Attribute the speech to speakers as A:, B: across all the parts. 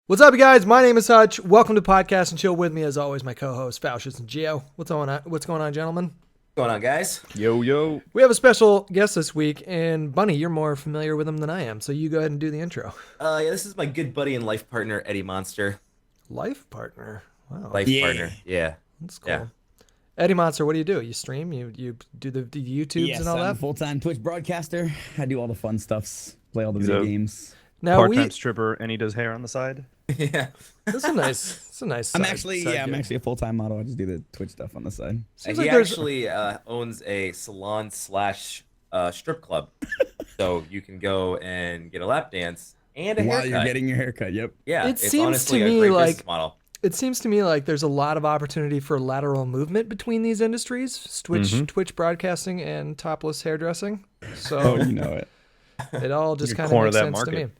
A: What's up, you guys? My name is Hutch. Welcome to Podcast and Chill. With me, as always, my co-host Faucius and Gio. What's going on, gentlemen?
B: What's going on, guys?
C: Yo.
A: We have a special guest this week, and Bunny, you're more familiar with him than I am, so you go ahead and do the intro.
B: Yeah, this is my good buddy and life partner, Eddie Monster.
A: Life partner? Wow.
B: Life partner, yeah.
A: That's cool.
B: Yeah.
A: Eddie Monster, what do? You stream? You do the YouTubes and all
D: I'm
A: that?
D: a full-time Twitch broadcaster. I do all the fun stuffs, play all the video games.
A: Now
C: Part-time stripper, and he does hair on the side.
B: Yeah.
A: That's a nice.
D: I'm
A: side
D: actually a full-time model. I just do the Twitch stuff on the side.
A: Seems
B: He
A: like there's-
B: actually owns a salon slash strip club. So you can go and get a lap dance and a
D: While
B: haircut.
D: you're getting your haircut, yep.
B: Yeah,
A: It
B: it's
A: seems
B: honestly
A: to
B: a
A: me
B: great
A: like-
B: business model.
A: It seems to me like there's a lot of opportunity for lateral movement between these industries, Twitch broadcasting and topless hairdressing. So
D: Oh, you know it.
A: it all just
C: You
A: kind of
C: corner
A: makes
C: that
A: sense to me.
C: market.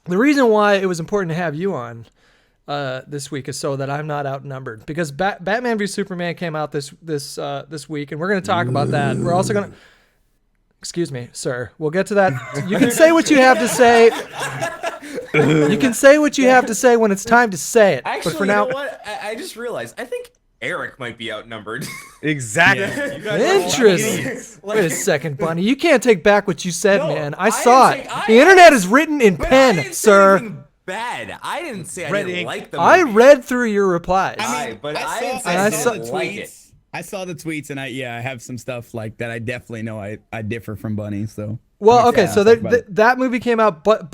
A: The reason why it was important to have you on this week is so that I'm not outnumbered, because Batman v Superman came out this week, and we're going to talk about that. We're also going to, excuse me, sir. We'll get to that. You can say what you have to say. You can say what you have to say when it's time to say it.
B: Actually,
A: but for
B: you
A: now,
B: know what? I just realized. I think Eric might be outnumbered.
C: Exactly.
D: Yeah.
B: You guys are
A: interesting.
B: idiots.
A: Wait a second, Bunny. You can't take back what you said,
B: No,
A: man. I
B: I
A: saw
B: didn't
A: it.
B: say-
A: The internet is written in pen, sir.
B: Bad. I didn't say I
C: Red
B: didn't
C: ink.
B: like the
A: I
B: movie.
A: read through your replies.
B: But I didn't say
A: and
B: I
A: I saw-
B: didn't like it.
D: I saw the tweets, and I have some stuff like that. I definitely know I differ from Bunny. So
A: Well, okay,
D: Yeah,
A: so
D: talk about it.
A: that movie came out, but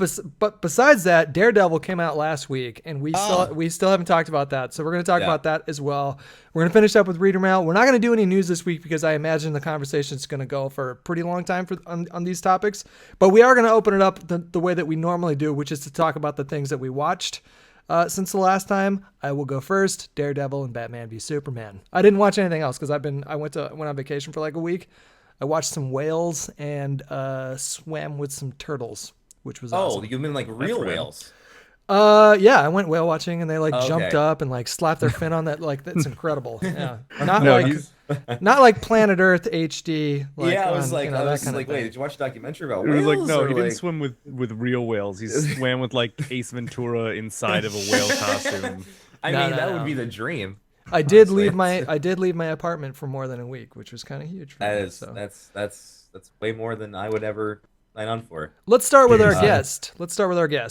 A: besides that, Daredevil came out last week, and we still haven't talked about that. So we're going to talk
B: Yeah.
A: about that as well. We're going to finish up with Reader Mail. We're not going to do any news this week because I imagine the conversation is going to go for a pretty long time on these topics. But we are going to open it up the way that we normally do, which is to talk about the things that we watched since the last time. I will go first. Daredevil and Batman v Superman. I didn't watch anything else because I went on vacation for like a week. I watched some whales and swam with some turtles, which was
B: Oh,
A: awesome.
B: you mean like real
C: rad.
B: whales?
A: Yeah, I went whale watching and they like
B: Okay.
A: jumped up and like slapped their fin on that. Like, that's incredible. Yeah, not
C: No,
A: not like Planet Earth HD. Like,
B: Yeah, I was
A: on,
B: like,
A: that
B: I was
A: kind of
B: like, wait,
A: thing.
B: did you watch a documentary about
C: It
B: whales?
C: was like, no,
B: or
C: he didn't
B: like-
C: swim with real whales. He swam with like Ace Ventura inside of a whale costume.
B: I
A: No,
B: mean,
A: no,
B: that
A: no.
B: would be the dream.
A: I did
B: honestly.
A: leave my apartment for more than a week, which was kind of huge for
B: That
A: me.
B: is
A: So
B: that's way more than I would ever sign on for.
A: let's start with our guest.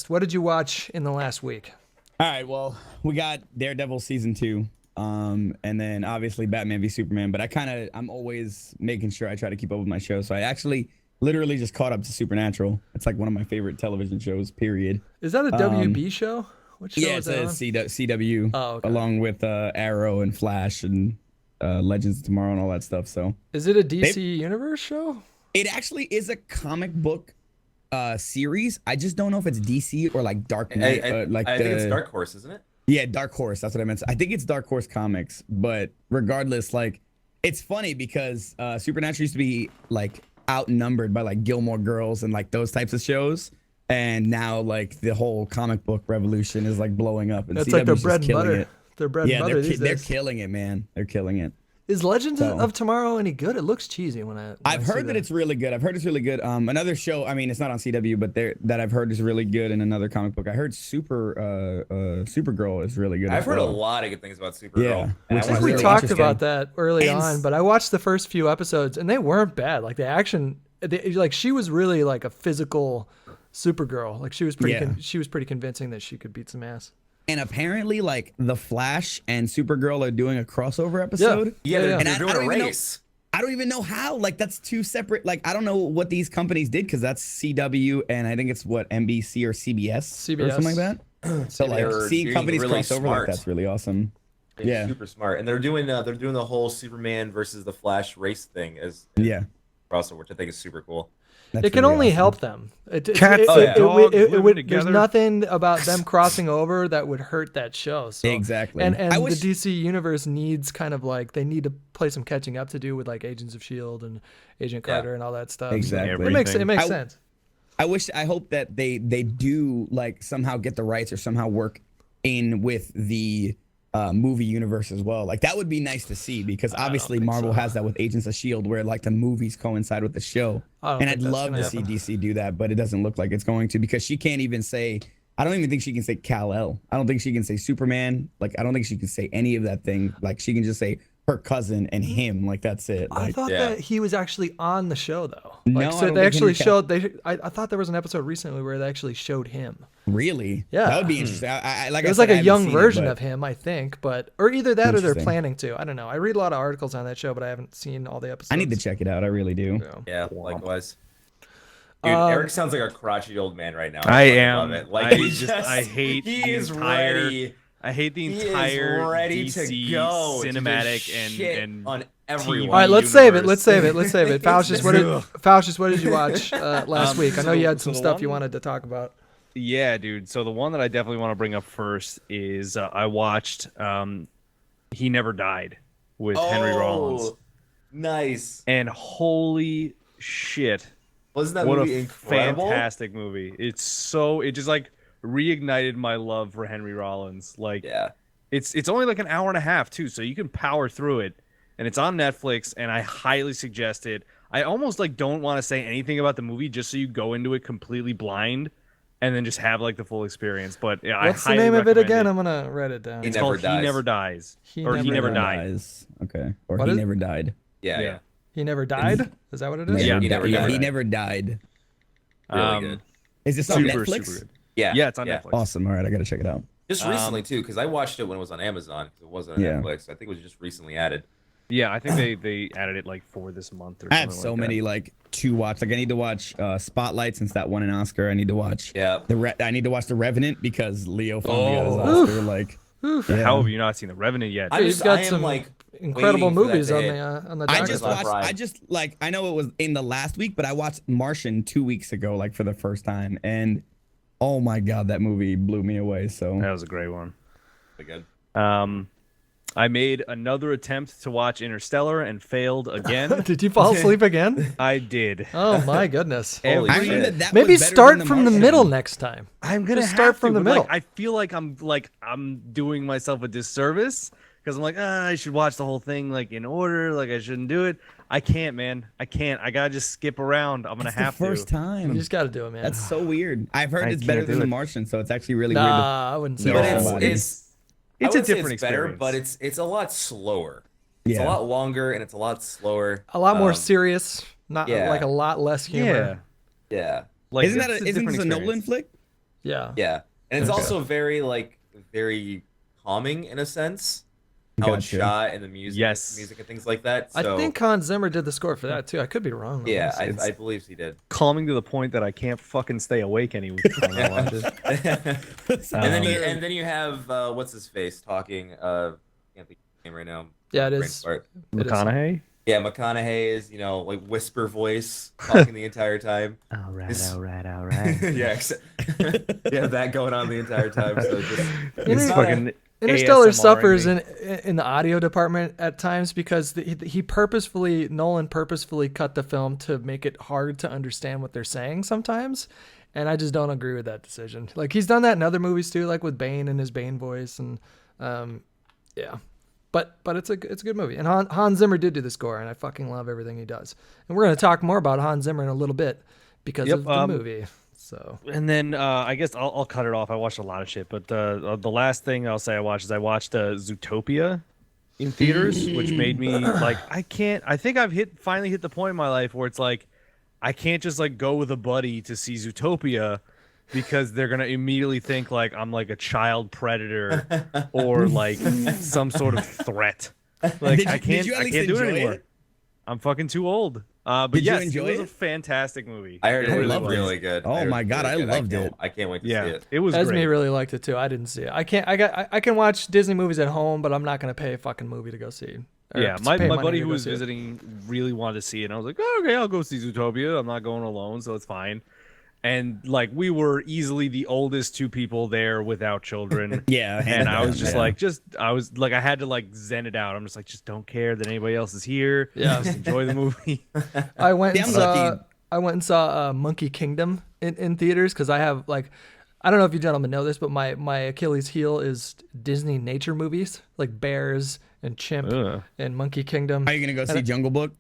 A: What did you watch in the last week?
D: all right, well, we got Daredevil season 2, and then obviously Batman v Superman. But I'm always making sure I try to keep up with my show. So I actually literally just caught up to Supernatural. It's like one of my favorite television shows. Period.
A: Is that a WB show? Which show
D: Yeah,
A: is
D: it's
A: that on?
D: a CW,
A: Oh, okay.
D: along with Arrow and Flash and Legends of Tomorrow and all that stuff. So
A: Is it a DC Universe show?
D: it actually is a comic book series. I just don't know if it's DC or like Dark Knight.
B: I think it's Dark Horse, isn't it?
D: Yeah, Dark Horse. That's what I meant. I think it's Dark Horse Comics. But regardless, like, it's funny because Supernatural used to be like outnumbered by like Gilmore Girls and like those types of shows. And now like the whole comic book revolution is like blowing up. And
A: That's like their
D: CW's just
A: bread and
D: killing
A: butter.
D: it.
A: Their bread and butter these
D: they're
A: days.
D: killing it, man. They're killing it.
A: Is Legends
D: So-
A: of Tomorrow any good? It looks cheesy when I
D: I've
A: see
D: heard that it's really good. Another show, I mean, it's not on CW, but that I've heard is really good in another comic book. I heard Supergirl is really good.
B: I've
D: as
B: heard a
D: well.
B: lot of good things about Supergirl.
D: Yeah,
B: And
D: which
A: I
D: is
A: think we
D: really
A: talked
D: interesting.
A: about that early
D: And
A: on, but I watched the first few episodes and they weren't bad. Like the action, like she was really like a physical Supergirl. Like she was pretty,
D: Yeah.
A: she was pretty convincing that she could beat some ass.
D: And apparently, like the Flash and Supergirl are doing a crossover episode.
B: Yeah,
A: Yeah,
B: they're,
A: yeah.
D: And
B: they're
D: I
B: doing a
D: don't even know-
B: race.
D: I don't even know how. Like that's two separate. Like I don't know what these companies did because that's CW and I think it's what NBC or CBS or something like that. So like
B: They're
D: seeing
B: being
D: companies
B: really
D: cross over
B: smart.
D: like that's really awesome.
B: They're
D: Yeah.
B: super smart, and they're doing the whole Superman versus the Flash race thing as
D: Yeah,
B: crossover, which I think is super cool.
D: that's
A: It can
D: really
A: only
D: awesome.
A: help them.
C: Cats and dogs living
A: there's
C: together.
A: nothing about them crossing over that would hurt that show. So.
D: Exactly.
A: And
D: I wish-
A: the DC universe needs kind of like they need to play some catching up to do with like Agents of Shield and Agent
B: Yeah.
A: Carter and all that stuff. So
D: Exactly.
A: it makes
C: Everything.
A: sense.
D: I hope that they do like somehow get the rights or somehow work in with the movie universe as well. Like that would be nice to see because obviously
A: think
D: Marvel
A: so.
D: has that with Agents of Shield where like the movies coincide with the show.
A: I don't
D: And
A: think
D: I'd
A: that's
D: love
A: gonna
D: to see
A: happen.
D: DC do that, but it doesn't look like it's going to because she can't even say I don't even think she can say Kal-El. I don't think she can say Superman. Like, I don't think she can say any of that thing. Like, she can just say her cousin and him. Like, that's it.
A: I
D: Like,
A: thought that he was actually on the show though.
D: No,
A: Like,
D: I
A: so
D: don't
A: they
D: think
A: actually
D: Henry
A: showed. I thought there was an episode recently where they actually showed him.
D: really?
A: Yeah.
D: That would be interesting. I like
A: It
D: I
A: was
D: said,
A: like
D: I
A: a
D: haven't
A: young
D: seen it,
A: version
D: but-
A: of him, I think, or either that or they're
D: Interesting.
A: planning to. I don't know. I read a lot of articles on that show, but I haven't seen all the episodes.
D: I need to check it out. I really do.
B: Yeah, likewise. Dude, Eric sounds like a crotchety old man right now.
C: I
B: fucking
C: am.
B: love it. Like,
C: I
B: he
C: just I hate
B: he
C: the
B: is
C: entire.
B: ready.
C: I hate the
B: He is
C: entire
B: ready
C: DC
B: to go to
C: cinematic
B: just shit
C: and
B: on everyone.
A: All right, let's save it. Let's save it. Let's save it.
B: It's
A: Faucius, what did you watch last week? I know you had
C: so
A: some
C: the
A: stuff you
C: one-
A: wanted to talk about.
C: Yeah, dude. So the one that I definitely want to bring up first is I watched He Never Died with Henry Rollins.
B: Nice.
C: And holy shit.
B: Wasn't that
C: What
B: movie
C: a
B: incredible?
C: fantastic movie. It just like reignited my love for Henry Rollins. Like
B: Yeah.
C: it's only like an hour and a half too, so you can power through it. And it's on Netflix, and I highly suggest it. I almost like don't want to say anything about the movie just so you go into it completely blind and then just have like the full experience. But yeah,
A: What's
C: I
A: the name of it
C: recommend
A: again? I'm gonna write it down.
B: He
C: It's
B: Never
C: called
B: Dies.
C: He Never Dies.
A: He
C: Or He
A: Never
C: Never Died.
D: Dies. Okay. Or
A: What
D: he
A: is-
D: never died.
B: Yeah.
C: Yeah.
A: He never died. Is that what it is?
C: Yeah.
B: He Never
D: yeah,
B: Died.
D: he never died.
B: Really good.
D: Is this on
C: Super,
D: Netflix?
C: super good.
B: Yeah.
C: Yeah, it's on Netflix.
D: Awesome. All right, I gotta check it out.
B: Just recently too, because I watched it when it was on Amazon. It wasn't on
D: Yeah.
B: Netflix. I think it was just recently added.
C: Yeah, I think they added it like for this month or
D: I
C: something.
D: have so
C: like
D: many
C: that.
D: like to watch. Like I need to watch Spotlight since that won an Oscar. I need to watch.
B: Yeah.
D: I need to watch The Revenant because Leo finally got his
C: Oh.
D: Oscar. Like, yeah.
C: How have you not seen The Revenant yet?
B: I
A: You've
B: just-
A: got
B: I am,
A: some
B: like,
A: incredible
B: waiting for that
A: movies
B: to
A: on
B: hit.
A: the
D: I
A: docket.
D: just
B: Amazon
D: watched.
B: Prime.
D: I just like. I know it was in the last week, but I watched Martian 2 weeks ago, like for the first time, and oh my god, that movie blew me away. So
C: That was a great one.
B: Pretty good.
C: I made another attempt to watch Interstellar and failed again.
A: Did you fall asleep again?
C: I did.
A: Oh my goodness.
B: Holy
D: I
B: shit.
D: heard that
A: Maybe
D: was better
A: start
D: than
A: from the
D: Martian.
A: middle next time.
C: I'm gonna
A: Just start
C: have
A: from
C: to,
A: the
C: but,
A: middle.
C: I feel like I'm doing myself a disservice because I'm like, I should watch the whole thing like in order. Like I shouldn't do it. I can't, man. I can't. I gotta just skip around. I'm gonna
D: It's
C: have
D: the first
C: to.
A: You
D: time.
A: just got to do it, man.
D: That's so weird. I've heard
C: I
D: it's better
C: can't do
D: than The
C: it.
D: Martian, so it's actually really weird.
A: Nah, I wouldn't say
D: No.
B: But
A: that.
D: somebody.
C: It's
B: I
C: a
B: would say
C: different
B: it's better,
C: experience.
B: but it's a lot slower. It's
D: Yeah.
B: a lot longer and it's a lot slower.
A: A lot more
B: Um,
A: serious, not
B: yeah.
A: like a lot less
C: Yeah.
A: humor.
B: Yeah.
C: Like
D: Isn't that
C: it's
D: isn't this
C: different
D: a Nolan
C: experience.
D: flick?
A: Yeah.
B: Yeah. And it's
A: Okay.
B: also very calming in a sense. How it's
D: Gotcha.
B: shot and the music,
C: Yes.
B: music and things like that. So
A: I think Hans Zimmer did the score for that too. I could be wrong. though.
B: yeah,
A: Let's see.
B: I believe he did.
C: Calming to the point that I can't fucking stay awake any time I watch it.
B: And then you have what's his face talking. Can't think of his name right now.
A: Yeah, it
B: Brain
A: is.
B: fart.
A: It is.
C: McConaughey.
B: Yeah, McConaughey is like whisper voice talking the entire time.
C: All right,
B: It's-
C: all right, all right.
B: Yeah, yeah, that going on the entire time. So just
A: Inter-
B: it's not
C: fucking
A: Interstellar
C: ASMR
A: suffers
C: me.
A: in the audio department at times because Nolan purposefully cut the film to make it hard to understand what they're saying sometimes, and I just don't agree with that decision. Like he's done that in other movies too, like with Bane and his Bane voice, and yeah, but it's a good movie. And Hans Zimmer did do the score, and I fucking love everything he does. And we're gonna talk more about Hans Zimmer in a little bit because
C: Yep,
A: of the movie. So
C: And then I guess I'll cut it off. I watched a lot of shit, but the last thing I'll say I watched Zootopia in theaters, which made me like I think I've finally hit the point in my life where it's like I can't just like go with a buddy to see Zootopia because they're gonna immediately think like I'm like a child predator or like some sort of threat. Like
D: Did
C: I
D: you-
C: can't
D: did you at
C: I
D: least
C: can't do it
D: enjoy
C: anymore.
D: it?
C: I'm fucking too old. But
D: Did you
C: yes,
D: enjoy
C: it was
D: it?
C: a fantastic movie.
B: I heard it
D: I
B: was
D: loved it.
B: really good.
D: Oh
B: I heard
D: my
B: it was
D: God,
B: really
D: I
B: good.
D: loved
B: can't-
D: it.
B: I can't wait to see
C: Yeah,
B: it.
C: it was
A: Esme
C: great.
A: really liked it too. I didn't see it. I can watch Disney movies at home, but I'm not gonna pay a fucking movie to go see. Or
C: Yeah,
A: to
C: my
A: pay money
C: buddy
A: to
C: who
A: go
C: was
A: see it.
C: visiting really wanted to see it, and I was like, oh, okay, I'll go see Zootopia. I'm not going alone, so it's fine. And like we were easily the oldest two people there without children.
D: Yeah,
C: And I was
D: yeah.
C: I had to like zen it out. I'm just like, just don't care that anybody else is here.
A: Yeah.
C: Just enjoy the movie.
A: I went
D: Yeah,
A: and
D: I'm
A: saw
D: lucky.
A: Monkey Kingdom in theaters because I have like I don't know if you gentlemen know this, but my Achilles heel is Disney nature movies like Bears and Chimp
C: Ugh.
A: and Monkey Kingdom.
D: Are you gonna go see Jungle Book?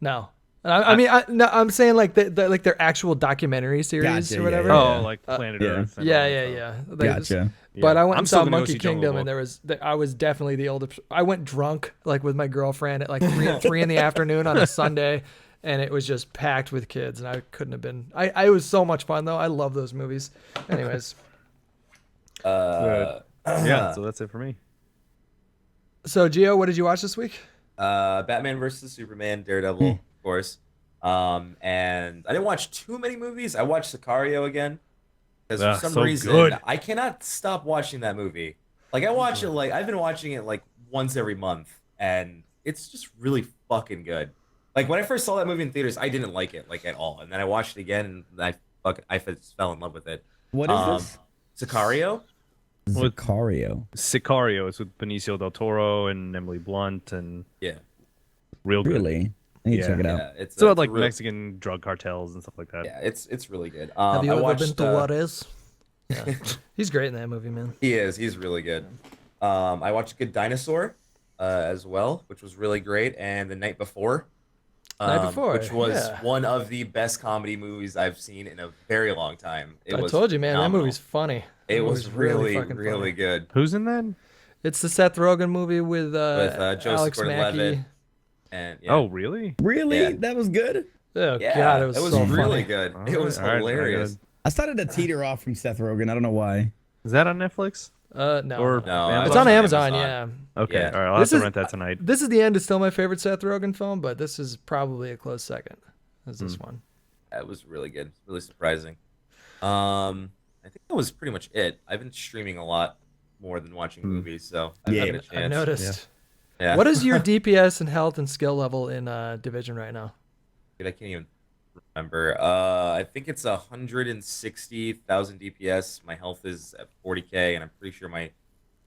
A: No, No, I'm saying like like their actual documentary series
D: Gotcha,
A: or whatever.
C: Oh, like Planet
D: Yeah.
C: Earth. and
A: Yeah,
C: all
A: yeah,
C: that
A: yeah.
C: stuff.
D: Gotcha.
A: But I went
C: I'm
A: and
C: still
A: saw
C: gonna go
A: Monkey
C: see Jungle
A: Kingdom,
C: Book.
A: and I was definitely the oldest. I went drunk like with my girlfriend at like three in the afternoon on a Sunday, and it was just packed with kids, and I couldn't have been. It was so much fun though. I love those movies. Anyways,
C: Yeah, so that's it for me.
A: so Gio, what did you watch this week?
B: Batman versus Superman, Daredevil, of course. And I didn't watch too many movies. I watched Sicario again because for some
C: so
B: reason
C: good.
B: I cannot stop watching that movie. Like I watch it like I've been watching it like once every month, and it's just really fucking good. Like when I first saw that movie in theaters, I didn't like it like at all, and then I watched it again, and I just fell in love with it.
D: What is
B: Sicario?
D: this? Sicario.
C: Sicario is with Benicio del Toro and Emily Blunt and
B: Yeah.
C: real good.
D: Really? I need to
C: Yeah.
D: check it out.
B: Yeah, it's
C: So
B: it's
C: like
B: real-
C: Mexican drug cartels and stuff like that.
B: Yeah, it's really good.
A: Have you
B: I
A: ever
B: watched,
A: been to Juarez? Yeah, he's great in that movie, man.
B: He's really good. I watched Good Dinosaur as well, which was really great, and The Night Before.
A: Night Before,
B: which was
A: yeah.
B: one of the best comedy movies I've seen in a very long time. It
A: I
B: was
A: told you, man, that
B: phenomenal.
A: movie's funny.
B: It
A: That
B: was
A: movie's
B: really,
A: fucking
B: really
A: funny.
B: good.
C: Who's in that?
A: It's the Seth Rogen movie with
B: Joseph
A: Alex Mackey.
B: Gordon-Levitt. And yeah.
C: Oh, really?
D: Really?
B: Yeah.
D: That was good?
A: Oh
B: Yeah,
A: god, it was, so
B: really
A: funny.
B: good.
C: All
B: It was
C: right, all right, very
B: hilarious.
C: good.
D: I started to teeter off from Seth Rogen. I don't know why.
C: Is that on Netflix?
A: No,
C: Or-
B: No,
C: Amazon?
A: it's on Amazon. Yeah,
C: Okay,
B: Yeah.
C: all right. I'll have
A: This
C: to
A: is-
C: rent that tonight.
A: this is the end. Is still my favorite Seth Rogen film, but this is probably a close second. Is this one?
B: That was really good. Really surprising. I think that was pretty much it. I've been streaming a lot more than watching movies, so I
D: Yeah.
B: haven't had a chance.
A: I've noticed.
B: Yeah.
A: What is your DPS and health and skill level in Division right now?
B: Dude, I can't even remember. I think it's 160,000 DPS. My health is at 40k, and I'm pretty sure my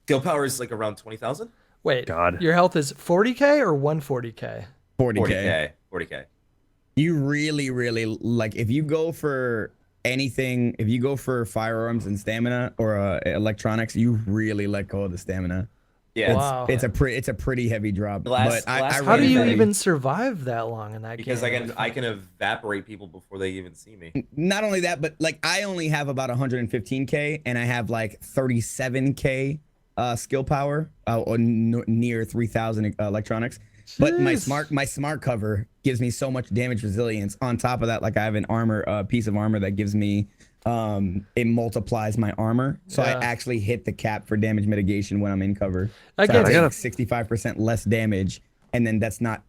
B: skill power is like around 20,000.
A: Wait,
C: God.
A: your health is 40k or 140k?
D: 40K.
B: 40k.
D: You really, really like if you go for anything, if you go for firearms and stamina or electronics, you really let go of the stamina.
B: Yeah.
A: Wow.
D: It's a pretty heavy drop.
B: Last-
D: but I
B: last
A: How do you
B: really-
A: even survive that long in that
B: Because
A: game?
B: I can evaporate people before they even see me.
D: not only that, but like I only have about 115k and I have like 37k skill power or near 3,000 electronics. But
A: Jeez.
D: my smart cover gives me so much damage resilience. On top of that, like I have an armor piece of armor that gives me it multiplies my armor, so
A: Yeah.
D: I actually hit the cap for damage mitigation when I'm in cover.
A: I
D: So
A: get
D: I
A: it.
D: take 65% less damage, and then that's not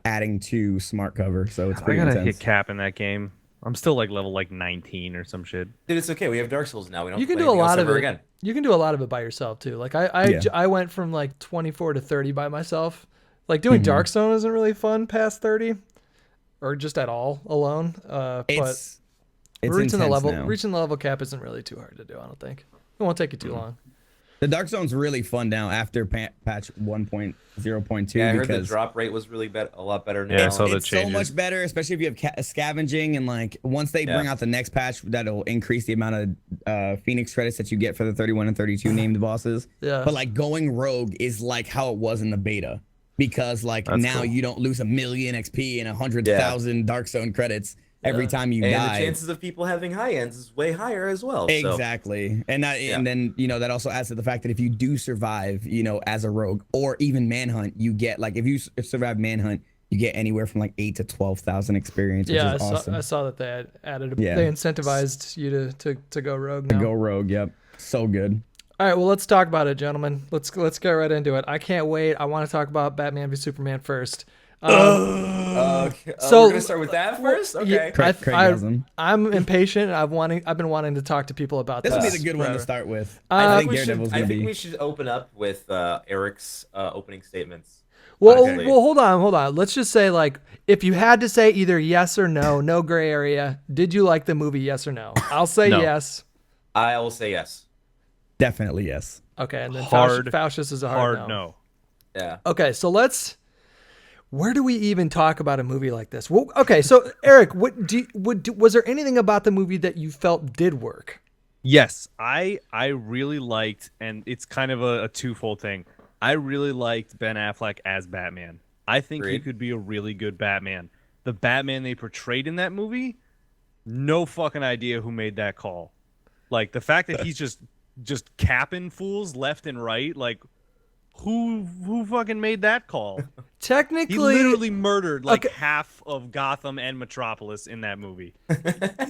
D: adding to smart cover, so it's
C: I
D: pretty
C: gotta
D: intense.
C: hit cap in that game. I'm still like level like 19 or some shit.
B: Dude, it's okay. We have Dark Souls now. We don't
A: You
B: have
A: can
B: to
A: do a
B: play anything
A: lot
B: else
A: of
B: ever
A: it.
B: again.
A: You can do a lot of it by yourself too. Like I went from like 24 to 30 by myself. Like doing Dark Zone isn't really fun past 30, or just at all alone. But
D: It's
A: reaching the
D: intense
A: level
D: now.
A: cap isn't really too hard to do. I don't think it won't take you too long.
D: The Dark Zone's really fun now after patch 1.0.2
B: Yeah, I heard the
D: because
B: drop rate was really a lot better now.
C: Yeah, I saw the
D: it's so
C: changes.
D: much better, especially if you have scavenging, and like once they bring
B: Yeah.
D: out the next patch, that'll increase the amount of Phoenix credits that you get for the 31 and 32 named bosses.
A: Yeah.
D: But like going rogue is like how it was in the beta, because like
C: That's
D: now
C: cool.
D: you don't lose 1 million XP and 100,000 Dark Zone credits every time you
B: and
D: die.
B: the chances of people having high ends is way higher as well. So.
D: Exactly. And that
B: Yeah.
D: and then, that also adds to the fact that if you do survive, as a rogue or even manhunt, you get like if you survive manhunt, you get anywhere from like 8 to 12,000 experience, which
A: Yeah,
D: is awesome.
A: I saw that they had added.
D: Yeah.
A: They incentivized you to go rogue
D: To
A: now.
D: go rogue, yep. So good.
A: All right, well, let's talk about it, gentlemen. Let's get right into it. I can't wait. I want to talk about Batman v Superman first.
B: Okay.
A: So-
B: We're gonna start with that first. Okay.
A: Yeah,
D: Craig Gasm.
A: I'm impatient. I've been wanting to talk to people about
D: This
A: this.
D: will be the good one to
A: forever.
D: start with.
A: I
D: I think
B: we should,
D: Daredevil's
B: I
D: gonna
B: think
D: be.
B: we should open up with Eric's opening statements.
A: Well,
B: Honestly.
A: well, hold on. Let's just say, like, if you had to say either yes or no, no gray area. Did you like the movie? Yes or no? I'll say
C: No.
A: yes.
B: I will say yes.
D: Definitely yes.
A: Okay, and then
C: Hard-
A: Faucius is a hard,
C: Hard no.
B: Yeah.
A: Okay, so where do we even talk about a movie like this? Well, okay, so Eric, was there anything about the movie that you felt did work?
C: Yes, I really liked, and it's kind of a twofold thing. I really liked Ben Affleck as Batman. I think he
B: Agreed.
C: could be a really good Batman. the Batman they portrayed in that movie, no fucking idea who made that call. Like the fact that he's just capping fools left and right, like who fucking made that call?
A: Technically,
C: He literally murdered like half of Gotham and Metropolis in that movie.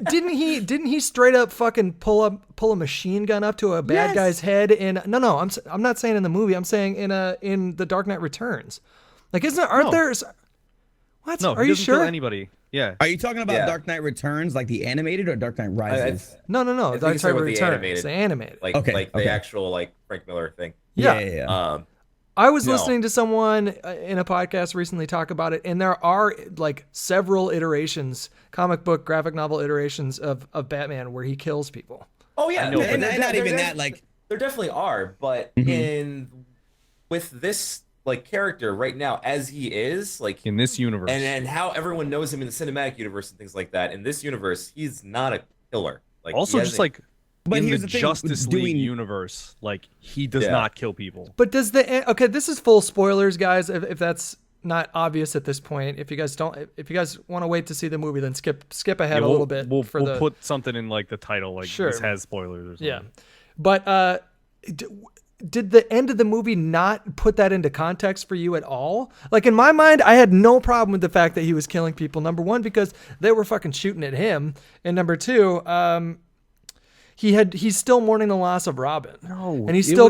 A: didn't he straight up fucking pull a machine gun up to a bad guy's head in no I'm not saying in the movie, I'm saying in The Dark Knight Returns. Like aren't there what?
C: No,
A: Are
C: he
A: you
C: doesn't
A: sure?
C: kill anybody. Yeah.
D: Are you talking about Dark Knight Returns, like the animated, or Dark Knight Rises?
A: No.
B: I think
A: Dark
B: he's
A: Knight
B: talking about the
A: Returns.
B: animated.
A: The animated.
B: Like the actual like Frank Miller thing.
A: Yeah. I was listening to someone in a podcast recently talk about it, and there are like several iterations, comic book, graphic novel iterations of Batman where he kills people.
B: Oh yeah,
C: know,
D: and not even that. Like
B: there definitely are, but with this like character right now as he is, like
C: In this universe.
B: and how everyone knows him in the cinematic universe and things like that. In this universe, he's not a killer. Like
C: Also, just like
D: But
C: in
D: here's
C: the
D: the thing,
C: Justice
D: doing-
C: League universe, like he does not kill people.
A: But does this is full spoilers, guys. If that's not obvious at this point, if you guys want to wait to see the movie, then skip ahead a little bit.
C: We'll put something in like the title, like
A: Sure.
C: this has spoilers or something.
A: Yeah, but did the end of the movie not put that into context for you at all? Like in my mind, I had no problem with the fact that he was killing people. Number one, because they were fucking shooting at him, and number two, he's still mourning the loss of Robin.
C: No,
A: and he's still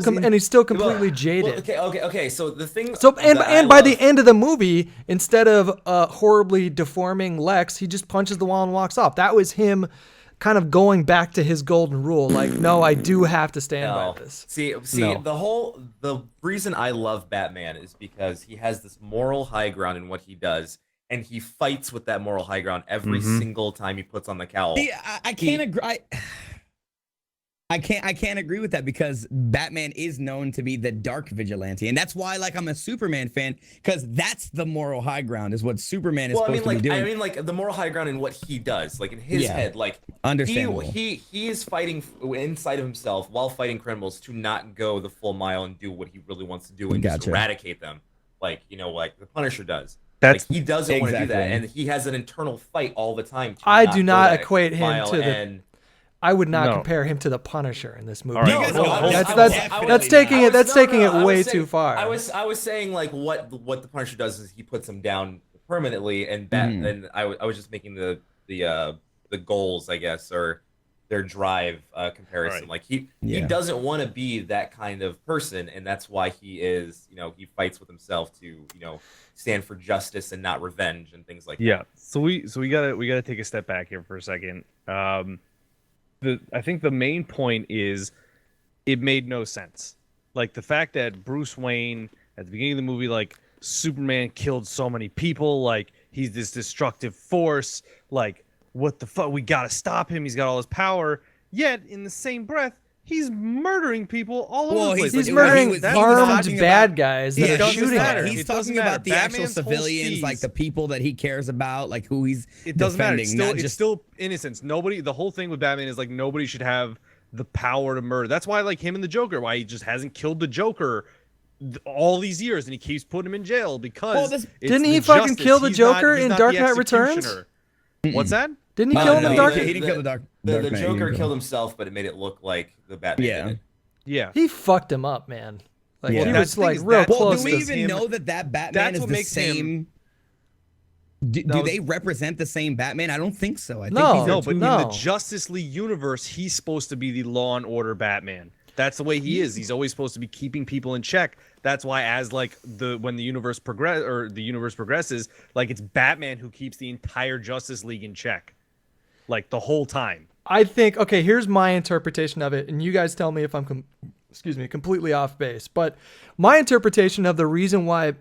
A: completely jaded.
B: Okay. So the thing.
A: So
B: that I
A: and by
B: love-
A: the end of the movie, instead of horribly deforming Lex, he just punches the wall and walks off. That was him kind of going back to his golden rule. Like, no, I do have to stand by this.
B: See,
C: No.
B: the reason I love Batman is because he has this moral high ground in what he does, and he fights with that moral high ground every single time he puts on the cowl.
D: See, I can't agree. I can't agree with that because Batman is known to be the dark vigilante, and that's why like I'm a Superman fan, because that's the moral high ground is what Superman is supposed to be doing.
B: I mean, like the moral high ground in what he does, like in his head, like
D: understandable.
B: He is fighting inside of himself while fighting criminals to not go the full mile and do what he really wants to do and just eradicate them, like like the Punisher does.
C: That's
B: like, he doesn't want to do that,
D: exactly.
B: and he has an internal fight all the time.
A: I do
B: go
A: not
B: that
A: equate him
B: mile
A: to the.
B: and,
A: I would not
C: No.
A: compare him to the Punisher in this movie.
C: All right.
D: You guys
B: No,
D: know,
B: I was-
A: that's
B: I
A: that's
B: was- I was-
A: that's taking
B: I
A: it.
B: was-
A: That's
B: no,
A: taking
B: no,
A: it
B: I
A: way
B: was
A: too
B: saying-
A: far.
B: I was saying like what the Punisher does is he puts them down permanently, and and I was just making the goals, I guess, or their drive comparison.
C: Right.
B: Like he doesn't want to be that kind of person, and that's why he is he fights with himself to stand for justice and not revenge and things like that.
C: Yeah. So we gotta take a step back here for a second. I think the main point is it made no sense. Like the fact that Bruce Wayne at the beginning of the movie, like Superman killed so many people, like he's this destructive force, like what the fuck, we gotta stop him, he's got all his power, yet in the same breath he's murdering people all over the place.
A: He's
C: Like,
A: murdering
D: he was
A: armed
D: talking
A: bad
D: about-
A: guys that are
C: doesn't
A: shooting
C: matter.
A: at him.
D: He's
C: It doesn't
D: talking about
C: matter.
D: the actual
C: Batman's whole
D: civilians, like
C: steez-
D: the people that he cares about, like who he's
C: it doesn't matter.
D: defending.
C: It's still innocence. Nobody. The whole thing with Batman is like nobody should have the power to murder. That's why like him and the Joker. Why he just hasn't killed the Joker all these years, and he keeps putting him in jail because it's
A: Didn't he
C: the
A: fucking
C: justice.
A: kill the
C: He's not-
A: Joker
C: he's
A: in
C: not
A: Dark
C: the
A: Knight Returns?
C: executioner. What's that?
A: Didn't he
B: No,
A: kill him
B: no,
A: in
B: he
A: Dark?
B: didn't.
D: He didn't kill the Dark
B: The
D: Knight, he
B: Joker
D: didn't
B: killed
D: kill.
B: himself, but it made it look like the Batman
D: Yeah.
B: did it.
C: Yeah.
A: He fucked him up, man. Like
D: Yeah.
A: he
D: Well,
A: was
C: the
A: like
C: thing is
A: real
C: that-
D: Well,
A: close
D: do we
A: to
D: even
C: him.
D: know that Batman
C: That's
D: is
C: what
D: the
C: makes him-
D: same? Do
C: No,
D: they represent the same Batman? I don't think so. I think
A: No.
D: these are
C: No, but
D: two-
C: in
A: No.
C: the Justice League universe, he's supposed to be the law and order Batman. That's the way he is. He's always supposed to be keeping people in check. That's why, as like when the universe progresses, like it's Batman who keeps the entire Justice League in check, like the whole time.
A: I think, okay, here's my interpretation of it, and you guys tell me if I'm, completely off base. But my interpretation of the reason why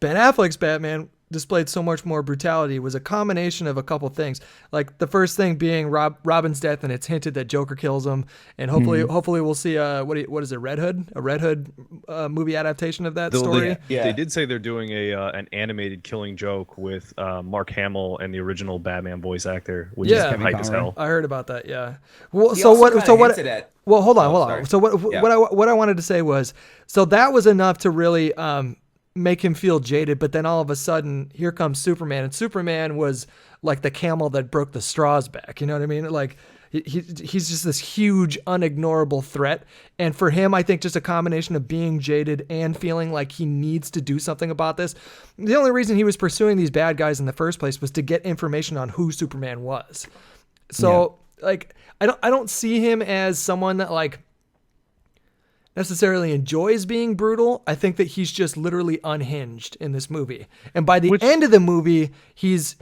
A: Ben Affleck's Batman displayed so much more brutality was a combination of a couple things. Like the first thing being Robin's death, and it's hinted that Joker kills him, and hopefully we'll see what is it, Red Hood, a Red Hood movie adaptation of that story.
C: They did say they're doing an animated Killing Joke with Mark Hamill and the original Batman voice actor, which is
A: Yeah.
C: hype as hell.
A: I heard about that. Yeah. Well,
B: He
A: so
B: also
A: what?
B: kinda
A: So what?
B: hinted at-
A: Well, hold on.
B: sorry.
A: So what?
B: Yeah.
A: What I wanted to say was, so that was enough to really make him feel jaded, but then all of a sudden here comes Superman, and Superman was like the camel that broke the straws back. You know what I mean? Like he's just this huge, unignorable threat. And for him, I think just a combination of being jaded and feeling like he needs to do something about this. The only reason he was pursuing these bad guys in the first place was to get information on who Superman was. So like, I don't see him as someone that like necessarily enjoys being brutal. I think that he's just literally unhinged in this movie. And by the end of the movie, his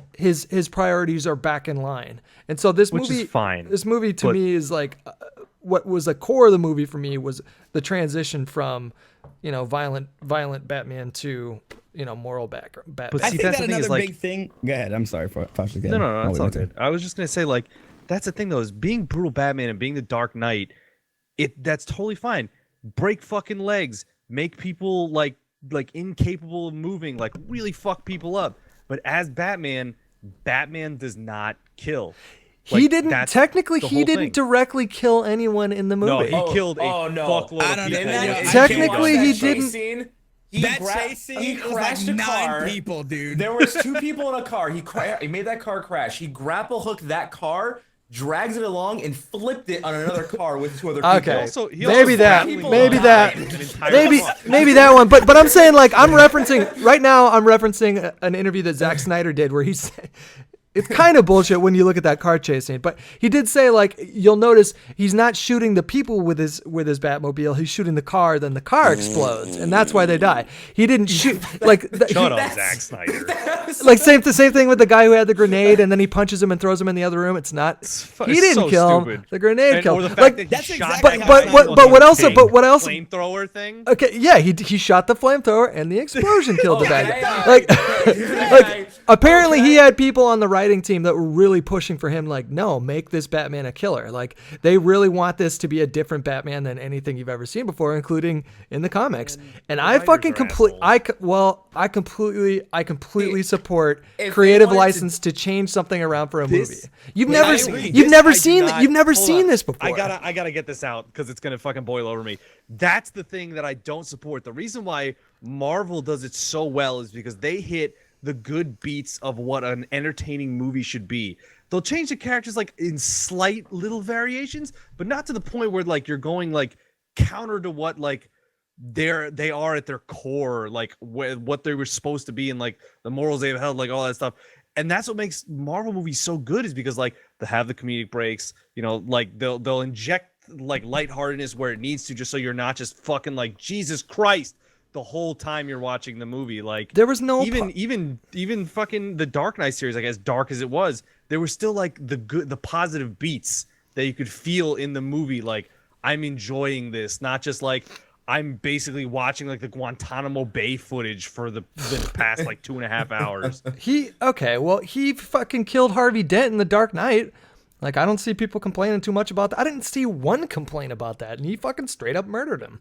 A: priorities are back in line. And so this movie
C: is fine.
A: This movie to me is like what was the core of the movie for me was the transition from, you know, violent Batman to, you know, moral Batman.
C: But
D: I
C: see,
D: think
C: that's
D: that
C: the thing is
D: another
C: like,
D: big thing. Go ahead. I'm sorry for Faucius.
C: no, that's all good. I was just gonna say like that's the thing though is being brutal Batman and being the Dark Knight. That's totally fine. Break fucking legs, make people like incapable of moving, like really fuck people up. But as Batman does not kill.
A: He
C: Like,
A: didn't
C: that's
A: technically.
C: the
A: He
C: whole
A: didn't
C: thing.
A: directly kill anyone in the
C: No,
A: movie.
C: he killed a fuckload
D: I
C: of
D: don't
C: people.
D: know.
B: And that-
A: Technically,
B: that
A: he
B: chase
A: didn't-
B: Scene,
D: That chase scene
B: he
D: was like
B: crashed a
D: 9
B: car.
D: people, dude.
B: There was 2 people in a car. He made that car crash. He grapple hooked that car, drags it along, and flipped it on another car with 2 other people.
A: Okay.
C: He
A: Maybe
C: also
A: that.
C: fucking
A: Maybe
C: died
A: that.
C: an entire
A: Maybe
C: car.
A: maybe that one. But I'm saying like I'm referencing right now. I'm referencing an interview that Zack Snyder did where he's. It's kind of bullshit when you look at that car chase scene, but he did say like you'll notice he's not shooting the people with his Batmobile. He's shooting the car, then the car explodes, and that's why they die. He didn't shoot like
C: Shut up, Zack Snyder.
A: like same thing with the guy who had the grenade, and then he punches him and throws him in the other room. It's not he didn't
C: so
A: kill
C: stupid.
A: him. The grenade
C: And,
A: killed
C: or the
A: him.
C: fact
A: Like
C: that he
D: That's
C: shot
D: exactly
C: the
D: how
C: guy
D: I
C: with
D: felt
C: the
A: what else? But what else?
C: Flamethrower thing.
A: Okay, yeah, he shot the flamethrower and the explosion killed the bad guy.
B: yeah.
A: Like apparently he had people on the writing team that were really pushing for him like, no, make this Batman a killer. Like they really want this to be a different Batman than anything you've ever seen before, including in the comics. And I fucking I completely support
B: If
A: creative
B: they wanted to-
A: license to change something around for a movie.
C: This-
A: You've
C: I
A: never
C: agree.
A: you've
C: This
A: never
C: I do
A: seen
C: not-
A: you've never
C: hold
A: seen
C: on.
A: this before.
C: I gotta get this out because it's gonna fucking boil over me. That's the thing that I don't support. The reason why Marvel does it so well is because they hit the good beats of what an entertaining movie should be. They'll change the characters like in slight little variations, but not to the point where like you're going like counter to what like they are at their core, like what they were supposed to be and like the morals they've held, like all that stuff. And that's what makes Marvel movies so good is because like they have the comedic breaks, you know, like they'll inject like lightheartedness where it needs to, just so you're not just fucking like Jesus Christ the whole time you're watching the movie. Like
A: There was no
C: even fucking the Dark Knight series, like as dark as it was, there was still like the positive beats that you could feel in the movie. Like I'm enjoying this, not just like I'm basically watching like the Guantanamo Bay footage for the past like 2.5 hours.
A: He fucking killed Harvey Dent in The Dark Knight. Like I don't see people complaining too much about that. I didn't see one complaint about that, and he fucking straight up murdered him.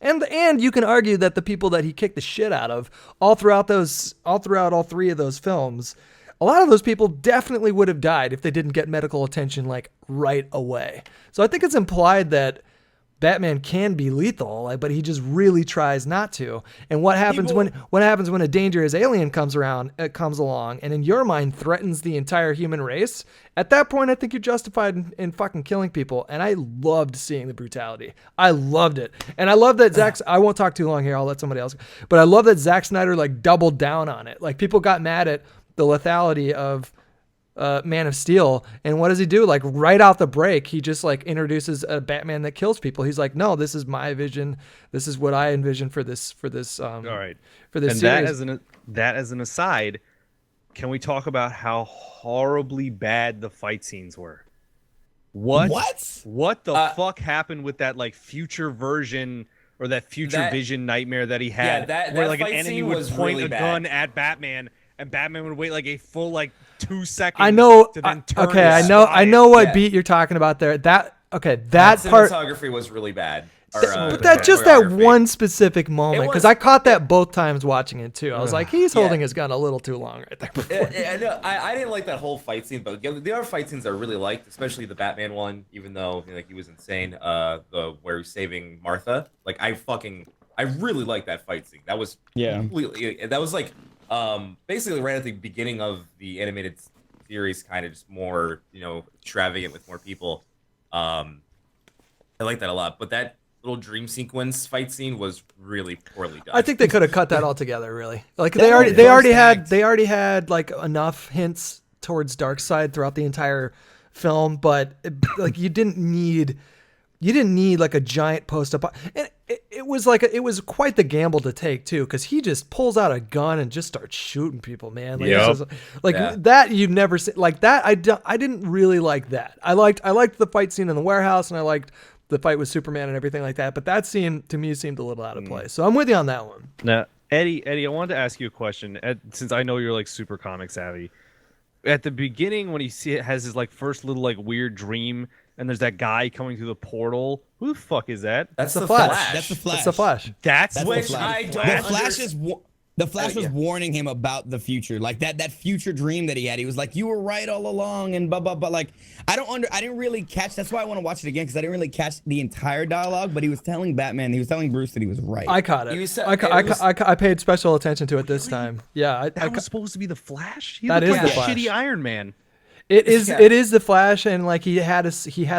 A: And you can argue that the people that he kicked the shit out of all throughout all 3 of those films, a lot of those people definitely would have died if they didn't get medical attention like right away. So I think it's implied that Batman can be lethal, like, but he just really tries not to. And what happens when a dangerous alien comes along and in your mind threatens the entire human race? At that point, I think you're justified in fucking killing people. And I loved seeing the brutality. I loved it. And I love that I won't talk too long here. I'll let somebody else. But I love that Zack Snyder like doubled down on it. Like people got mad at the lethality of Man of Steel, and what does he do? Like right out the break, he just like introduces a Batman that kills people. He's like, no, this is my vision. This is what I envision for this. All
C: right.
A: For this
C: And
A: series.
C: that as an aside, can we talk about how horribly bad the fight scenes were? What the fuck happened with that like future version or that future vision nightmare that he had,
B: that
C: where like an
B: fight
C: enemy
B: scene
C: would
B: was
C: point
B: really
C: a
B: bad.
C: gun at Batman and Batman would wait like a full like 2 seconds.
A: I know.
C: To then turn
A: Okay,
C: and
A: I know
C: swat
A: what
B: Yeah.
A: beat you're talking about there. That
B: That
A: part.
B: cinematography was really bad.
A: But that's just that
B: choreography.
A: one specific moment, because
B: was-
A: I caught that both times watching it too. I was like, he's holding his gun a little too long right there. Before.
B: I didn't like that whole fight scene, but the other fight scenes I really liked, especially the Batman one, even though like he was insane. The where he's saving Martha, like I I really like that fight scene. That was completely. That was like basically right at the beginning of the animated series, kind of just more extravagant with more people. I like that a lot. But that little dream sequence fight scene was really poorly done.
A: I think they could have cut that all together. Really, like they already had like enough hints towards Darkseid throughout the entire film, but like you didn't need like a giant post-up. And it was quite the gamble to take too, because he just pulls out a gun and just starts shooting people, man. Like, that you've never seen like that. I didn't really like that. I liked the fight scene in the warehouse, and I liked the fight with Superman and everything like that. But that scene to me seemed a little out of place. So I'm with you on that one.
C: Now, Eddie, I wanted to ask you a question. Since I know you're like super comic savvy, at the beginning when he has his like first little like weird dream, and there's that guy coming through the portal. Who the fuck is that?
B: That's the Flash.
D: That's the Flash.
A: That's the Flash.
C: That's
B: which
C: the Flash.
B: I don't.
D: The Flash was warning him about the future, like that future dream that he had. He was like, "You were right all along," and blah blah blah. Like, I didn't really catch. That's why I want to watch it again, because I didn't really catch the entire dialogue. But he was telling Batman, he was telling Bruce that he was right.
A: I caught it. I paid special attention to it this time. Yeah,
C: that was supposed to be the Flash.
A: That is
C: like
A: the Flash.
C: Shitty Iron Man.
A: It is the Flash, and like he had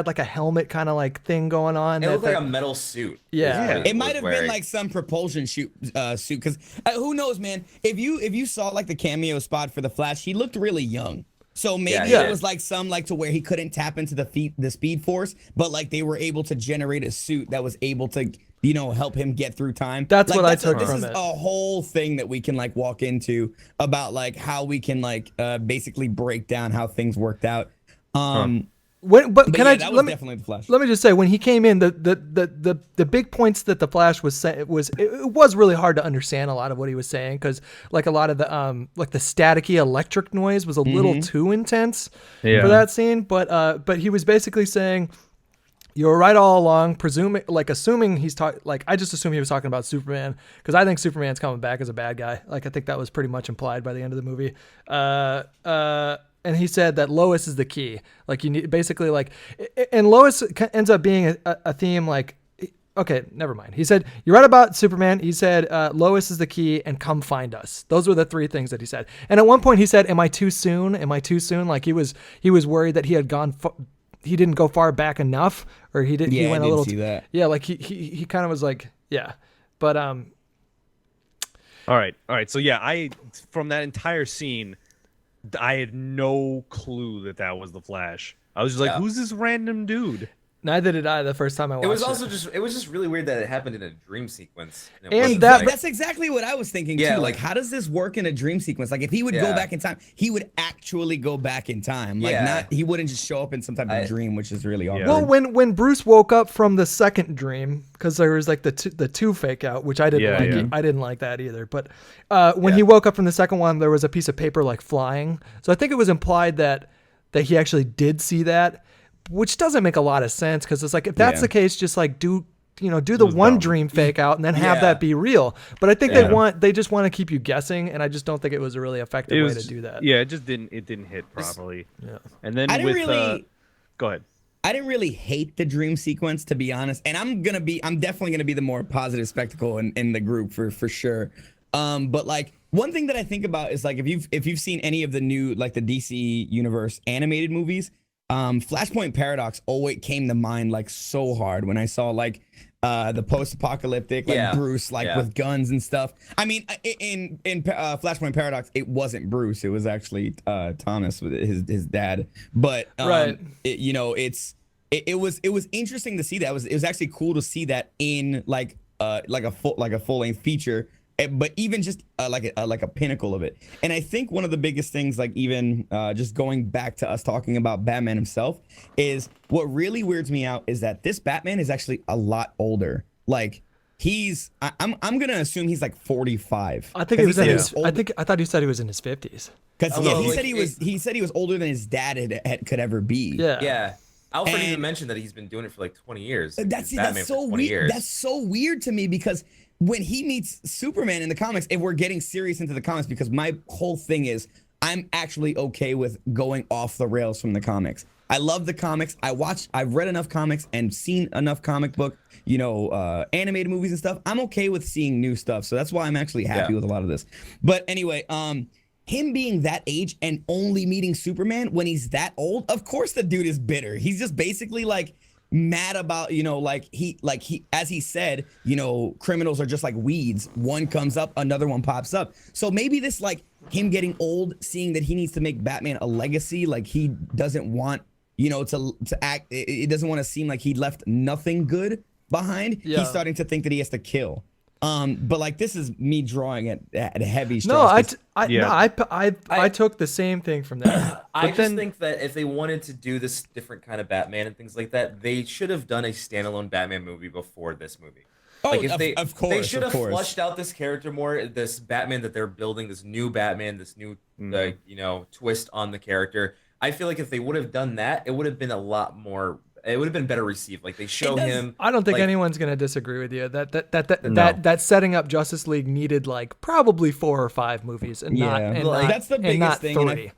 A: like a helmet kind of like thing going on.
B: It looked like a metal suit.
A: Yeah.
D: It might have been like some propulsion suit, because who knows, man? If you saw like the cameo spot for the Flash, he looked really young. So maybe it was like some like to where he couldn't tap into the Speed Force, but like they were able to generate a suit that was able to help him get through time.
A: That's what I took from it.
D: This is a whole thing that we can like walk into about like how we can like basically break down how things worked out. That was definitely the Flash.
A: Let me just say, when he came in, the big points that the Flash was saying, it was really hard to understand a lot of what he was saying, because like a lot of the like the staticky electric noise was a little too intense for that scene. But he was basically saying, you were right all along, assuming he's talking, like, I just assume he was talking about Superman, because I think Superman's coming back as a bad guy. Like, I think that was pretty much implied by the end of the movie. And he said that Lois is the key. Like, you need basically like, and Lois ends up being a theme. Like, okay, never mind. He said, you're right about Superman. He said, Lois is the key and come find us. Those were the three things that he said. And at one point he said, am I too soon? Am I too soon? Like he was worried that he had gone, he didn't go far back enough, or he didn't, he went a little,
D: see that.
A: Yeah. Like he kind of was like, yeah, but,
C: all right. So yeah, from that entire scene, I had no clue that was the Flash. I was just like, who's this random dude?
A: Neither did I the first time I watched it.
B: It was just really weird that it happened in a dream sequence.
A: And
D: that's exactly what I was thinking too. Like, how does this work in a dream sequence? Like, if he would go back in time, he would actually go back in time. Like, he wouldn't just show up in some type of dream, which is really awkward.
A: Well, when Bruce woke up from the second dream, because there was like the two fake out, which I didn't like. I didn't like that either. But when he woke up from the second one, there was a piece of paper like flying. So I think it was implied that he actually did see that, which doesn't make a lot of sense, because it's like, if that's the case, just like do the one dream fake out and then have that be real. But I think they just want to keep you guessing, and I just don't think it was a really effective way to do that.
C: Yeah, it didn't hit properly. Yeah. And then go ahead.
D: I didn't really hate the dream sequence, to be honest. And I'm definitely gonna be the more positive spectacle in the group for sure. But like, one thing that I think about is like, if you've seen any of the new, like the DC Universe animated movies, Flashpoint Paradox always came to mind like so hard when I saw like the post-apocalyptic like Bruce with guns and stuff. I mean, in Flashpoint Paradox, it wasn't Bruce; it was actually Thomas with his dad. But it was interesting to see that. It was actually cool to see that in like a full-length feature. But even just like a pinnacle of it. And I think one of the biggest things, like even just going back to us talking about Batman himself, is what really weirds me out is that this Batman is actually a lot older. Like I'm gonna assume he's like 45.
A: I think he was in his. I thought he said he was in his 50s.
D: Because he said he was older than his dad could ever be.
B: Yeah. Alfred even mentioned that he's been doing it for like 20 years.
D: That's so weird. That's so weird to me, because when he meets Superman in the comics, if we're getting serious into the comics, because my whole thing is I'm actually okay with going off the rails from the comics. I love the comics. I've read enough comics and seen enough comic book, animated movies and stuff. I'm okay with seeing new stuff. So that's why I'm actually happy with a lot of this. But anyway, him being that age and only meeting Superman when he's that old, of course the dude is bitter. He's just basically like mad about, as he said, criminals are just like weeds. One comes up, another one pops up. So maybe this, like him getting old, seeing that he needs to make Batman a legacy, like he doesn't want, to act, it doesn't want to seem like he left nothing good behind.
A: Yeah.
D: He's starting to think that he has to kill. But like this is me drawing at heavy
A: No,
D: straws.
A: I took the same thing from that.
B: I just think that if they wanted to do this different kind of Batman and things like that, they should have done a standalone Batman movie before this movie. Like if they should have flushed out this character more, this Batman that they're building, this new Batman, this new twist on the character. I feel like if they would have done that, it would have been a lot more. It would have been better received. Like they show him.
A: I don't think anyone's gonna disagree with you. That setting up Justice League needed like probably 4 or 5 movies, and
D: that's the biggest thing.
A: 30.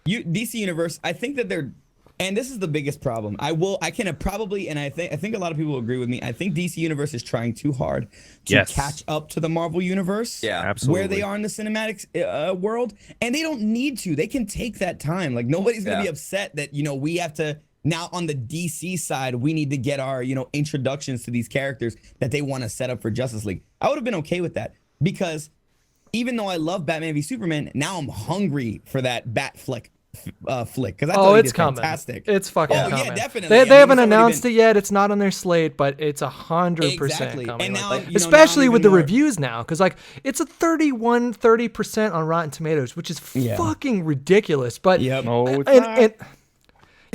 D: DC Universe, I think that they're, and this is the biggest problem. I think a lot of people will agree with me. I think DC Universe is trying too hard to catch up to the Marvel Universe.
B: Yeah,
C: absolutely.
D: Where they are in the cinematics world, and they don't need to. They can take that time. Like nobody's gonna be upset that we have to. Now on the DC side, we need to get our, introductions to these characters that they want to set up for Justice League. I would have been okay with that because even though I love Batman v Superman, now I'm hungry for that Bat flick. Because I thought
A: it's
D: did
A: coming.
D: Fantastic.
A: It's fucking coming.
D: Yeah, definitely.
A: They haven't announced it yet. It's not on their slate, but it's 100% coming.
D: And now,
A: especially with the reviews now, because like it's a 30% on Rotten Tomatoes, which is fucking ridiculous. But
C: no, it's not.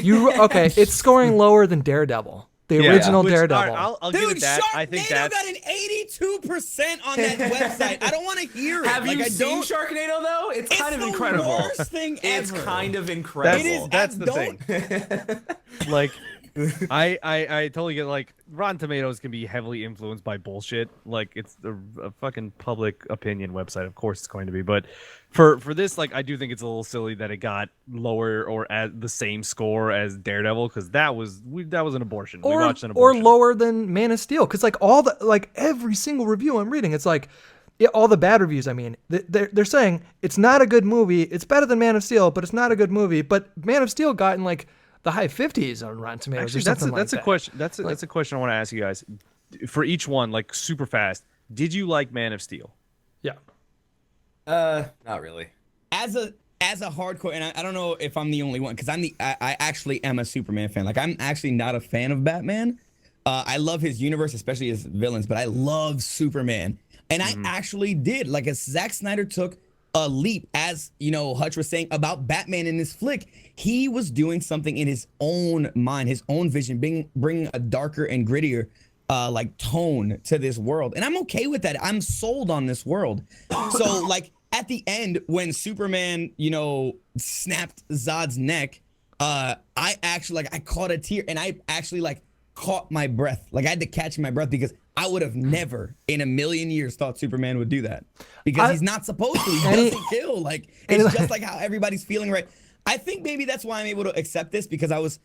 A: It's scoring lower than Daredevil, the original Daredevil.
C: I'll give it that. I think
D: Sharknado
C: that's
D: got an 82% on that website. I don't want to hear it.
B: Have you seen Sharknado though? It's kind of incredible.
D: Worst thing ever.
B: It's kind of incredible.
C: That's the thing. Like, I totally get, like, Rotten Tomatoes can be heavily influenced by bullshit. Like, it's a fucking public opinion website. Of course it's going to be. But for this, like, I do think it's a little silly that it got lower or at the same score as Daredevil, because that was an abortion. We watched an abortion.
A: Or lower than Man of Steel, because like every single review I'm reading, it's like all the bad reviews. I mean, they're saying it's not a good movie. It's better than Man of Steel, but it's not a good movie. But Man of Steel got in like the high 50s on Rotten Tomatoes.
C: Actually, that's a question. That's a question I want to ask you guys. For each one, like super fast, did you like Man of Steel?
A: Yeah.
B: Not really.
D: As a hardcore, and I don't know if I'm the only one, because I actually am a Superman fan. Like I'm actually not a fan of Batman. I love his universe, especially his villains, but I love Superman. And I actually did. Like, as Zack Snyder took a leap, as Hutch was saying about Batman in this flick, he was doing something in his own mind, his own vision, bringing a darker and grittier tone to this world. And I'm okay with that. I'm sold on this world. So like at the end, when Superman, snapped Zod's neck, I actually I caught a tear, and I actually caught my breath. Like I had to catch my breath, because I would have never in a million years thought Superman would do that, because he's not supposed to. He doesn't kill. Like, it's just like how everybody's feeling right. I think maybe that's why I'm able to accept this, because I was,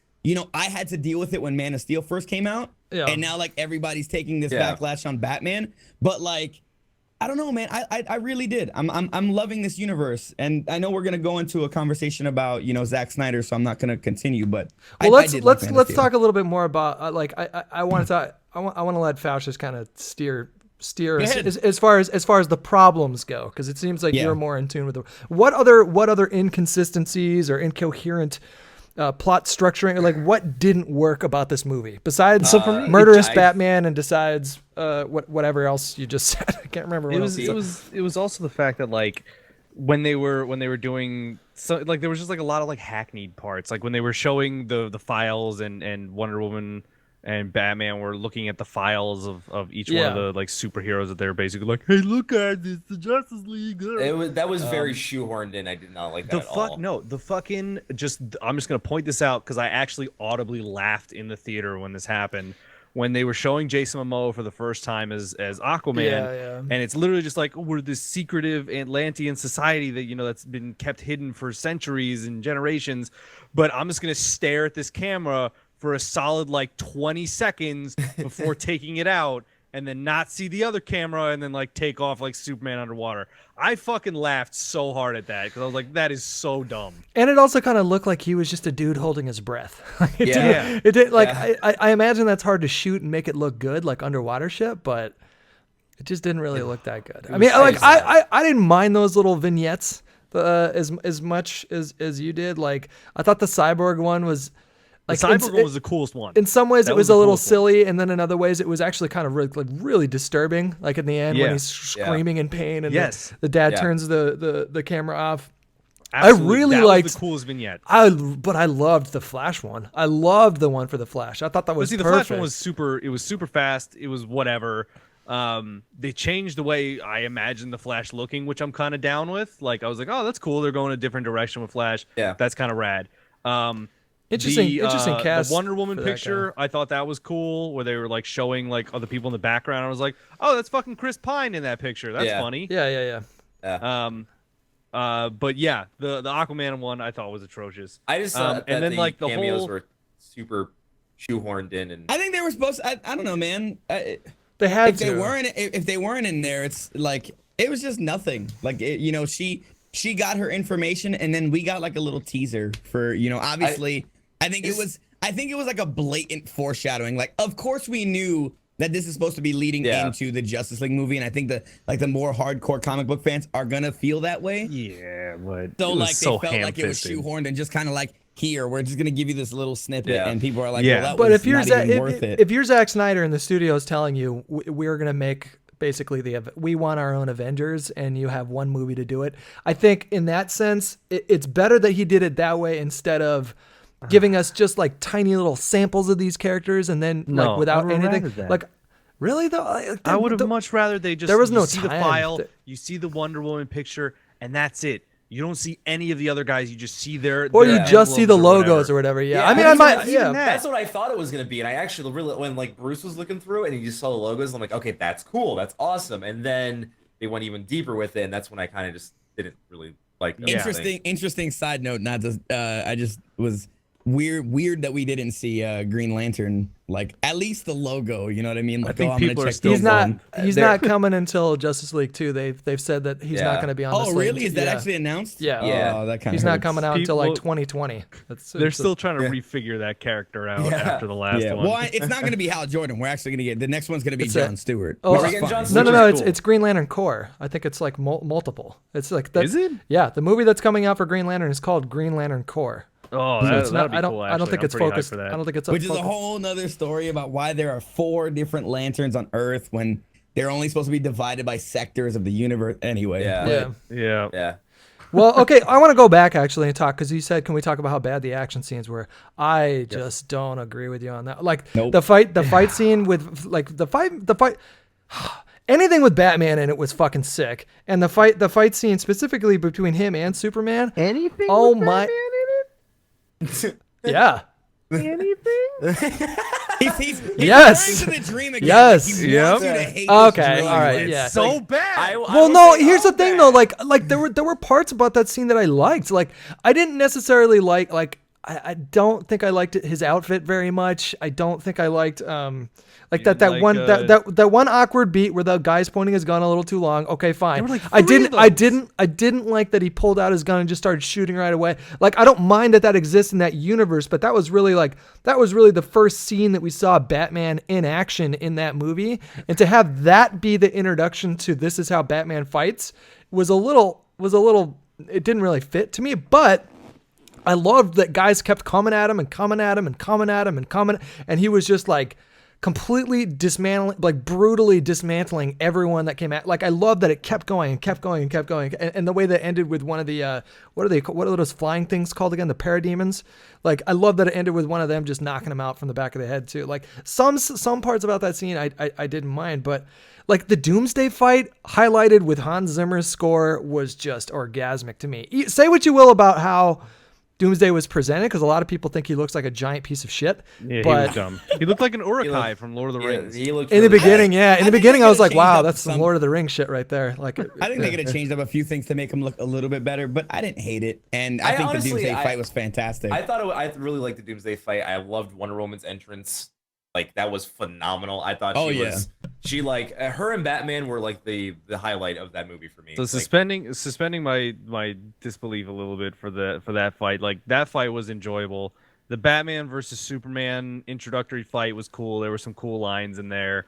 D: I had to deal with it when Man of Steel first came out. Yeah. And now everybody's taking this backlash on Batman. But I don't know, man. I really did. I'm loving this universe, and I know we're gonna go into a conversation about Zack Snyder, so I'm not gonna continue. But
A: let's talk a little bit more about I want to let Faucius kind of steer as far as the problems go, because it seems like you're more in tune with what other inconsistencies or incoherent plot structuring, or what didn't work about this movie besides murderous Batman, and decides whatever else you just said. I can't remember. It
C: was also the fact that when they were doing there was just a lot of hackneyed parts, when they were showing the files, and Wonder Woman and Batman were looking at the files of each one of the superheroes that they're basically hey, look at this, the Justice League.
B: That was very shoehorned in. I did not like that at all.
C: No, I'm just gonna point this out, because I actually audibly laughed in the theater when this happened. when they were showing Jason Momoa for the first time as Aquaman,
A: Yeah.
C: and it's literally just like, we're this secretive Atlantean society that, you know, that's been kept hidden for centuries and generations, but I'm just gonna stare at this camera for a solid like 20 seconds before taking it out, and then not see the other camera, and then like take off like Superman underwater. I fucking laughed so hard at that because I was like, that is so dumb.
A: And it also kind of looked like he was just a dude holding his breath. It
B: Yeah.
A: didn't, it did like I imagine that's hard to shoot and make it look good, like underwater shit, but it just didn't really look that good. I mean, like I didn't mind those little vignettes as much as you did. Like I thought the cyborg one was. Like
C: The cyborg one was the coolest one.
A: In some ways,
C: That
A: it was
C: was
A: a
C: the
A: little
C: coolest one.
A: silly, and then in other ways, it was actually kind of really disturbing. Like in the end, when
C: Yeah.
A: he's screaming in pain, and
C: Yes.
A: the dad
B: Yeah.
A: turns the camera off.
C: Absolutely.
A: really
C: that
A: liked-
C: was the coolest vignette.
A: But I loved the Flash one. I loved the one for the Flash. I thought that
C: But
A: was
C: see, the
A: perfect.
C: Flash one was super. It was super fast. It was whatever. They changed the way I imagined the Flash looking, which I'm kind of down with. Like I was like, oh, that's cool. They're going a different direction with Flash.
B: Yeah.
C: That's kind of rad.
A: Interesting cast
C: The Wonder Woman
A: for that
C: picture, I thought that was cool, where they were like showing like other people in the background. I was like, oh, that's fucking Chris Pine in that picture. That's
B: Yeah.
C: funny.
A: Yeah.
C: But yeah, the Aquaman one I thought was atrocious.
B: I just thought that
C: and then
B: the
C: like the
B: cameos
C: whole
B: were super shoehorned in, and
D: I think they were supposed. I don't know, man.
A: They had
D: If
A: to.
D: they weren't in there, it's like it was just nothing. Like you know, she got her information, and then we got like a little teaser for, you know. Obviously, I think it was like a blatant foreshadowing. Like, of course, we knew that this is supposed to be leading into the Justice League movie, and I think the more hardcore comic book fans are gonna feel that way.
C: Yeah, but
D: So
C: it was
D: like
C: so
D: they felt like it was
C: ham-fisted.
D: shoehorned and just kind of like, here, we're just gonna give you this little snippet,
B: Yeah.
D: and people are like,
C: Yeah.
D: well, that
A: But
D: was
A: if you're
D: not even worth it.
A: if you're Zack Snyder and the studio is telling you we're gonna make basically we want our own Avengers, and you have one movie to do it, I think in that sense it's better that he did it that way instead of giving us just like tiny little samples of these characters and then
C: No,
A: like without
C: I would've
A: anything.
C: rather that.
A: Like really though, like,
C: I would have much rather they just
A: there was
C: you
A: no
C: see the
A: time.
C: file, you see the Wonder Woman picture, and that's it. You don't see any of the other guys. You just see their
A: or
C: their
A: you just see the
C: emblems
A: logos or whatever. Yeah,
B: Yeah,
A: I mean,
B: but
A: I
B: even-
A: might.
B: even
A: Yeah,
C: that-
B: that's what I thought it was gonna be, and I actually really, when like Bruce was looking through it and you just saw the logos, I'm like, okay, that's cool, that's awesome. And then they went even deeper with it, and that's when I kind of just didn't really like. the whole thing.
D: Interesting side note. Not to, I just was weird that we didn't see Green Lantern, like at least the logo. You know what I mean? Like,
C: think
D: I'm gonna
C: people are
D: check
C: still
A: he's
D: this
A: not.
D: out.
A: He's not coming until Justice League 2. They've said that he's not
B: Yeah.
A: going to be on. the
D: Oh,
A: slate.
D: really? Is that
A: Yeah.
D: actually announced?
A: Yeah.
B: Yeah.
D: Oh, that kind of.
A: He's not coming out until like
C: People-
A: 2020.
C: They're still trying to refigure that character out after the last
D: Yeah.
C: one.
D: Well, it's not going to be Hal Jordan. We're actually going to get the next one's going to be
A: It's
D: John Stewart.
A: Oh,
D: which
B: Are
D: is
B: we getting
D: fine.
B: John
A: No,
B: Which
A: no,
B: is cool.
A: it's Green Lantern Corps. I think it's like multiple. It's like that.
C: Is it?
A: Yeah, the movie that's coming out for Green Lantern is called Green Lantern Corps.
C: Oh,
A: So
C: that,
A: it's
C: that'd
A: not.
C: be cool.
A: I don't
C: actually.
A: think
C: I'm
A: it's
C: pretty hyped
A: focused.
C: for that.
A: I don't think it's
D: Which is a
A: focused.
D: whole nother story about why there are 4 different lanterns on Earth when they're only supposed to be divided by sectors of the universe. Anyway,
B: Yeah.
A: Yeah.
C: Yeah.
B: Yeah.
A: Well, okay. I want to go back actually and talk because you said, can we talk about how bad the action scenes were? I just don't agree with you on that. Like
D: Nope.
A: the fight scene with like the fight. Anything with Batman in it was fucking sick, and the fight scene specifically between him and Superman.
C: Anything?
A: Oh
C: with
A: my!
C: Batman
A: Yeah.
C: in it? Anything?
D: He's
A: Yes.
D: referring to the dream again.
A: Yes.
D: Like, he
C: Yep.
D: wants you to hate
A: Okay,
D: this dream.
A: all right,
D: It's
A: yeah.
C: So bad.
A: Well, no. Here's the thing, though. Like there were parts about that scene that I liked. Like I didn't necessarily like. I don't think I liked his outfit very much. I don't think I liked like
C: You
A: that
C: like,
A: one that one awkward beat where the guy's pointing his gun a little too long. Okay, fine.
C: were like
A: I
C: 3 of
A: didn't like that he pulled out his gun and just started shooting right away. Like I don't mind that exists in that universe, but that was really the first scene that we saw Batman in action in that movie, and to have that be the introduction to this is how Batman fights was a little it didn't really fit to me, but I loved that guys kept coming at him and coming at him and coming at him and coming, and he was just like completely dismantling, like brutally dismantling everyone that came at. Like I love that it kept going and kept going and kept going, and the way that ended with one of the what are those flying things called again? The parademons. Like I love that it ended with one of them just knocking him out from the back of the head too. Like some parts about that scene I didn't mind, but like the Doomsday fight highlighted with Hans Zimmer's score was just orgasmic to me. Say what you will about how Doomsday was presented, because a lot of people think he looks like a giant piece of shit.
C: Yeah,
A: but
C: he was dumb. He looked like an Uruk-hai from Lord of the Rings.
B: He looked
A: in the
B: really
A: beginning,
B: bad.
A: in the
D: think
A: beginning,
D: they
A: I was
D: could've
A: like, wow,
D: changed up
A: that's some Lord of the Rings shit right there. Like,
D: I think they could have changed up a few things to make him look a little bit better, but I didn't hate it. And I think
B: honestly,
D: the Doomsday fight was fantastic.
B: I really liked the Doomsday fight. I loved Wonder Woman's entrance. Like, that was phenomenal. I thought she like her and Batman were like the highlight of that movie for me.
C: So
B: Like,
C: suspending my disbelief a little bit for that fight. Like, that fight was enjoyable. The Batman versus Superman introductory fight was cool. There were some cool lines in there,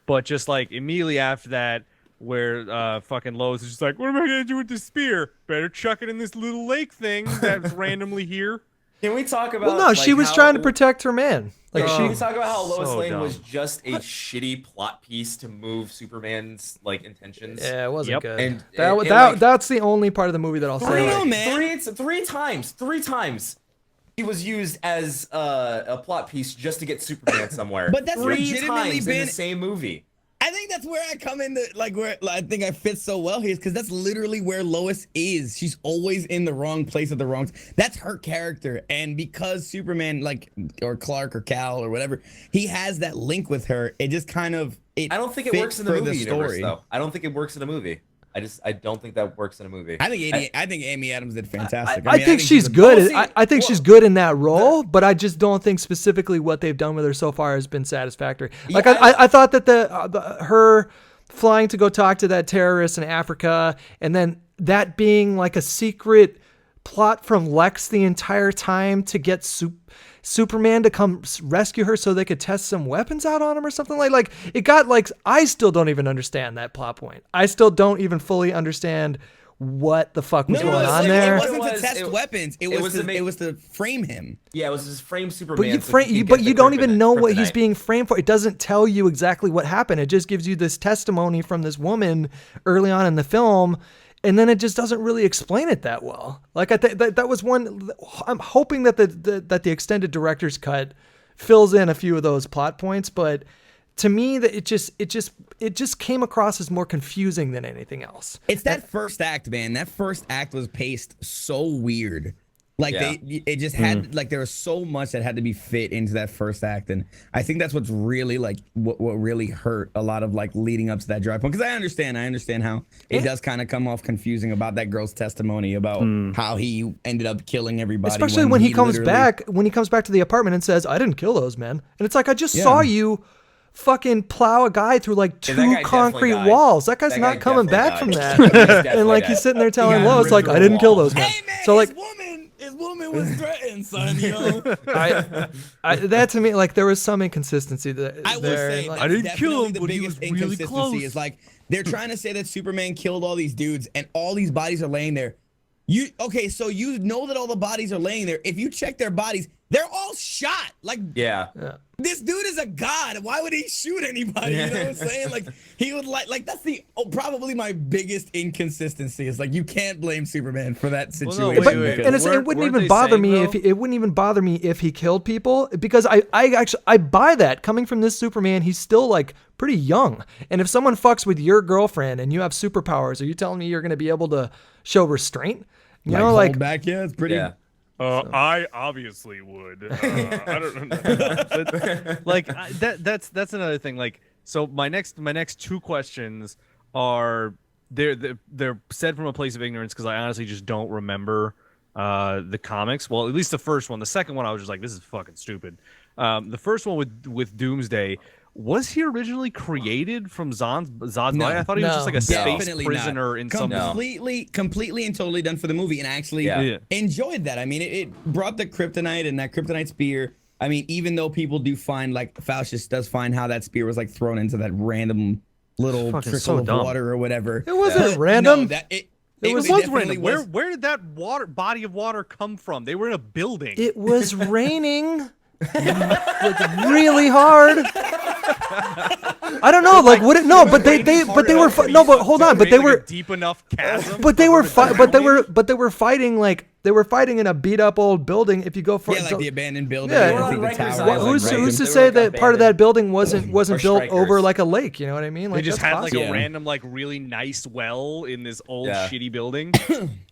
C: but just like immediately after that, where fucking Lois is just like, "What am I gonna do with this spear? Better chuck it in this little lake thing that's randomly here."
B: can we talk about?
A: well, no, she was trying to protect her man. Like,
B: Can we talk about how Lois
C: so
B: Lane
C: dumb.
B: was just a shitty plot piece to move Superman's like intentions?
A: yeah, it wasn't
C: Yep.
A: good.
B: And
A: That's the only part of the movie that I'll say.
D: know, man.
B: Three times he was used as a plot piece just to get Superman somewhere.
D: But that's
B: three
D: legitimately
B: times in
D: been-
B: the same movie.
D: I think that's where I come into where I think I fit so well here is because that's literally where Lois is. She's always in the wrong place at the wrong. That's her character, and because Superman, or Clark or Cal or whatever, he has that link with her. It just kind of.
B: I don't think it
D: fit
B: works in the
D: for
B: movie universe,
D: story.
B: though. I don't think it works in a movie. I don't think that works in a movie.
D: I think Amy Adams did fantastic.
A: I
D: mean,
A: think she's
D: a-
A: good.
B: Well, see,
A: I think she's good in that role, but I just don't think specifically what they've done with her so far has been satisfactory. Like,
B: Yeah,
A: I thought that her flying to go talk to that terrorist in Africa, and then that being like a secret plot from Lex the entire time to get Superman to come rescue her so they could test some weapons out on him or something like it got like, I still don't even understand that plot point. I still don't even fully understand what the fuck was going on there.
D: It wasn't
B: It
D: to
B: was-
D: test
B: it-
D: weapons. It was to frame him.
B: Yeah, it was just frame Superman.
A: But
B: so
A: but you don't even know what he's
B: kryptonite.
A: being framed for. It doesn't tell you exactly what happened. It just gives you this testimony from this woman early on in the film, and then it just doesn't really explain it that well. Like, that was one. I'm hoping that the extended director's cut fills in a few of those plot points, but to me, that it just came across as more confusing than anything else.
D: It's that first act, man. That first act was paced so weird. Like
B: Yeah.
D: it just had like there was so much that had to be fit into that first act, and I think that's what's really like what really hurt a lot of like leading up to that dry point. Because I understand how it does kind of come off confusing about that girl's testimony about how he ended up killing everybody.
A: Especially when he comes
D: literally-
A: back, to the apartment and says, "I didn't kill those men," and it's like, I just saw you fucking plow a guy through like
B: Yeah, that
A: 2
B: guy definitely
A: concrete
B: died.
A: walls. That guy's
B: That
A: not
B: guy
A: coming
B: definitely
A: back from
B: died.
A: that.
B: He's definitely
A: And like
B: dead.
A: he's sitting there telling
B: got
A: Lois,
B: ripped
A: like,
B: through
A: I
B: a
A: didn't kill
B: wall.
A: those men.
D: Hey man,
A: So like,
D: his woman was threatened, son. You know.
A: that to me, like, there was some inconsistency there.
D: I will say,
A: Like,
C: I didn't kill him,
D: the
C: but he
D: biggest
C: was really
D: inconsistency
C: close.
D: is like they're trying to say that Superman killed all these dudes and all these bodies are laying there. So you know that all the bodies are laying there. If you check their bodies, they're all shot. Like,
B: Yeah.
D: this dude is a god. Why would he shoot anybody? You know what I'm saying? Like, he would like that's probably my biggest inconsistency is like you can't blame Superman for that
C: Well,
D: situation.
C: no,
A: but
C: wait.
A: and it wouldn't
C: Weren't
A: even
C: they
A: bother
C: saying,
A: me
C: though?
A: it wouldn't even bother me if he killed people, because I buy that. Coming from this Superman, he's still like pretty young, and if someone fucks with your girlfriend and you have superpowers, are you telling me you're going to be able to show restraint? You know,
D: hold
A: like,
D: back, yeah, it's pretty.
B: Yeah.
C: I obviously would. I don't know. Like, that's another thing. Like, so my next 2 questions are they're said from a place of ignorance because I honestly just don't remember the comics. Well, at least the first one. The second one, I was just like, this is fucking stupid. The first one with Doomsday. Was he originally created from Zod's body? I thought he was just like a space
D: Definitely
C: prisoner
D: not.
C: in some.
D: completely and totally done for the movie, and actually
B: Yeah.
D: enjoyed that. I mean, it brought the kryptonite and that kryptonite spear. I mean, even though people do find, like, Faucius does find how that spear was like thrown into that random little
C: Fucking
D: trickle
C: so
D: of
C: dumb.
D: water or whatever.
A: it wasn't
D: But
A: random.
D: No, that it
C: was
D: definitely
C: random. Where did that body of water come from? They were in a building.
A: It was raining. like really hard. I don't know, like would it? No, but they were no, but hold on, but they were
C: deep enough chasm.
A: but they were fighting like they were fighting in a beat up old building. If you go for
D: like the abandoned building.
A: Yeah.
D: I think the
B: Rikers
D: tower.
B: Island,
A: who's to
B: They
A: say
B: were, like,
A: that part of that
B: abandoned.
A: building wasn't built
B: strikers.
A: over like a lake? You know what I mean?
C: They
A: Like
C: just
A: that's
C: had like
A: possible.
C: a random, like really nice well in this old
B: Yeah.
C: shitty building.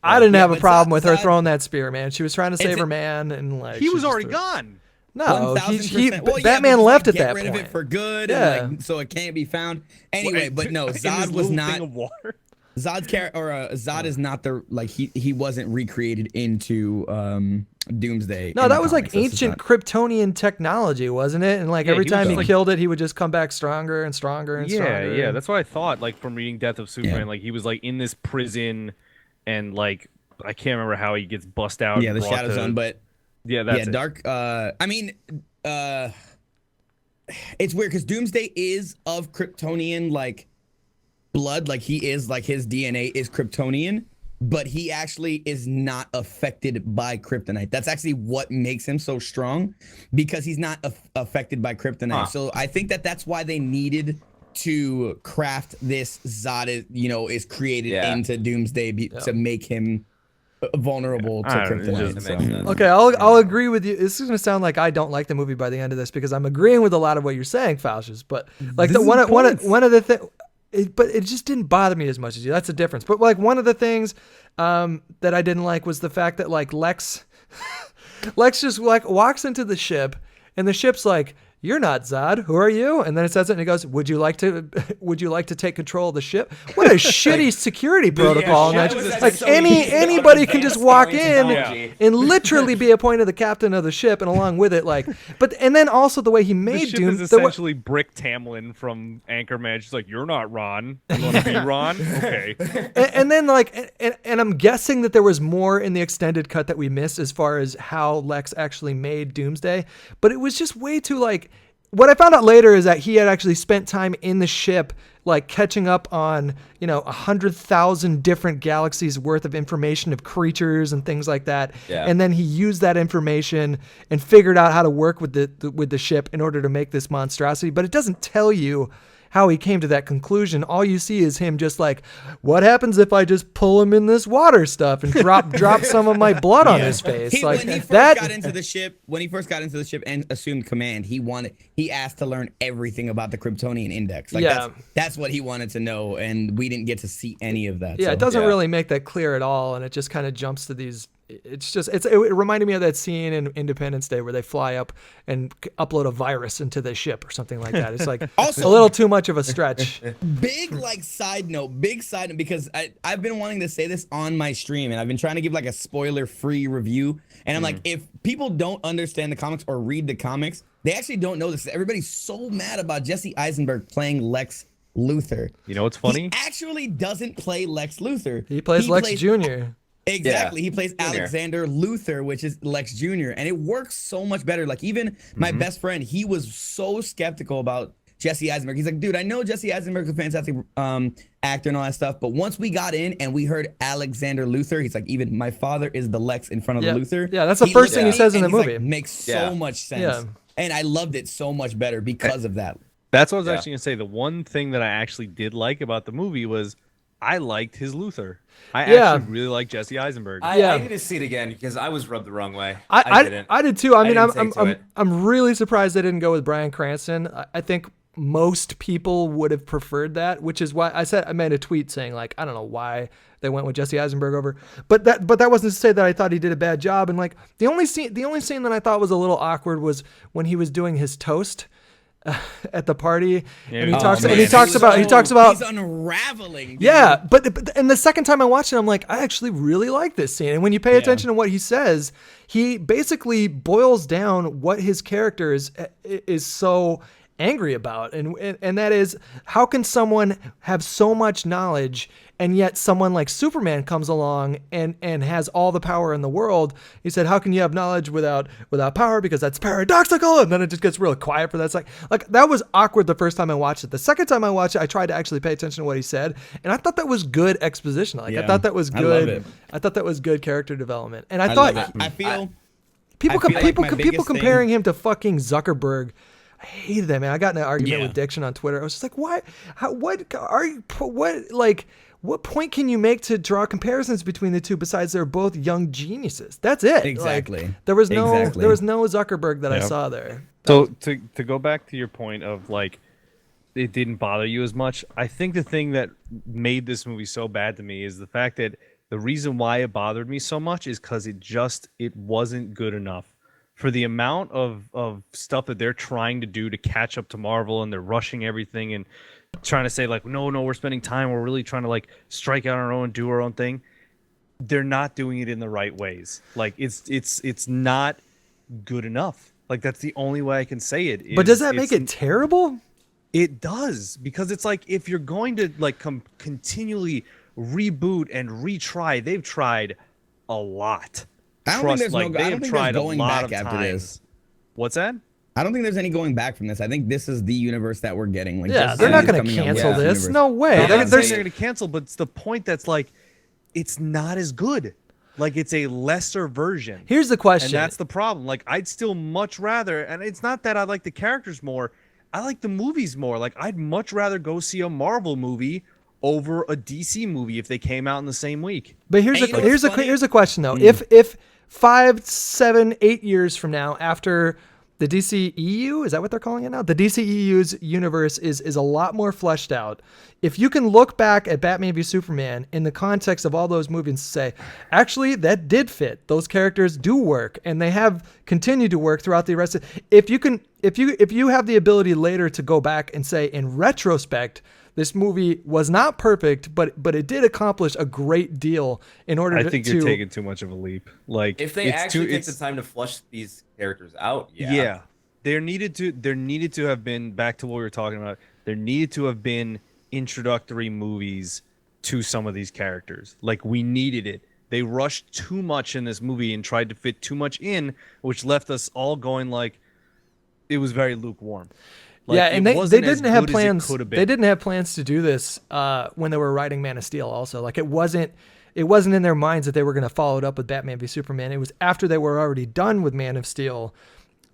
A: I didn't have a
D: but
A: problem with her
D: Zod-
A: throwing that spear, man. She was trying to save
D: It's-
A: her man, and like
C: He
A: she
C: was
A: just
C: already
A: threw-
C: gone.
A: No,
D: 1000%. Well, yeah,
A: Batman
D: because,
A: left
D: like,
A: at that
D: get rid
A: point.
D: of it for good.
A: Yeah.
D: And, like, so it can't be found. Anyway, but no,
C: In this
D: Zod was
C: little
D: not.
C: thing of water.
D: Zod's character, or Zod is not the like he wasn't recreated into Doomsday.
A: No,
D: in
A: that
D: the
A: was like
D: comics. That's just
A: ancient
D: not-
A: Kryptonian technology, wasn't it? And like
C: Yeah,
A: every
C: he
A: time
C: was
A: he
C: like-
A: killed it, he would just come back stronger and stronger and
C: Yeah,
A: stronger.
C: yeah. That's what I thought. Like from reading Death of Superman,
D: Yeah.
C: like he was like in this prison, and like I can't remember how he gets bust out.
D: Yeah,
C: and
D: the
C: brought
D: Shadow
C: to-
D: Zone, but
C: yeah, that's
D: yeah,
C: it.
D: Dark. I mean, it's weird because Doomsday is of Kryptonian like blood, like he is like his DNA is Kryptonian, but he actually is not affected by kryptonite. That's actually what makes him so strong, because he's not affected by kryptonite.
B: Huh.
D: So I think that's why they needed to craft this Zod, is created
B: Yeah.
D: into Doomsday to make him vulnerable to
C: I don't know, it
D: kryptonite.
C: just
B: That makes sense.
A: Okay, I'll agree with you. This is gonna sound like I don't like the movie by the end of this because I'm agreeing with a lot of what you're saying, Faucius. But like
D: This is
A: one
D: points.
A: of the things, but it just didn't bother me as much as you. That's the difference. But like one of the things that I didn't like was the fact that like Lex just like walks into the ship and the ship's like, "You're not Zod. Who are you?" And then it says it and it goes, "Would you like to take control of the ship?" What a shitty security protocol.
B: yeah,
A: and
B: that was
A: like
B: like so easy.
A: anybody can just walk in
B: Technology.
A: and literally be appointed the captain of the ship, and along with it, like, and then also the way he
C: The
A: made
C: ship
A: Doom.
C: is
A: the wa-
C: essentially Brick Tamlin from Anchorman. She's like, "You're not Ron. You want to be Ron? Okay."
A: and then like, and I'm guessing that there was more in the extended cut that we missed as far as how Lex actually made Doomsday, but it was just way too like. What I found out later is that he had actually spent time in the ship, like catching up on, 100,000 different galaxies worth of information of creatures and things like that.
B: Yeah.
A: And then he used that information and figured out how to work with the ship in order to make this monstrosity. But it doesn't tell you how he came to that conclusion. All you see is him just like, what happens if I just pull him in this water stuff and drop some of my blood on his face?
D: When he first got into the ship and assumed command, he asked to learn everything about the Kryptonian Index. Like
A: Yeah.
D: that's what he wanted to know, and we didn't get to see any of that.
A: Yeah,
D: so.
A: it doesn't
B: Yeah.
A: really make that clear at all, and it just kind of jumps to these. It reminded me of that scene in Independence Day where they fly up and upload a virus into the ship or something like that. It's like
D: Also-
A: a little too much of a stretch.
D: Big side note, because I've been wanting to say this on my stream, and I've been trying to give like a spoiler-free review, and I'm like, if people don't understand the comics or read the comics, they actually don't know this. Everybody's so mad about Jesse Eisenberg playing Lex Luthor.
C: You know what's funny?
D: He actually doesn't play Lex Luthor.
A: He plays Lex Jr.
D: Exactly.
B: Yeah.
D: He plays
B: Junior.
D: Alexander Luthor, which is Lex Jr. And it works so much better. Like even my best friend, he was so skeptical about Jesse Eisenberg. He's like, dude, I know Jesse Eisenberg's a fantastic actor and all that stuff, but once we got in and we heard Alexander Luthor, he's like, even my father is the Lex in front of
A: Yeah.
D: the Luthor.
A: Yeah, that's the
D: He
A: first
D: looked
A: thing
D: at
A: he
D: me
A: says in
D: and
A: the
D: he's
A: movie.
D: like, makes so
B: Yeah.
D: much sense.
A: Yeah.
D: And I loved it so much better because of that.
C: That's what I was
B: Yeah.
C: actually gonna say. The one thing that I actually did like about the movie was I liked his Luthor. I
A: Yeah.
C: actually really like Jesse Eisenberg.
A: Yeah.
B: I need to see it again because I was rubbed the wrong way.
A: I
B: didn't.
A: did too. I mean,
B: didn't take to it.
A: I'm really surprised they didn't go with Bryan Cranston. I think most people would have preferred that, which is why I made a tweet saying like, I don't know why they went with Jesse Eisenberg over, but that wasn't to say that I thought he did a bad job. And like the only scene that I thought was a little awkward was when he was doing his toast at the party, and he talks about
D: he's unraveling. Dude.
A: yeah, but and the second time I watched it, I'm like, I actually really like this scene. And when you pay attention to what he says, he basically boils down what his character is so angry about, and that is, how can someone have so much knowledge and yet someone like Superman comes along and has all the power in the world? He said, how can you have knowledge without power, because that's paradoxical? And then it just gets really quiet for that second. Like that was awkward the first time I watched it. The second time I watched it, I tried to actually pay attention to what he said, and I thought that was good exposition. Like I
D: Yeah.
A: thought that was
D: I love
A: good.
D: it.
A: I thought that was good character development, and I
D: love
A: thought
D: it. I feel
A: People
D: I feel like my
A: people
D: biggest
A: comparing
D: thing-
A: him to fucking Zuckerberg. I hated that, man. I got in an argument
D: Yeah.
A: with Diction on Twitter. I was just like, "Why? What point can you make to draw comparisons between the two besides they're both young geniuses? That's it.
D: Exactly.
A: Like, there was no
D: Exactly.
A: Zuckerberg that I
C: Yep.
A: saw there.
C: So to go back to your point of like it didn't bother you as much, I think the thing that made this movie so bad to me is the fact that the reason why it bothered me so much is because it wasn't good enough for the amount of stuff that they're trying to do to catch up to Marvel, and they're rushing everything and trying to say like no, we're spending time, we're really trying to like strike out on our own, do our own thing. They're not doing it in the right ways. Like it's not good enough. Like that's the only way I can say it.
A: But does that make it terrible?
C: It does, because it's like if you're going to like continually reboot and retry, they've tried a lot.
D: I don't think there's
C: like,
D: no.
C: they
D: I
C: have
D: don't think
C: tried
D: there's
C: a
D: going
C: lot
D: back
C: of
D: after
C: times.
D: this.
C: What's that?
D: I don't think there's any going back from this. I think this is the universe that we're getting. Like,
A: Yeah,
D: Justice
A: they're not
D: League is
A: going to
D: coming out with
A: cancel this.
D: universe.
A: No way.
C: I'm
A: They're-
C: not
A: they're-
C: saying they're going to cancel, but it's the point that's like, it's not as good. Like it's a lesser version.
A: Here's the question.
C: And that's the problem. Like I'd still much rather, and it's not that I like the characters more, I like the movies more. Like I'd much rather go see a Marvel movie over a DC movie if they came out in the same week.
A: But here's
D: And you know what's
A: here's a
D: funny?
A: here's a question though. If 5, 7, 8 years from now, after the DCEU, is that what they're calling it now? The DCEU's universe is a lot more fleshed out. If you can look back at Batman v Superman in the context of all those movies and say, actually, that did fit. Those characters do work, and they have continued to work throughout the rest of. If you have the ability later to go back and say, in retrospect, this movie was not perfect, but it did accomplish a great deal in order to.
C: I think you're taking too much of a leap. Like
B: If they actually take the time to flush these characters out, yeah.
C: There needed to have been, back to what we were talking about, there needed to have been introductory movies to some of these characters. Like we needed it. They rushed too much in this movie and tried to fit too much in, which left us all going like it was very lukewarm. Like,
A: yeah, and
C: it
A: they
C: wasn't as
A: didn't have
C: good as it
A: plans.
C: could have been.
A: They didn't have plans to do this when they were writing Man of Steel. Also, like it wasn't in their minds that they were going to follow it up with Batman v Superman. It was after they were already done with Man of Steel.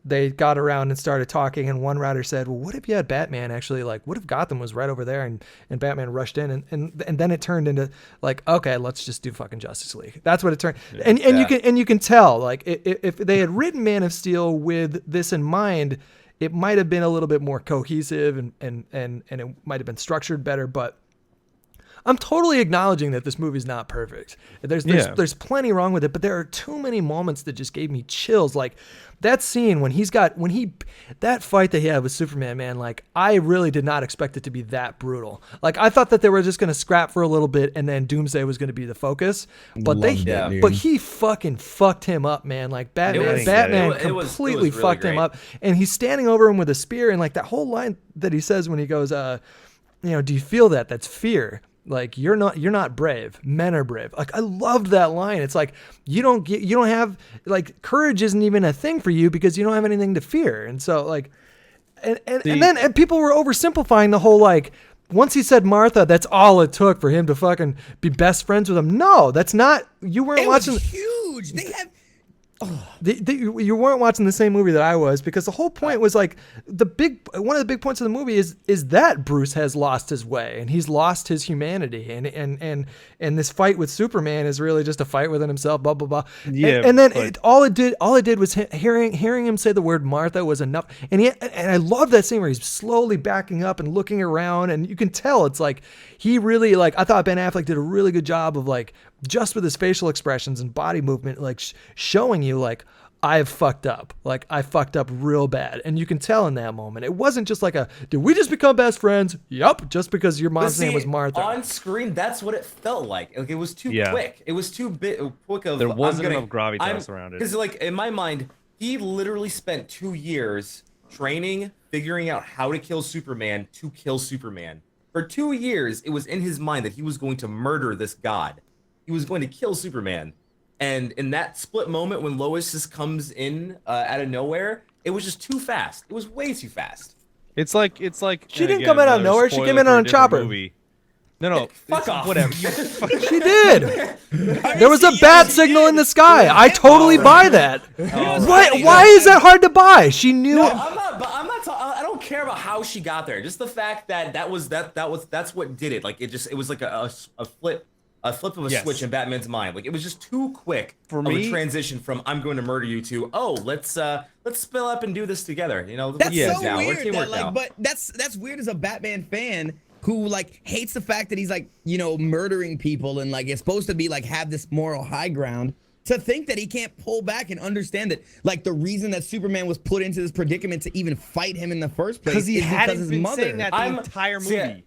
A: They got around and started talking, and one writer said, well, what if you had Batman actually, like, what if Gotham was right over there and Batman rushed in, and then it turned into like, okay, let's just do fucking Justice League. That's what it turned.
C: Yeah.
A: And you can tell, like, if they had written Man of Steel with this in mind, it might have been a little bit more cohesive and it might have been structured better, but I'm totally acknowledging that this movie's not perfect. There's plenty wrong with it, but there are too many moments that just gave me chills. Like that scene when that fight that he had with Superman, man, like I really did not expect it to be that brutal. Like I thought that they were just going to scrap for a little bit and then Doomsday was going to be the focus, but but he fucking fucked him up, man. Like Batman completely fucked him up, and he's standing over him with a spear, and like that whole line that he says when he goes, do you feel that? That's fear. Like you're not brave. Men are brave. Like I loved that line. It's like you don't have, like, courage isn't even a thing for you because you don't have anything to fear. And so like, and then people were oversimplifying the whole, like, once he said Martha, that's all it took for him to fucking be best friends with him. No, that's not. You weren't watching.
D: Was huge. They have.
A: You weren't watching the same movie that I was, because the whole point was like one of the big points of the movie is that Bruce has lost his way and he's lost his humanity, and this fight with Superman is really just a fight within himself, blah blah blah.
C: Yeah,
A: and then all it did was hearing him say the word Martha was enough, and I love that scene where he's slowly backing up and looking around, and you can tell it's like he really, like, I thought Ben Affleck did a really good job of, like, just with his facial expressions and body movement, like showing you, like, I've fucked up. Like, I fucked up real bad. And you can tell in that moment. It wasn't just like did we just become best friends? Yup, just because your mom's name was Martha.
B: On screen, that's what it felt like. Like, it was too quick. It was too quick of.
C: There wasn't enough gravitas around it.
B: Because, like, in my mind, he literally spent 2 years training, figuring out how to kill Superman to kill Superman. For 2 years, it was in his mind that he was going to murder this god. He was going to kill Superman. And in that split moment when Lois just comes in out of nowhere, it was just too fast. It was way too fast.
C: It's like
A: she didn't come in out of nowhere. She came in on a chopper.
C: Movie. No,
B: Fuck off.
C: whatever.
A: She did. There was a bat signal in the sky. I totally buy that. Why is that hard to buy? She knew.
B: No, I don't care about how she got there. Just the fact that that's what did it. Like it was like a flip of a switch in Batman's mind. Like it was just too quick
C: for
B: of
C: me.
B: A transition from I'm going to murder you to let's split up and do this together. You know,
D: That's so
B: our
D: weird.
B: team worked out.
D: But that's weird as a Batman fan who like hates the fact that he's like, you know, murdering people and like is supposed to be like have this moral high ground. To think that he can't pull back and understand that, like, the reason that Superman was put into this predicament to even fight him in the first place
C: because
D: because his
C: been
D: mother.
C: saying that the entire movie.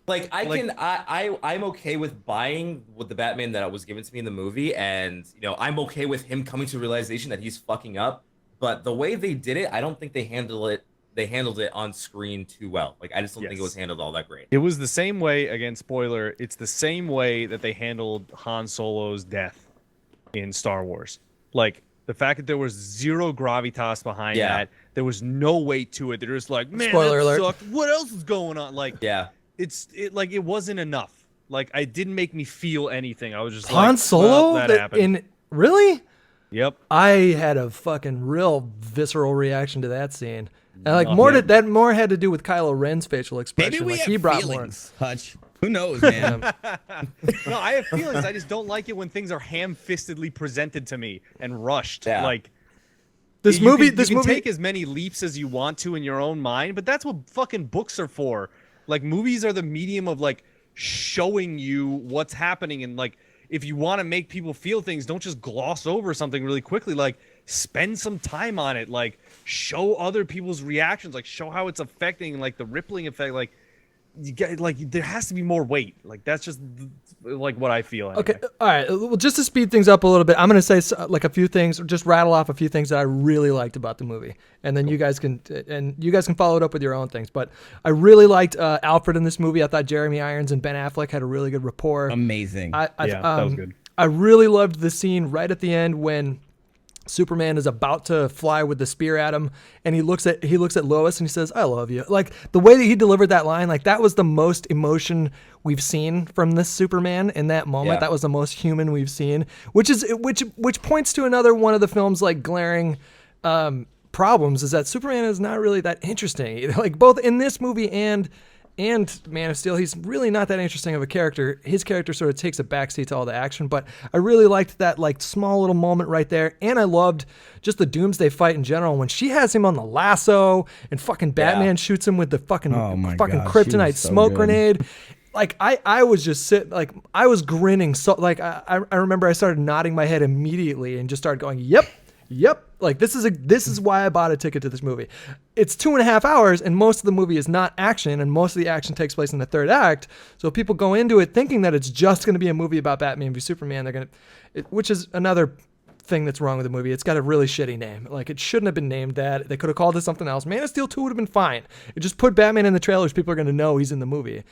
B: I'm okay with buying with the Batman that was given to me in the movie, and you know I'm okay with him coming to the realization that he's fucking up. But the way they did it, I don't think they handled it on screen too well. Like I just don't think it was handled all that great.
C: It was the same way, again, spoiler, it's the same way that they handled Han Solo's death in Star Wars. Like the fact that there was zero gravitas behind that, there was no weight to it. They're just like, man,
A: Spoiler alert.
C: sucked. What else is going on? Like, it wasn't enough. Like, it didn't make me feel anything. I was just
A: Han
C: like,
A: Solo.
C: well, that happened.
A: Really?
C: Yep.
A: I had a fucking real visceral reaction to that scene. And like more had to do with Kylo Ren's facial expression.
D: Maybe we
A: like
D: have
A: he brought
D: feelings, Hutch. Who knows, man?
C: No, I have feelings. I just don't like it when things are ham-fistedly presented to me and rushed.
B: Yeah.
C: Like
A: this
C: you
A: movie.
C: can take as many leaps as you want to in your own mind, but that's what fucking books are for. Like movies are the medium of like showing you what's happening, and like if you want to make people feel things, don't just gloss over something really quickly. Like spend some time on it. Like show other people's reactions. Like show how it's affecting, like the rippling effect. Like you get like there has to be more weight. Like that's just like what I feel. Anyway.
A: Okay, all right. Well, just to speed things up a little bit, I'm gonna say like a few things, or just rattle off a few things that I really liked about the movie, and then you guys can follow it up with your own things. But I really liked Alfred in this movie. I thought Jeremy Irons and Ben Affleck had a really good rapport.
D: Amazing.
C: That was good.
A: I really loved the scene right at the end when Superman is about to fly with the spear at him, and he looks at Lois and he says, "I love you." Like the way that he delivered that line, like that was the most emotion we've seen from this Superman in that moment.
B: Yeah.
A: That was the most human we've seen, which points to another one of the film's like glaring problems, is that Superman is not really that interesting. Like both in this movie and Man of Steel, he's really not that interesting of a character. His character sort of takes a backseat to all the action, but I really liked that like small little moment right there, and I loved just the Doomsday fight in general when she has him on the lasso and fucking Batman shoots him with the fucking kryptonite smoke grenade. Like I was just I was grinning, so like I remember I started nodding my head immediately and just started going, Yep. Like this is why I bought a ticket to this movie. It's 2.5 hours, and most of the movie is not action, and most of the action takes place in the third act. So if people go into it thinking that it's just going to be a movie about Batman v Superman, which is another thing that's wrong with the movie. It's got a really shitty name. Like it shouldn't have been named that. They could have called it something else. Man of Steel 2 would have been fine. It just put Batman in the trailers. People are going to know he's in the movie.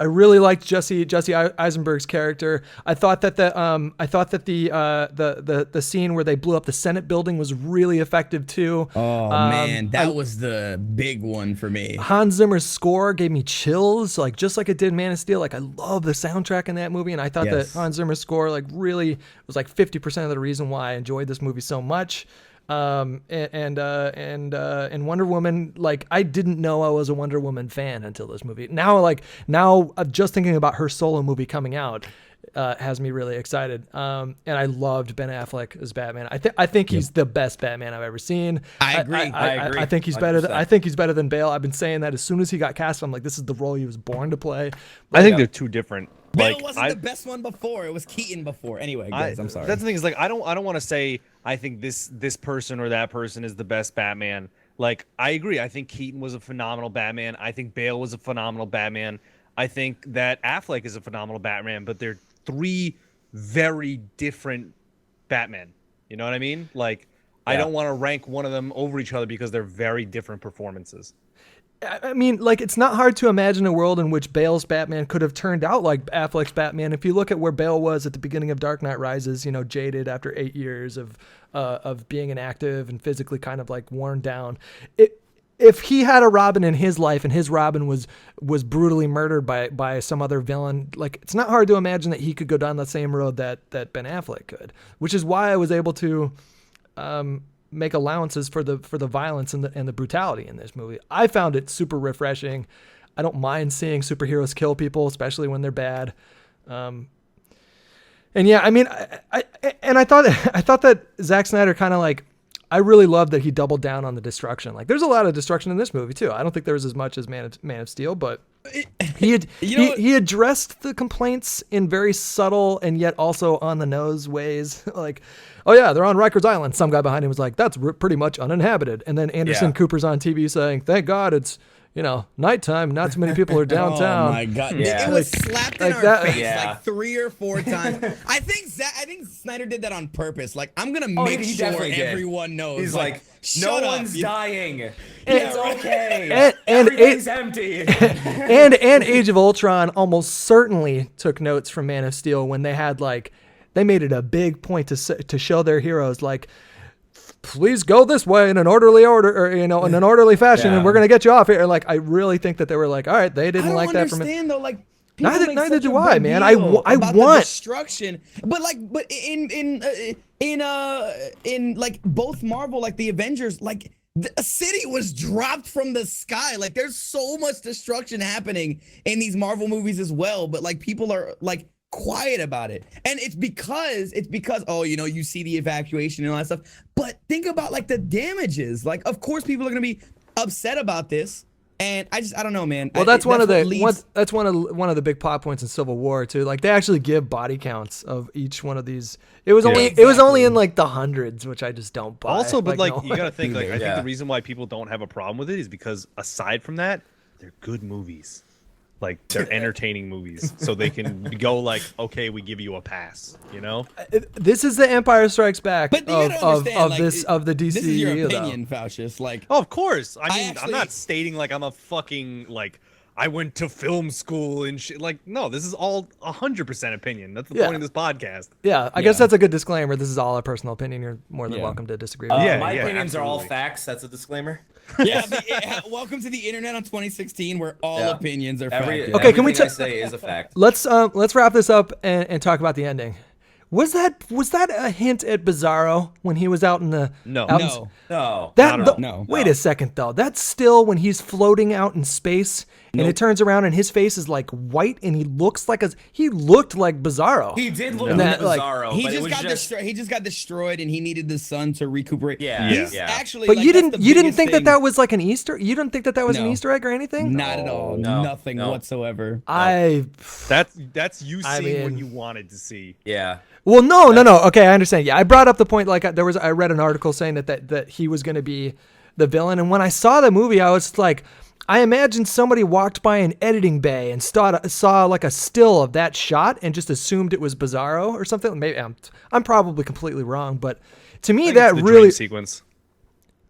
A: I really liked Jesse Eisenberg's character. I thought that the scene where they blew up the Senate building was really effective too.
D: Oh man, that was the big one for me.
A: Hans Zimmer's score gave me chills, like just like it did Man of Steel. Like I love the soundtrack in that movie, and I thought that Hans Zimmer's score like really was like 50% of the reason why I enjoyed this movie so much. And Wonder Woman, like I didn't know I was a Wonder Woman fan until this movie. Now just thinking about her solo movie coming out has me really excited. And I loved Ben Affleck as Batman. I think he's the best Batman I've ever seen.
D: I agree.
A: I think he's better. I think he's better than Bale. I've been saying that as soon as he got cast. I'm like, this is the role he was born to play.
C: I think they're two different.
D: Bale wasn't the best one before. It was Keaton before. Anyway, guys, I'm sorry.
C: That's the thing is like I don't want to say I think this person or that person is the best Batman. Like I agree. I think Keaton was a phenomenal Batman. I think Bale was a phenomenal Batman. I think that Affleck is a phenomenal Batman. But they're three very different Batmen. You know what I mean? Like I don't want to rank one of them over each other because they're very different performances.
A: I mean, like, it's not hard to imagine a world in which Bale's Batman could have turned out like Affleck's Batman. If you look at where Bale was at the beginning of Dark Knight Rises, you know, jaded after 8 years of being inactive and physically kind of like worn down. if he had a Robin in his life and his Robin was brutally murdered by some other villain, like it's not hard to imagine that he could go down the same road that Ben Affleck could, which is why I was able to make allowances for the violence and the brutality in this movie. I found it super refreshing. I don't mind seeing superheroes kill people, especially when they're bad. And yeah, I mean, I thought that Zack Snyder kind of like, I really love that he doubled down on the destruction. Like, there's a lot of destruction in this movie too. I don't think there was as much as Man of Steel, but he addressed the complaints in very subtle and yet also on the nose ways. Like, oh yeah, they're on Rikers Island. Some guy behind him was like, that's pretty much uninhabited. And then Anderson Cooper's on TV saying, thank God it's, nighttime. Not too many people are downtown.
D: Oh my God!
B: Yeah.
D: It was slapped in our face
B: Yeah.
D: like 3 or 4 times. I think Snyder did that on purpose. Like, I'm gonna make
B: he
D: sure
B: definitely did.
D: everyone knows.
B: He's like,
D: shut
B: no
D: up.
B: one's dying.
D: It's
B: okay.
A: And
B: Everything's empty.
A: and Age of Ultron almost certainly took notes from Man of Steel when they had they made it a big point to show their heroes like, please go this way in an orderly order, or in an orderly fashion, and we're gonna get you off here. Like, I really think that they were like, all right, they didn't like that from it.
D: I don't understand though. Like,
A: Neither do I, man. I
D: about the
A: want
D: destruction, but in like both Marvel, like the Avengers, like a city was dropped from the sky. Like, there's so much destruction happening in these Marvel movies as well, but like people are like quiet about it, and it's because you see the evacuation and all that stuff, but think about like the damages. Like, of course people are gonna be upset about this, and I don't know, man.
A: Well, that's one of the big plot points in Civil War too. Like, they actually give body counts of each one of these. It was only in like the hundreds, which I just don't buy.
C: Also, but
A: no.
C: you gotta think, I think the reason why people don't have a problem with it is because aside from that, they're good movies. Like, they're entertaining movies, so they can go like, okay, we give you a pass,
A: This is the Empire Strikes Back
D: But you
A: of
D: gotta understand,
A: the DCU.
D: This is your opinion, Faucius. Like,
C: Oh, of course. I mean,
D: actually-
C: I'm not stating like I'm a fucking like I went to film school and shit. Like, no, this is all 100% opinion. That's the point of this podcast.
A: Yeah, I guess that's a good disclaimer. This is all a personal opinion. You're more than welcome to disagree with
C: Yeah,
B: My
C: yeah,
B: opinions are all
C: absolutely.
B: facts. That's a disclaimer.
D: welcome to the internet on 2016, where all opinions are
B: Every,
D: factual.
A: Okay, can we
B: everything I say is a fact.
A: Let's wrap this up and talk about the ending. Was that a hint at Bizarro when he was out in the
C: No.
A: out in-
D: No.
B: No.
A: That
C: Not at all.
D: No.
A: Wait a second though. That's still when he's floating out in space and it turns around and his face is like white and he looked like Bizarro.
B: He did look
A: That,
B: like
A: like,
B: Bizarro,
D: He
B: but it
D: just
B: was
D: got
B: just
D: destroyed. He just got destroyed, and he needed the sun to recuperate.
B: Yeah,
D: He's
B: yeah.
D: actually.
A: But
D: like,
A: you
D: that's
A: didn't
D: the
A: you didn't
D: biggest
A: think
D: thing.
A: that was like an Easter? You didn't think that was an
D: No.
A: Easter egg or anything?
D: Not at all.
B: No,
D: Nothing
B: no.
D: whatsoever.
C: That's you
A: I
C: seeing what
A: mean-
C: you wanted to see.
B: yeah.
A: Well, no. Okay, I understand. Yeah, I brought up the point. Like, I read an article saying that he was going to be the villain, and when I saw the movie, I was like, I imagined somebody walked by an editing bay and saw like a still of that shot and just assumed it was Bizarro or something. Maybe I'm probably completely wrong, but to me that
C: The
A: really
C: dream sequence.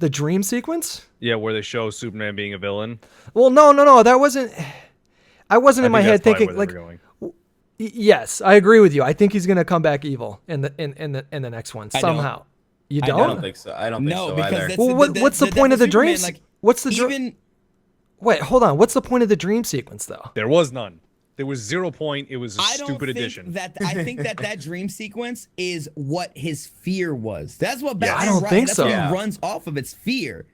A: the dream sequence.
C: Yeah, where they show Superman being a villain.
A: Well, no, that wasn't. I wasn't in my head
C: that's probably
A: thinking
C: where
A: like.
C: they were going.
A: Yes, I agree with you. I think he's gonna come back evil in the next one
D: I don't.
A: somehow. You
B: I
A: don't?
B: don't think so. I don't think
D: No,
B: so
D: because
B: either.
D: that's
A: Well, what's the point of the dream? What's the dream?
D: even?
A: Wait, hold on. What's the point of the dream sequence though?
C: There was none. There was 0 point. It was a
D: I don't
C: stupid
D: think
C: addition.
D: I think that dream sequence is what his fear was. That's what
A: Yeah, I
D: Batman.
A: don't think
D: that's
A: so.
D: what
B: Yeah.
D: he runs off of. It's fear.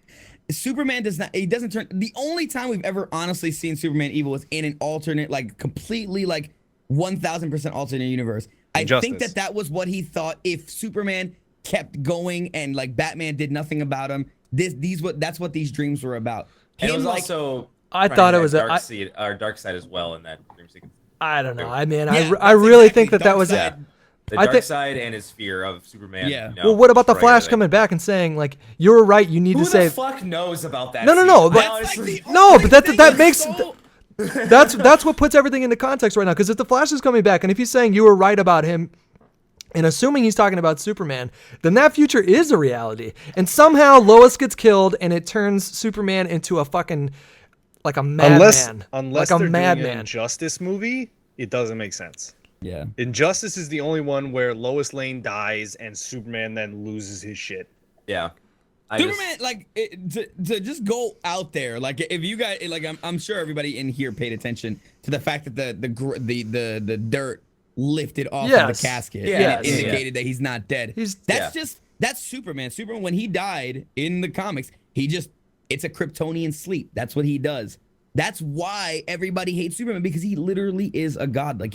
D: Superman does not. He doesn't turn. The only time we've ever honestly seen Superman evil is in an alternate, like completely, like 1000% alternate universe. I think
C: Injustice.
D: that was what he thought. If Superman kept going and like Batman did nothing about him, that's what these dreams were about.
B: And it was
D: like,
B: also.
A: I
B: trying
A: thought
B: to
A: it was
B: have
A: a-
B: dark side as well in that dream sequence.
A: I don't know. I mean,
D: Yeah,
A: I
D: that's
A: really
D: exactly
A: think that was.
D: Darkseid.
B: The
A: I
B: dark
A: think-
B: side and his fear of Superman.
D: Yeah.
A: Well, what about the
B: destroying
A: Flash
B: everything.
A: coming back and saying like, "You were right. You need
B: Who
A: to
B: the
A: save."
B: fuck knows about that?
A: No,
B: scene?
A: but-
B: I honestly-
A: No, but that
D: thing
A: makes
D: is so-
A: that's what puts everything into context right now. Because if the Flash is coming back, and if he's saying you were right about him, and assuming he's talking about Superman, then that future is a reality. And somehow Lois gets killed, and it turns Superman into a fucking like a madman,
C: Unless
A: like a
C: they're doing an
A: madman.
C: Injustice movie, it doesn't make sense.
D: Yeah.
C: Injustice is the only one where Lois Lane dies and Superman then loses his shit.
B: Yeah.
D: Superman, to just go out there, like if you guys, like I'm sure everybody in here paid attention to the fact that the dirt lifted off of the casket and it indicated that he's not dead. That's Superman. Superman, when he died in the comics, it's a Kryptonian sleep. That's what he does. That's why everybody hates Superman, because he literally is a god. Like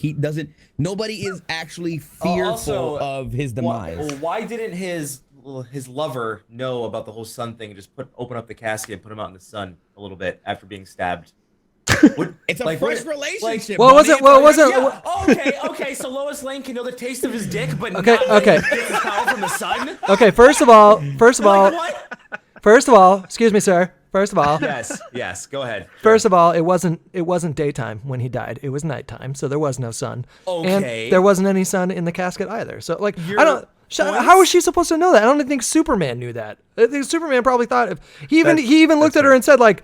D: nobody is actually fearful of his demise.
B: Why didn't his lover know about the whole sun thing and just open up the casket and put him out in the sun a little bit after being stabbed?
D: It's a fresh relationship.
A: Well, was it?
B: Yeah, okay. So Lois Lane can know the taste of his dick, but not get his power from the sun.
A: Okay, first of all, excuse me, sir. First of all,
B: yes, go ahead.
A: First of all, it wasn't daytime when he died. It was nighttime, so there was no sun.
B: Okay.
A: And there wasn't any sun in the casket either. So like, how was she supposed to know that? I don't think Superman knew that. I think Superman probably thought he even looked at her and said like,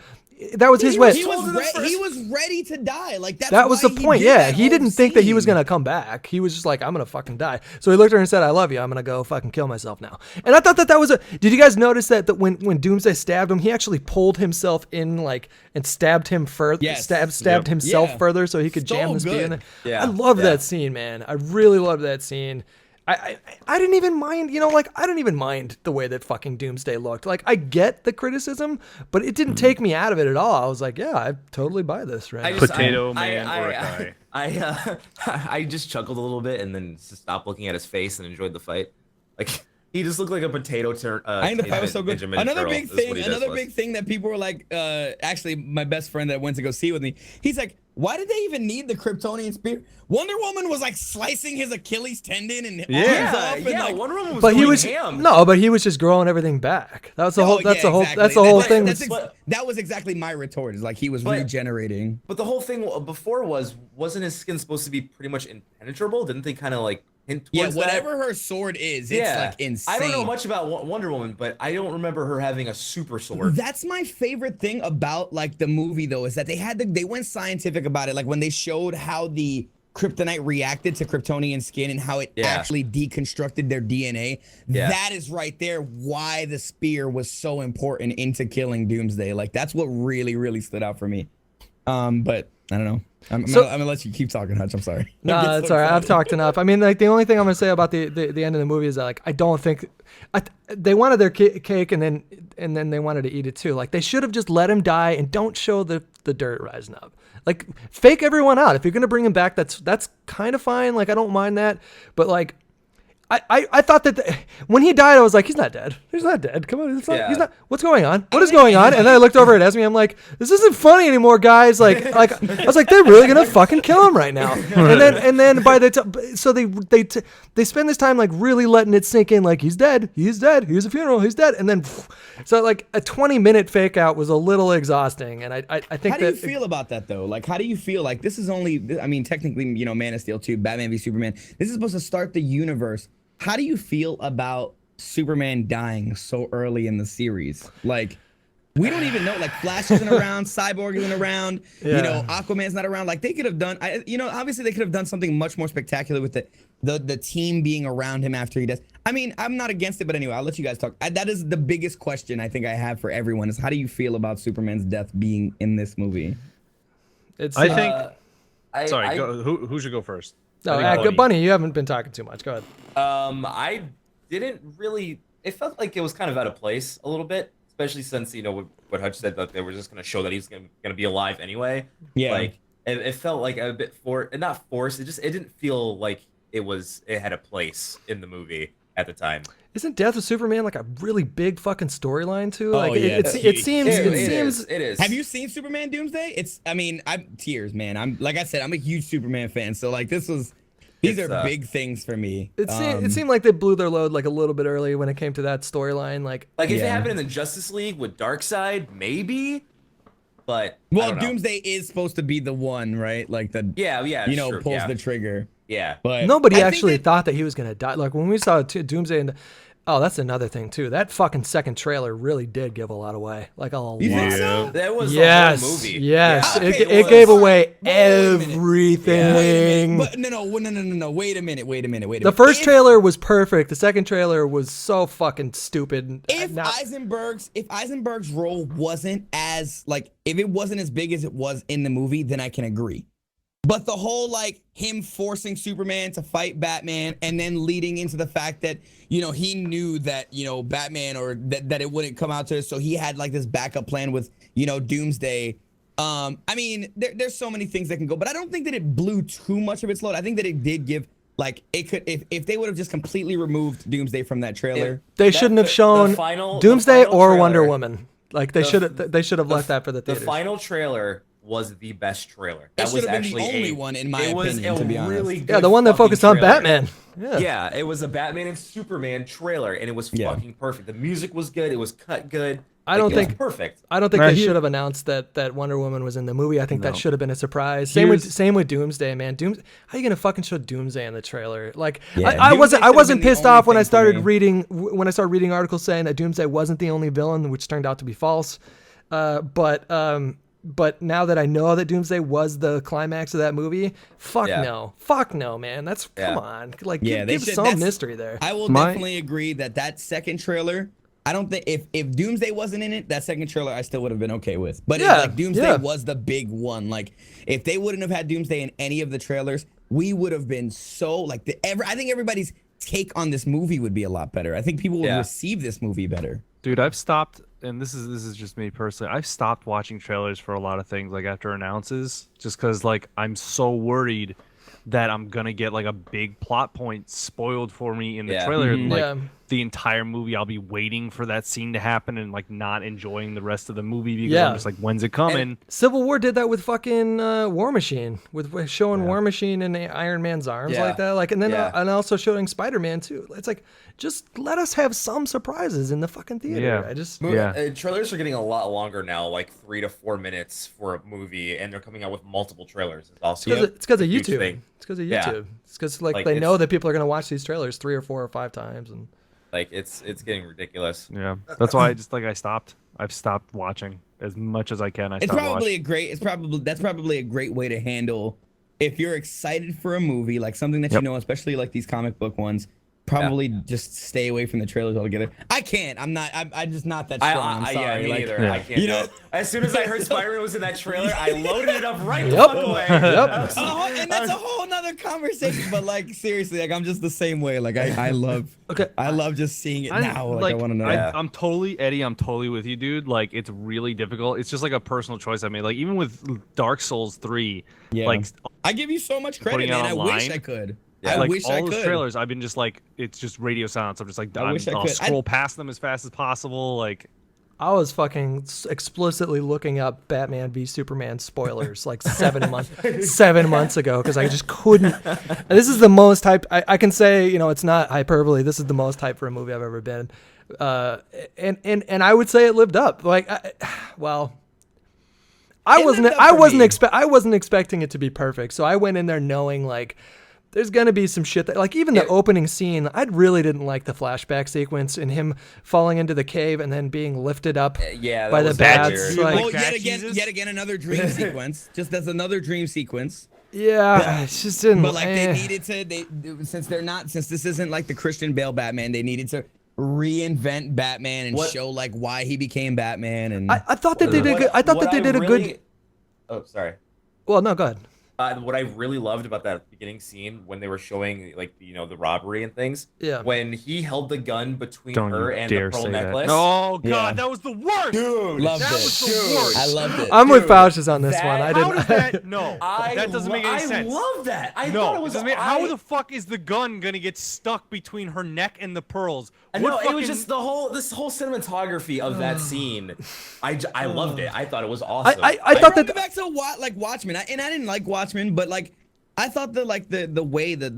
A: that was his wish.
D: He was ready to die. Like
A: that was the point. Yeah, he didn't think that he was gonna come back. He was just like, I'm gonna fucking die. So he looked at her and said, I love you. I'm gonna go fucking kill myself now. And I thought that was Did you guys notice that when Doomsday stabbed him, he actually pulled himself in and stabbed him further. Yes. Stabbed himself further so he could jam the spear in there. Yeah. I love that scene, man. I really love that scene. I didn't even mind, I didn't even mind the way that fucking Doomsday looked. Like, I get the criticism, but it didn't take me out of it at all. I was like, yeah, I totally buy this, right?
C: Potato Man or a guy.
B: I just chuckled a little bit and then stopped looking at his face and enjoyed the fight. Like, he just looked like a potato turn.
D: I think the fight was so good. Another big thing that people were like, actually, my best friend that went to go see with me, he's like, why did they even need the Kryptonian spear? Wonder Woman was like slicing his Achilles tendon and arms off. And like,
B: Wonder Woman was
A: but
B: going ham.
A: But he was just growing everything back. That's the whole. That's the whole thing.
D: That was exactly my retort. Is like he was regenerating.
B: But the whole thing before wasn't his skin supposed to be pretty much impenetrable? Didn't they kind of like hint towards
D: whatever her sword is, it's like insane.
B: I don't know much about Wonder Woman, but I don't remember her having a super sword.
D: That's my favorite thing about like the movie though, is that they went scientific about it. Like when they showed how the kryptonite reacted to Kryptonian skin and how it actually deconstructed their DNA. That is right there why the spear was so important into killing Doomsday. Like that's what really, really stood out for me. But I don't know. I'm gonna let you keep talking, Hutch. I'm sorry.
A: No, that's all right. I've talked enough. I mean, like the only thing I'm gonna say about the end of the movie is that like I don't think they wanted their cake and then they wanted to eat it too. Like they should have just let him die and don't show the dirt rising up. Like fake everyone out. If you're gonna bring him back, that's kind of fine. Like I don't mind that, but like. I thought that when he died, I was like, he's not dead. He's not dead. Come on, he's not. What's going on? What is going on? And then I looked over at Esme. I'm like, this isn't funny anymore, guys. Like I was like, they're really gonna fucking kill him right now. And then by the time, so they spend this time like really letting it sink in. Like he's dead. He's dead. Here's a funeral. He's dead. And then, so like a 20-minute fake out was a little exhausting. And I think.
D: How do you feel about that though? Like, how do you feel like this is only? I mean, technically, Man of Steel 2, Batman v Superman. This is supposed to start the universe. How do you feel about Superman dying so early in the series? Like, we don't even know. Like, Flash isn't around, Cyborg isn't around, Aquaman's not around. Like, they could have done, obviously they could have done something much more spectacular with the team being around him after he dies. I mean, I'm not against it, but anyway, I'll let you guys talk. That is the biggest question I think I have for everyone is how do you feel about Superman's death being in this movie?
C: Sorry, who should go first?
A: No, Bunny, you haven't been talking too much. Go ahead.
B: I didn't really. It felt like it was kind of out of place a little bit, especially since what Hutch said that they were just going to show that he's going to be alive anyway. Yeah. Like it felt like a bit not forced. It didn't feel like it had a place in the movie at the time.
A: Isn't Death of Superman like a really big fucking storyline too? Like it is.
D: Have you seen Superman Doomsday? I'm tears, man. I'm like I said, I'm a huge Superman fan. So like these are big things for me.
A: It seemed like they blew their load like a little bit early when it came to that storyline. Like
B: if it happened in the Justice League with Darkseid, maybe. But
D: Doomsday is supposed to be the one, right? Like pulls the trigger.
B: Yeah,
A: but nobody actually thought that he was gonna die. Like when we saw Doomsday, and Oh, that's another thing too. That fucking second trailer really did give a lot away. Like a lot.
D: You think so?
B: That was
A: Yes,
B: the whole movie.
A: yes.
B: Yeah.
D: Okay,
A: It
D: well,
A: gave away
D: wait a minute.
A: everything.
D: But no. Wait a minute.
A: The first trailer was perfect. The second trailer was so fucking stupid.
D: If Eisenberg's role wasn't as like, if it wasn't as big as it was in the movie, then I can agree. But the whole like him forcing Superman to fight Batman and then leading into the fact that, you know, he knew that, you know, Batman or that it wouldn't come out to us. So he had like this backup plan with, you know, Doomsday. I mean, there's so many things that can go, but I don't think that it blew too much of its load. I think that it did give like it could if they would have just completely removed Doomsday from that trailer.
A: They shouldn't have shown Doomsday or Wonder Woman. Like they should have left that for the theaters.
B: The final trailer was the best trailer. That
D: It
B: was
D: should have been
B: actually
D: the only one, in my
B: it was
D: opinion,
B: a
D: to be honest.
B: really good
A: Yeah, the one that
B: fucking
A: focused on
B: trailer.
A: Batman. Yeah.
B: Yeah, it was a Batman and Superman trailer, and it was fucking perfect. The music was good. It was cut good.
A: I don't
B: Like, it was
A: think-
B: perfect.
A: I don't think
C: Right,
A: they
C: he-
A: should have announced that Wonder Woman was in the movie. I think that
C: No.
A: should have been a surprise.
C: Here's-
A: Same with Doomsday, man. How are you gonna fucking show Doomsday in the trailer? Like
D: Yeah,
A: I wasn't
D: Doomsday
A: wasn't
D: should've been the
A: pissed
D: only
A: off when I
D: thing for me.
A: started reading articles saying that Doomsday wasn't the only villain, which turned out to be false. But now that I know that Doomsday was the climax of that movie, fuck no, man. That's come on, like
D: Yeah,
A: give
D: they should-
A: some
D: that's-
A: mystery there.
D: I will
C: My-
D: definitely agree that second trailer, I don't think if Doomsday wasn't in it, that second trailer I still would have been okay with. But
A: Yeah,
D: like Doomsday
A: yeah.
D: was the big one. Like if they wouldn't have had Doomsday in any of the trailers, we would have been so like I think everybody's take on this movie would be a lot better. I think people would receive this movie better.
C: Dude, I've stopped, and this is just me personally. I've stopped watching trailers for a lot of things, like after announces, just because like I'm so worried that I'm gonna get like a big plot point spoiled for me in the trailer. And, like the entire movie, I'll be waiting for that scene to happen and like not enjoying the rest of the movie because I'm just like, when's it coming?
A: Civil War did that with fucking War Machine, with showing War Machine in Iron Man's arms like that, like, and then and also showing Spider-Man too. It's like, just let us have some surprises in the fucking theater.
B: Trailers are getting a lot longer now, like 3 to 4 minutes for a movie, and they're coming out with multiple trailers. It's also
A: It's because of
B: a huge
A: YouTube.
B: thing.
A: It's because of
B: Yeah.
A: YouTube. It's because like
B: Like,
A: they know
B: it's-
A: that people are gonna watch these trailers 3 or 4 or 5 times, and
B: Like it's getting ridiculous.
C: Yeah, that's why I just like I stopped. I've stopped watching as much as I can.
D: That's probably a great way to handle if you're excited for a movie, like something that you know, especially like these comic book ones. Probably just stay away from the trailers altogether. I can't. I'm just not that strong. I'm sorry.
B: Me
D: like,
B: neither. I can't.
D: you
B: do
D: know,
B: it. As soon as I heard Spider-Man was in that trailer, I loaded it up right the fuck away.
D: and that's a whole nother conversation. But like seriously, like I'm just the same way. Like I love.
A: Okay.
D: I love just seeing it now. Like I want to know.
C: I'm totally Eddie. I'm totally with you, dude. Like it's really difficult. It's just like a personal choice I made. Like even with Dark Souls 3, like
D: I give you so much credit,
C: putting it
D: man. I wish
C: online.
D: I could.
C: Yeah,
D: I
C: like
D: wish
C: all
D: I
C: those
D: could.
C: trailers, I've been just like, it's just radio silence. I'm just like, I'll
D: could.
C: scroll past them as fast as possible. Like,
A: I was fucking explicitly looking up Batman v Superman spoilers like 7 months ago because I just couldn't. And this is the most hyped. I can say, you know, it's not hyperbole. This is the most hyped for a movie I've ever been, and I would say it lived up. Like, I wasn't expecting it to be perfect, so I went in there knowing like there's gonna be some shit that, like, even the opening scene, I really didn't like the flashback sequence and him falling into the cave and then being lifted up by the bats. Like,
D: Well, yet again, another dream sequence. Just as another dream sequence.
A: yeah, it just didn't.
D: But like they needed to, since this isn't like the Christian Bale Batman, they needed to reinvent Batman and show like why he became Batman. And
A: I thought that they did. I thought that they did a good.
B: Oh, sorry.
A: Well, no, go ahead.
B: What I really loved about that beginning scene when they were showing, like, you know, the robbery and things.
A: Yeah.
B: When he held the gun between
C: don't
B: her
C: you
B: and the
C: dare
B: pearl
C: say
B: necklace.
C: that. Oh god,
D: Yeah.
C: that was the worst.
B: Dude,
D: loved
C: that
D: it.
C: was the worst.
D: I loved it.
A: I'm with Faucius on this one. I
C: How
A: didn't.
C: does that? No, that doesn't make any sense.
B: I love that. I
C: No,
B: thought it was.
C: doesn't make- how the fuck is the gun gonna get stuck between her neck and the pearls?
B: No, it was just this whole cinematography of that scene. I loved it. I thought it was awesome.
A: I thought
D: brought
A: that.
D: me back to Watchmen, and I didn't like Watchmen, but like I thought that like the way that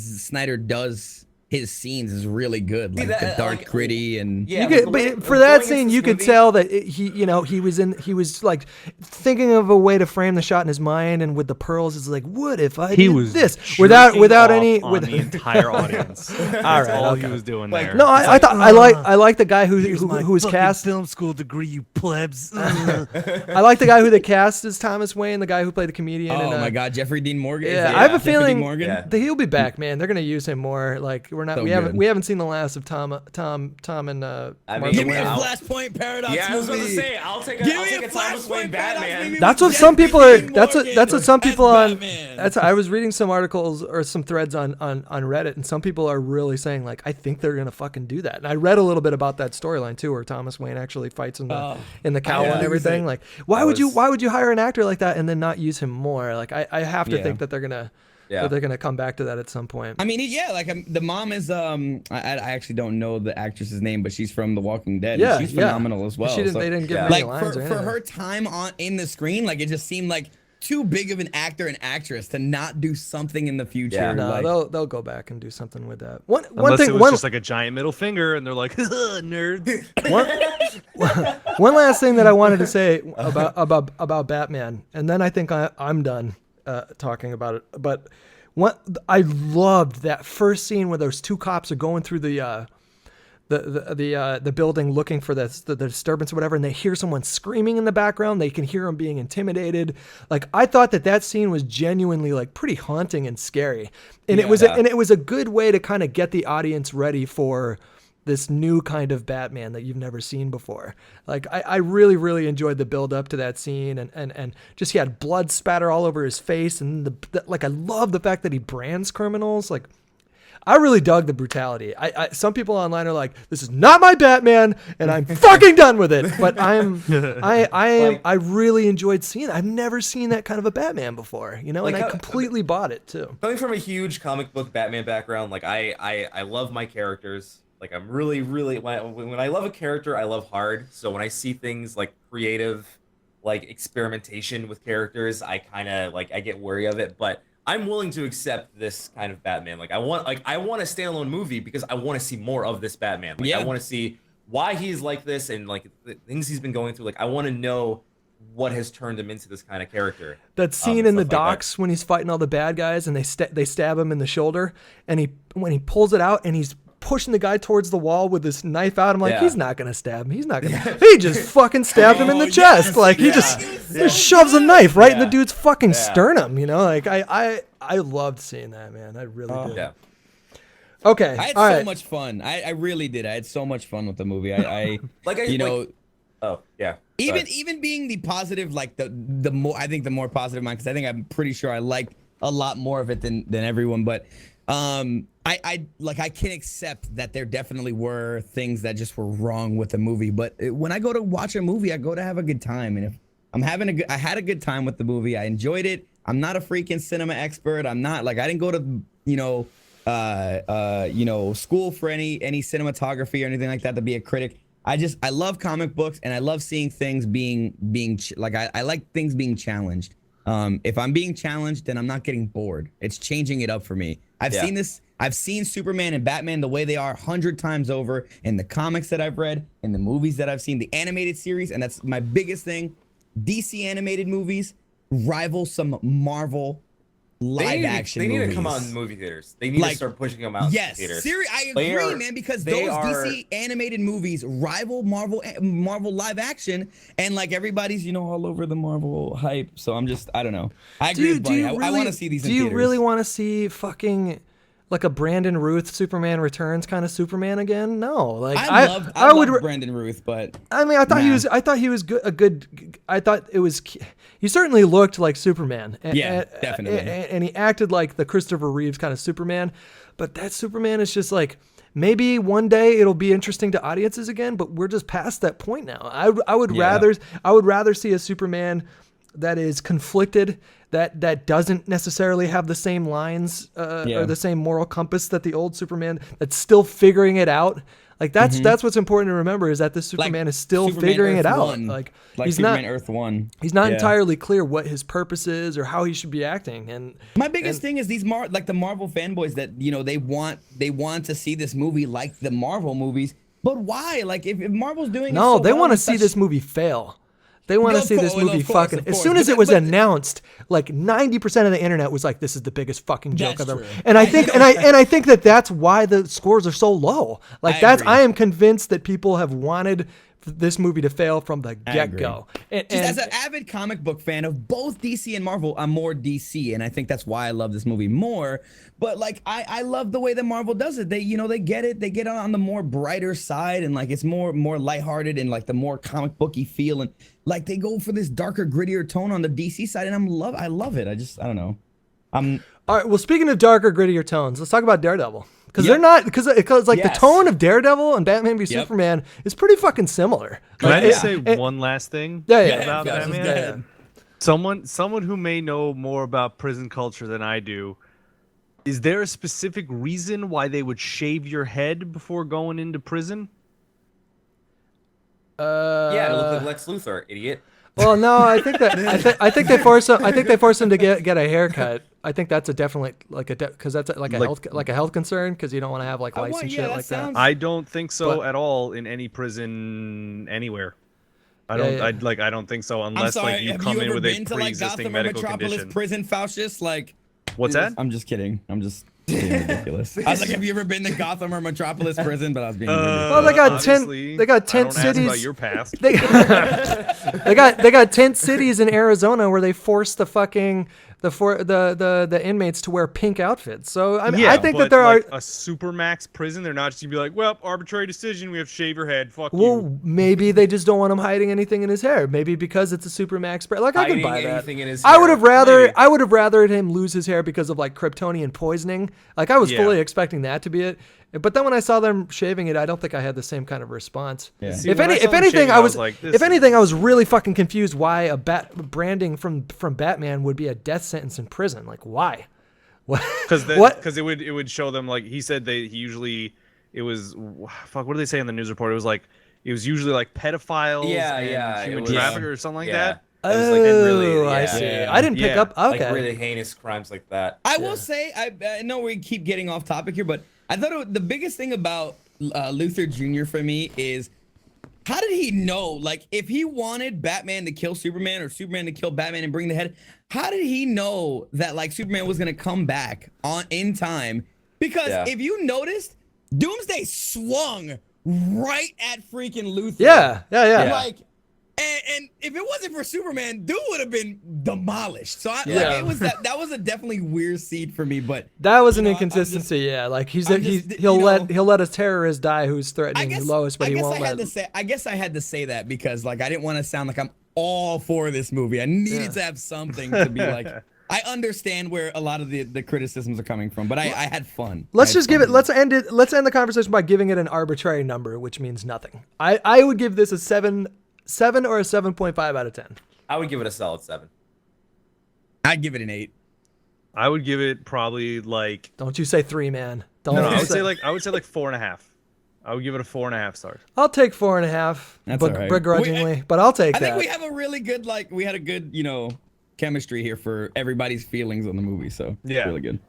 D: Snyder does his scenes is really good, like
B: that,
D: the dark,
B: like,
D: gritty, and
B: Yeah,
A: but for that scene, you could tell that he was like thinking of a way to frame the shot in his mind, and with the pearls, it's like, what if I did this without any
C: with the entire audience. That's
A: all right,
C: all
A: okay.
C: he was doing there.
A: No, I thought I like the guy who was cast.
C: Film school degree, you plebs.
A: I like the guy who they cast as Thomas Wayne, the guy who played the comedian.
D: oh
A: in,
D: my God, Jeffrey Dean Morgan.
A: Yeah, I have a
D: Jeffrey
A: feeling
D: Dean Morgan?
B: Yeah.
A: that he'll be back, man. They're gonna use him more. Like
D: So
A: we haven't seen the last of Tom and
B: I mean,
A: Martha
D: Give me
A: Wayne.
D: a Flashpoint Paradox
B: Yeah, I was
D: movie.
B: going to say, I'll take a Thomas Wayne Batman.
A: That's what some people are. That's what some people on. I was reading some articles or some threads on Reddit, and some people are really saying like, I think they're gonna fucking do that. And I read a little bit about that storyline too, where Thomas Wayne actually fights in the cowl and everything. Like, why would you hire an actor like that and then not use him more? Like, I have to think that they're gonna.
B: Yeah.
A: That they're gonna come back to that at some point.
D: I mean, the mom is I actually don't know the actress's name, but she's from The Walking Dead.
A: Yeah,
D: and she's phenomenal as well.
A: They didn't give many
D: like
A: lines
D: for her time in the screen, like it just seemed like too big of an actor and actress to not do something in the future.
B: Yeah.
A: No,
D: like,
A: they'll go back and do something with that. One
C: Unless
A: thing,
C: it was just like a giant middle finger, and they're like, nerds.
A: one last thing that I wanted to say about Batman, and then I think I'm done talking about it. But I loved that first scene where those two cops are going through the building looking for the disturbance or whatever, and they hear someone screaming in the background. They can hear them being intimidated. Like, I thought that scene was genuinely like pretty haunting and scary, and it was a good way to kind of get the audience ready for this new kind of Batman that you've never seen before. Like, I really, really enjoyed the build up to that scene, and just he had blood spatter all over his face, and I love the fact that he brands criminals. Like, I really dug the brutality. Some people online are like, this is not my Batman, and I'm fucking done with it. But I really enjoyed seeing it. I've never seen that kind of a Batman before, and I completely bought it too.
B: Coming from a huge comic book Batman background, like I love my characters. Like, I'm really, really, when I love a character, I love hard. So when I see things like creative, like experimentation with characters, I kind of I get wary of it. But I'm willing to accept this kind of Batman. I want a standalone movie because I want to see more of this Batman. I want to see why he's like this and like the things he's been going through. Like, I want to know what has turned him into this kind of character.
A: That scene in the docks when he's fighting all the bad guys and they stab him in the shoulder, and when he pulls it out and he's pushing the guy towards the wall with this knife out. I'm like, he's not gonna stab him. He's not gonna. He just fucking stabbed him in the chest. Like, he just shoves a knife right in the dude's fucking sternum. Like, I loved seeing that, man. I really did.
B: Yeah.
A: Okay.
D: I had so much fun. I really did. I had so much fun with the movie. Even being the positive, like the more, I think the more positive mind, because I think I'm pretty sure I liked a lot more of it than everyone, but I can accept that there definitely were things that just were wrong with the movie. But when I go to watch a movie, I go to have a good time, and if I had a good time with the movie. I enjoyed it. I'm not a freaking cinema expert. I'm not I didn't go to school for any cinematography or anything like that to be a critic. I love comic books, and I love seeing things I like things being challenged. If I'm being challenged, then I'm not getting bored. It's changing it up for me. I've seen this. I've seen Superman and Batman the way they are 100 times over in the comics that I've read, in the movies that I've seen, the animated series, and that's my biggest thing. DC animated movies rival some Marvel live action movies.
B: They need to come out in movie theaters. They need to start pushing them out in theaters.
D: I agree, man, because those DC animated movies rival Marvel live action, and everybody's all over the Marvel hype. So I don't know. I agree with Bunny. I want to see these in theaters.
A: Do you really want to see fucking like a Brandon Routh Superman Returns kind of Superman again? No,
D: I love Brandon Routh, but
A: I mean, I thought he was good. I thought it was. He certainly looked like Superman.
D: Definitely.
A: And he acted like the Christopher Reeves kind of Superman, but that Superman is just maybe one day it'll be interesting to audiences again, but we're just past that point now. I would rather see a Superman that is conflicted, that doesn't necessarily have the same lines
D: Yeah.
A: or the same moral compass that the old Superman, that's still figuring it out. Like that's what's important to remember, is that this Superman is still
D: Superman
A: figuring
D: Earth
A: it out.
D: 1.
A: Like
D: Like
A: he's
D: Superman
A: not
D: Earth 1.
A: he's not
D: Yeah.
A: entirely clear what his purpose is or how he should be acting. And
D: My biggest thing is these like the Marvel fanboys that, you know, they want to see this movie like the Marvel movies. But why? Like if Marvel's doing
A: no,
D: it so
A: they
D: well
A: want to
D: with
A: see
D: such-
A: this movie fail. They want to
D: Of
A: see this
D: course,
A: movie
D: of course,
A: fucking.
D: of
A: As
D: course.
A: soon as
D: But-
A: it was
D: but-
A: announced, like 90% of the internet was like, "This is the biggest fucking joke
D: That's
A: I've ever."
D: true.
A: And I think, and I think that's why the scores are so low. Like
D: agree.
A: I am convinced that people have wanted this movie to fail from the get go.
D: Just as an avid comic book fan of both DC and Marvel, I'm more DC, and I think that's why I love this movie more. But like, I love the way that Marvel does it. They, you know, they get on the more brighter side, and like it's more lighthearted and like the more comic booky feel, and like they go for this darker, grittier tone on the DC side, and I love it. I don't know.
A: All right. Well, speaking of darker, grittier tones, let's talk about Daredevil. Because
D: Yep.
A: they're not, because like the
B: Yes.
A: tone of Daredevil and Batman v
D: Yep.
A: Superman is pretty fucking similar.
C: Can
A: Like,
C: I just
A: it-
C: say
A: it-
C: one last thing
A: Yeah,
C: about
D: yeah,
C: Batman?
D: go ahead.
C: Someone who may know more about prison culture than I do, is there a specific reason why they would shave your head before going into prison?
B: Yeah, to look like Lex Luthor, idiot.
A: Well, no, I think that I think they force him to get a haircut. I think that's a definitely like because that's like a health concern, because you don't want to have like lice and shit like that.
C: I don't think so
A: But-
C: at all in any prison anywhere. I
A: Yeah,
C: don't.
A: yeah.
C: I don't think so
D: I'm
C: unless
D: sorry.
C: like you
D: Have
C: come
D: you
C: in
D: ever
C: with a
D: been to like
C: pre-existing
D: Gotham or
C: medical
D: Metropolis
C: condition.
D: prison, Faucius? Like,
C: What's that?
D: I'm just kidding. I'm just being ridiculous. I was like, have you ever been to Gotham or Metropolis prison? But I was being ridiculous.
A: Well, they got 10
C: obviously,
A: they got 10
C: I don't ask
A: cities.
C: about your past.
A: They got 10 cities in Arizona where they forced the inmates to wear pink outfits. So I mean, I think that
C: but
A: there
C: like
A: are.
C: a supermax prison. They're not just gonna be like, well, arbitrary decision. We have to shave your head. Fuck
A: Well,
C: you.
A: maybe they just don't want him hiding anything in his hair. Maybe because it's a supermax. Like I could
B: Hiding
A: buy that.
B: anything in his
A: I would
B: hair.
A: have rather
B: Maybe.
A: I would have rathered him lose his hair because of like Kryptonian poisoning. Like I was
C: Yeah.
A: fully expecting that to be it. But then when I saw them shaving it, I don't think I had the same kind of response.
D: Yeah.
C: See,
A: If
C: when I saw them
A: anything,
C: shaving,
A: I was
C: like, this
A: if
C: is-
A: anything, I was really fucking confused why a branding from Batman would be a death sentence in prison. Like why? What?
C: Because it would show them, like he said, it was fuck, what do they say in the news report? It was usually like pedophiles
B: Yeah,
C: and
B: yeah,
C: human
B: it was-
C: traffickers or something like
B: yeah.
C: that.
B: It was, like, really,
A: I
B: yeah.
A: see.
D: Yeah.
A: I didn't pick
C: Yeah.
A: up. Okay.
B: Like really heinous crimes like that.
D: I will say, I know we keep getting off topic here, but I thought the biggest thing about Luthor Jr. for me is, how did he know? Like, if he wanted Batman to kill Superman or Superman to kill Batman and bring the head, how did he know that like Superman was gonna come back in time? Because
B: Yeah.
D: if you noticed, Doomsday swung right at freaking Luthor.
A: Yeah.
D: Like, and if it wasn't for Superman, Doom would have been demolished. So like,
A: Yeah.
D: it was that was a definitely weird seed for me. But
A: That was an
D: you know, I'm
A: inconsistency. Yeah, like he'll
D: you
A: let
D: know,
A: he'll let a terrorist die who's
D: I
A: threatening
D: guess
A: Lois, but
D: I
A: he
D: guess
A: won't
D: I had
A: let.
D: to say I guess I had to say that because like I didn't want to sound like I'm all for this movie. I needed
A: Yeah.
D: to have something to be like. I understand where a lot of the criticisms are coming from, but I had fun.
A: Let's just give it. Let's end the conversation by giving it an arbitrary number, which means nothing. I would give this a 7 or a 7.5 out of 10.
B: I would give it a solid 7.
D: I'd give it an 8.
C: I would give it probably like
A: Don't you say 3, man. Don't.
C: no, I would
A: say-
C: say like 4.5. I would give it a 4.5 stars.
A: I'll take 4.5,
D: That's all right.
A: begrudgingly, but I'll take
D: I
A: that.
D: think we have a really good we had a good chemistry here for everybody's feelings on the movie. So
C: Yeah.
D: it's really good.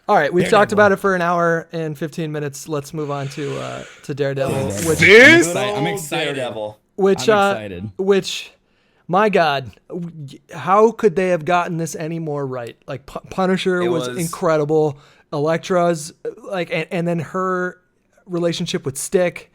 A: All right, we've
D: Daredevil.
A: talked about it for an hour and 15 minutes. Let's move on to Daredevil, which
D: I'm excited.
B: Daredevil.
A: which
D: I'm excited.
A: which my god, how could they have gotten this any more right? Like Punisher
B: It
A: was
B: was-
A: incredible, Elektra's like and then her relationship with Stick,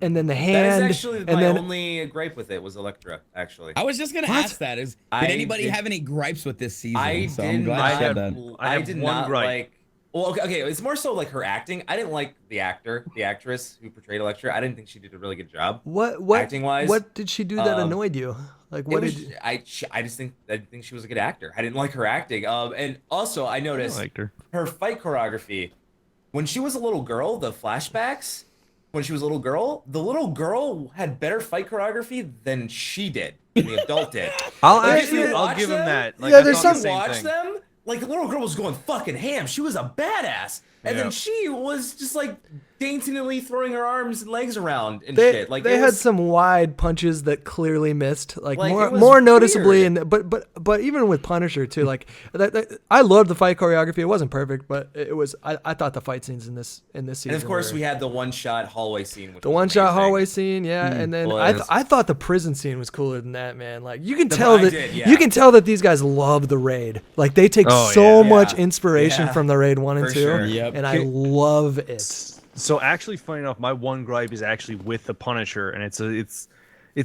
A: and then the
B: That
A: hand,
B: is actually
A: and
B: my
A: then
B: only gripe with it was Elektra, actually.
D: I was just gonna
A: What?
D: ask that. Did
B: I
D: anybody
B: did-
D: have any gripes with this season?
B: I
D: So I'm
B: did
D: glad
B: not.
D: you said that.
C: I have
B: did
C: one
B: not
C: gripe.
B: like. Well, okay, it's more so like her acting. I didn't like the actress who portrayed Elektra. I didn't think she did a really good job.
A: what
B: acting-wise,
A: what did she do that
B: um,
A: annoyed you? Like
B: It
A: what
B: was-
A: did
B: I just think I didn't think she was a good actor. I didn't like her acting. And also I
C: I
B: noticed
C: liked her.
B: her fight choreography when she was a little girl. The flashbacks, when she was a little girl, the little girl had better fight choreography than she did, than the adult did.
C: I'll
B: if you watch
C: give him
B: them,
C: that. Like,
A: Yeah,
C: I
A: there's
C: thought
A: some-
C: the same
B: watch
C: thing.
B: them, like the little girl was going fucking ham. She was a badass. And
C: Yeah.
B: then she was just like daintily throwing her arms and legs around and
A: They,
B: shit. Like
A: they
B: it
A: had
B: was,
A: some wide punches that clearly missed, like
B: Like,
A: more
B: it was
A: more noticeably.
B: weird.
A: And but even with Punisher too, like I loved the fight choreography. It wasn't perfect, but it was. I thought the fight scenes in this season.
B: and of course
A: were,
B: we had the one-shot hallway scene. Which
A: the
B: was
A: one-shot
B: amazing.
A: hallway scene, yeah, and then
B: was-
A: I thought the prison scene was cooler than that, man. Like you can
B: The-
A: tell
B: I
A: that
B: did, yeah.
A: you can tell that these guys love the raid. Like they take
C: Oh,
A: so
C: yeah.
A: much
B: Yeah.
A: inspiration
B: Yeah.
A: from the raid 1 and
B: For
A: 2,
B: sure.
D: Yep.
A: and I love it.
C: So actually, funny enough, my one gripe is actually with the Punisher, and it's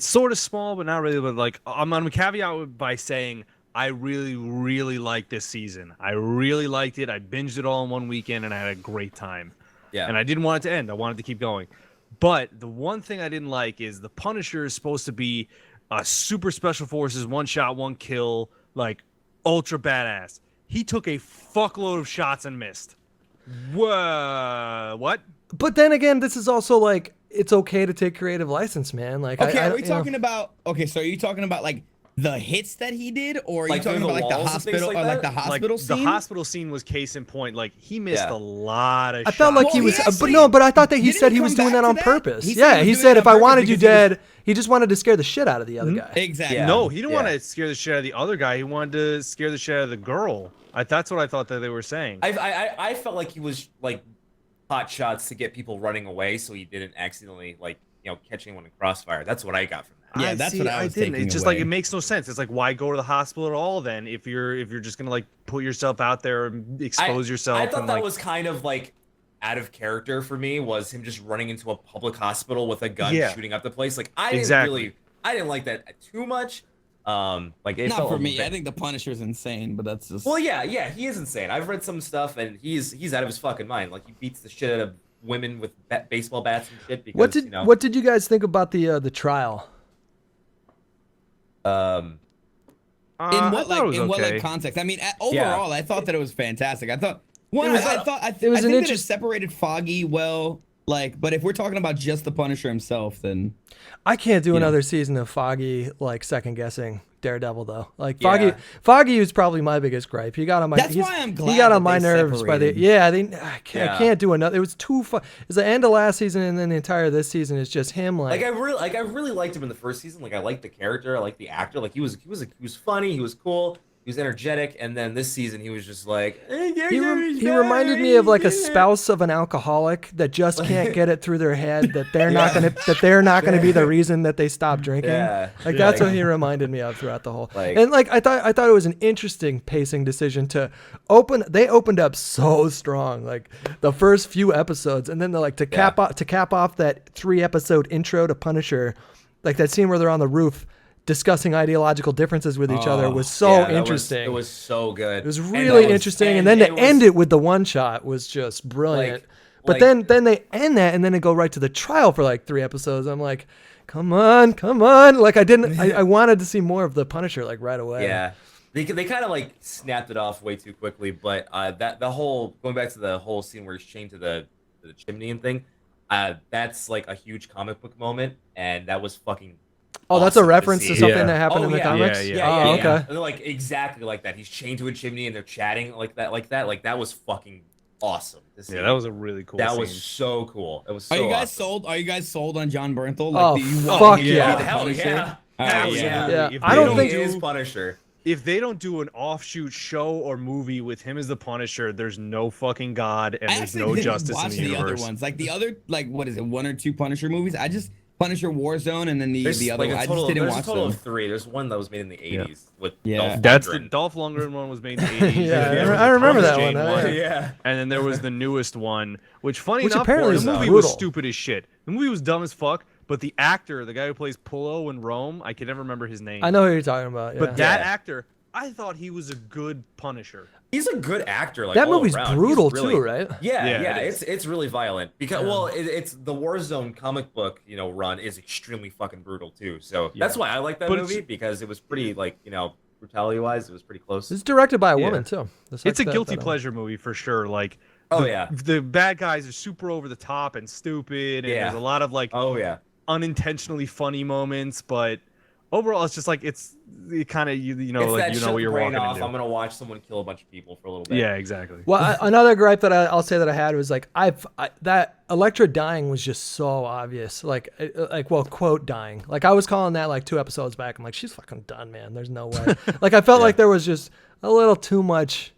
C: sort of small, but not really. But like, I'm gonna caveat it by saying I really like this season. I really liked it. I binged it all in one weekend, and I had a great time.
B: Yeah.
C: And I didn't want it to end. I wanted to keep going. But the one thing I didn't like is the Punisher is supposed to be a super special forces, one shot, one kill, like ultra badass. He took a fuckload of shots and missed. Whoa, what?
A: But then again, this is also like it's okay to take creative license, man. Like,
D: Okay,
A: I,
D: are we
A: you know,
D: talking about? Okay, so are you talking about like the hits that he did, or are you
B: Like
D: talking
B: through
D: about
B: the
D: like the
B: walls and things
D: hospital,
B: like
D: or like
B: that?
D: the hospital
C: Like
D: scene?
C: the hospital scene was case in point. Like he missed
B: Yeah.
C: a lot of
A: I
C: shots.
A: felt like he
D: Well,
A: was,
D: he
A: but
D: actually-
A: no, but I thought that he
D: didn't
A: said he
D: he
A: was
D: come
A: doing that
D: back
A: on
D: to that?
A: purpose.
D: He said
A: Yeah,
D: he
A: he
D: was doing
A: said
D: it
A: if
D: on
A: I
D: purpose
A: wanted you
D: because he was-
A: dead, he just wanted to scare the shit out of the other guy.
D: Exactly.
B: Yeah.
C: No, he didn't want
B: Yeah.
C: to scare the shit out of the other guy. He wanted to scare the shit out of the girl. That's what I thought that they were saying.
B: I felt like he was like hot shots to get people running away, so he didn't accidentally like catch anyone in crossfire. That's what I got from that.
D: Yeah, that's what I was
C: didn't.
D: taking
C: It's just
D: away.
C: like it makes no sense. It's like why go to the hospital at all then if you're just gonna like put yourself out there and expose yourself.
B: I thought
C: and,
B: that
C: like,
B: was kind of like out of character for me. Was him just running into a public hospital with a gun,
C: Yeah.
B: shooting up the place? Like I
C: Exactly.
B: I didn't like that too much. Like it
D: Not
B: felt
D: for
B: a
D: me.
B: bit-
D: I think the Punisher's insane, but that's just.
B: Well, yeah, he is insane. I've read some stuff, and he's out of his fucking mind. Like he beats the shit out of women with baseball bats and shit. Because
A: What did you guys think about the trial?
B: Um,
C: I thought it was
D: in what
C: okay.
D: like context? I mean, overall, I thought that it was fantastic. I thought one,
A: It was-
D: I thought I, th-
A: it was
D: I
A: an
D: think that it
A: interest-
D: separated Foggy well. Like, but if we're talking about just the Punisher himself, then
A: I can't do
D: know.
A: another season of Foggy like second guessing Daredevil though. Like
B: Yeah.
A: Foggy was probably my biggest gripe. He got on my.
D: That's
A: he's-
D: why I'm
A: He
D: glad
A: got
D: that
A: on my
D: they
A: nerves by the.
D: separated.
A: Yeah, I
B: Yeah.
A: can't do another. It was too fun. It's the end of last season and then the entire this season is just him like.
B: I really liked him in the first season. Like I liked the character, I liked the actor. Like he was funny, he was cool, he was energetic. And then this season he was just like
A: he reminded me of like a spouse of an alcoholic that just can't get it through their head that they're not gonna be the reason that they stop drinking.
B: Yeah.
A: Like
B: Yeah.
A: that's what he reminded me of throughout the whole.
B: Like-
A: And like I thought it was an interesting pacing decision to open. They opened up so strong, like the first few episodes, and then they're like to cap off that 3-episode intro to Punisher, like that scene where they're on the roof discussing ideological differences with each other was so
B: Yeah, that
A: interesting.
B: it was so good.
A: It was
B: And
A: really
B: that was-
A: interesting, and then to
B: was-
A: end it with the one shot was just brilliant. But
B: like-
A: then they end that, and then they go right to the trial for like 3 episodes. I'm like, come on! Like I wanted to see more of the Punisher like right away.
B: Yeah, they kind of like snapped it off way too quickly. But that the whole going back to the whole scene where he's chained to the chimney and thing, that's like a huge comic book moment, and that was fucking.
A: Oh, that's a
B: awesome
A: reference to
B: see.
A: something
C: Yeah.
A: that happened in the
B: yeah.
A: comics.
C: Yeah,
A: Oh, okay.
B: And they're like exactly like that. He's chained to a chimney and they're chatting like that. Like that was fucking awesome. to see.
C: Yeah, that was a really cool
B: that
C: scene.
B: was so cool. It was so
D: are you guys
B: awesome.
D: sold? Are you guys sold on John Bernthal?
A: Oh,
D: do you want
A: fuck
D: him to be
A: yeah.
D: the
B: Hell
D: Punisher?
B: yeah.
D: Oh,
B: Hell
D: yeah.
A: Yeah.
C: If
A: I
C: they
A: don't
C: don't
A: think-
B: he is
C: do-
B: Punisher.
C: If they don't do an offshoot show or movie with him as the Punisher, there's no fucking God and
D: I
C: there's
D: actually
C: no
D: didn't
C: justice in
D: watch
C: the
D: the
C: universe.
D: other ones. Like the other, like what is it, 1 or 2 Punisher movies? I just Punisher Warzone and then the other
B: like
D: one.
B: a
D: I
B: total,
D: just didn't
B: there's
D: watch
B: a total
D: them.
B: of 3. There's one that was made in the 80s with
D: Yeah.
B: Dolph
C: That's the
B: Lundgren.
C: Dolph Lundgren one was made in the 80s.
A: Yeah,
C: There was
A: I
C: the
A: remember
C: Thomas
A: that
C: Jane
A: one, yeah.
B: Yeah.
C: And then there was the newest one, which funny
A: Which
C: enough,
A: apparently
C: the
A: is
C: movie
A: brutal.
C: was stupid as shit. The movie was dumb as fuck, but the actor, the guy who plays Pullo in Rome, I can never remember his name.
A: I know who you're talking about. Yeah.
C: But that
B: Yeah.
C: actor, I thought he was a good Punisher.
B: He's a good actor. Like
A: that
B: all
A: movie's
B: around.
A: brutal
B: He's really-
A: too, right?
B: Yeah,
C: Yeah,
B: yeah,
C: it is.
B: it's really violent because it's the Warzone comic book run is extremely fucking brutal too. So that's why I like that
C: But
B: movie
C: it's-
B: because it was pretty like brutality wise it was pretty close.
A: It's directed by a
C: Yeah.
A: woman too.
C: It's a guilty pleasure movie for sure. Like
B: Oh,
C: the,
B: yeah.
C: the bad guys are super over the top and stupid, and there's a lot of like
B: Oh, yeah.
C: unintentionally funny moments, but overall it's just like it's kind of you know
B: It's
C: like
B: that
C: you know
B: shut
C: what
B: the
C: you're
B: brain
C: walking
B: off.
C: into.
B: I'm gonna watch someone kill a bunch of people for a little bit.
C: Yeah, exactly.
A: Well, another gripe that I'll say that I had was like that Elektra dying was just so obvious. Like well, quote dying. Like I was calling that like 2 episodes back. I'm like, she's fucking done, man. There's no way. Like I felt like there was just a little too much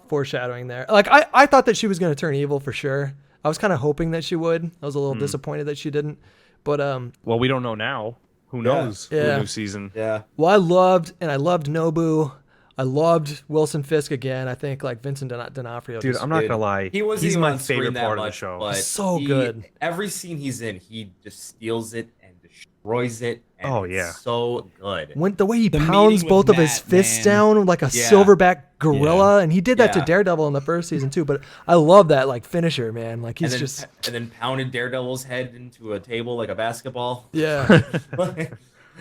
A: foreshadowing there. Like I thought that she was gonna turn evil for sure. I was kind of hoping that she would. I was a little disappointed that she didn't. But
C: Well, we don't know now. Who knows?
A: Yeah.
C: For the new season.
B: Yeah.
A: well, I loved Nobu. I loved Wilson Fisk again. I think like Vincent D'Onofrio.
C: Dude, I'm not
B: Dude,
C: gonna lie.
B: He wasn't
C: He's
B: even
C: my
B: on screen
C: favorite
B: that
C: part of the
B: much,
C: show.
B: but
A: So good.
B: Every scene he's in, he just steals it and destroys it. And
C: Oh,
B: it's
C: yeah.
B: so good.
A: When the way he
D: The
A: pounds
D: meeting
A: both
D: with
A: of his
D: Matt,
A: fists
D: man.
A: down like a
B: Yeah.
A: silverback gorilla, and he did that to
B: Yeah.
A: Daredevil in the first season too. But I love that like finisher, man. Like he's just
B: and then pounded Daredevil's head into a table like a basketball.
A: yeah.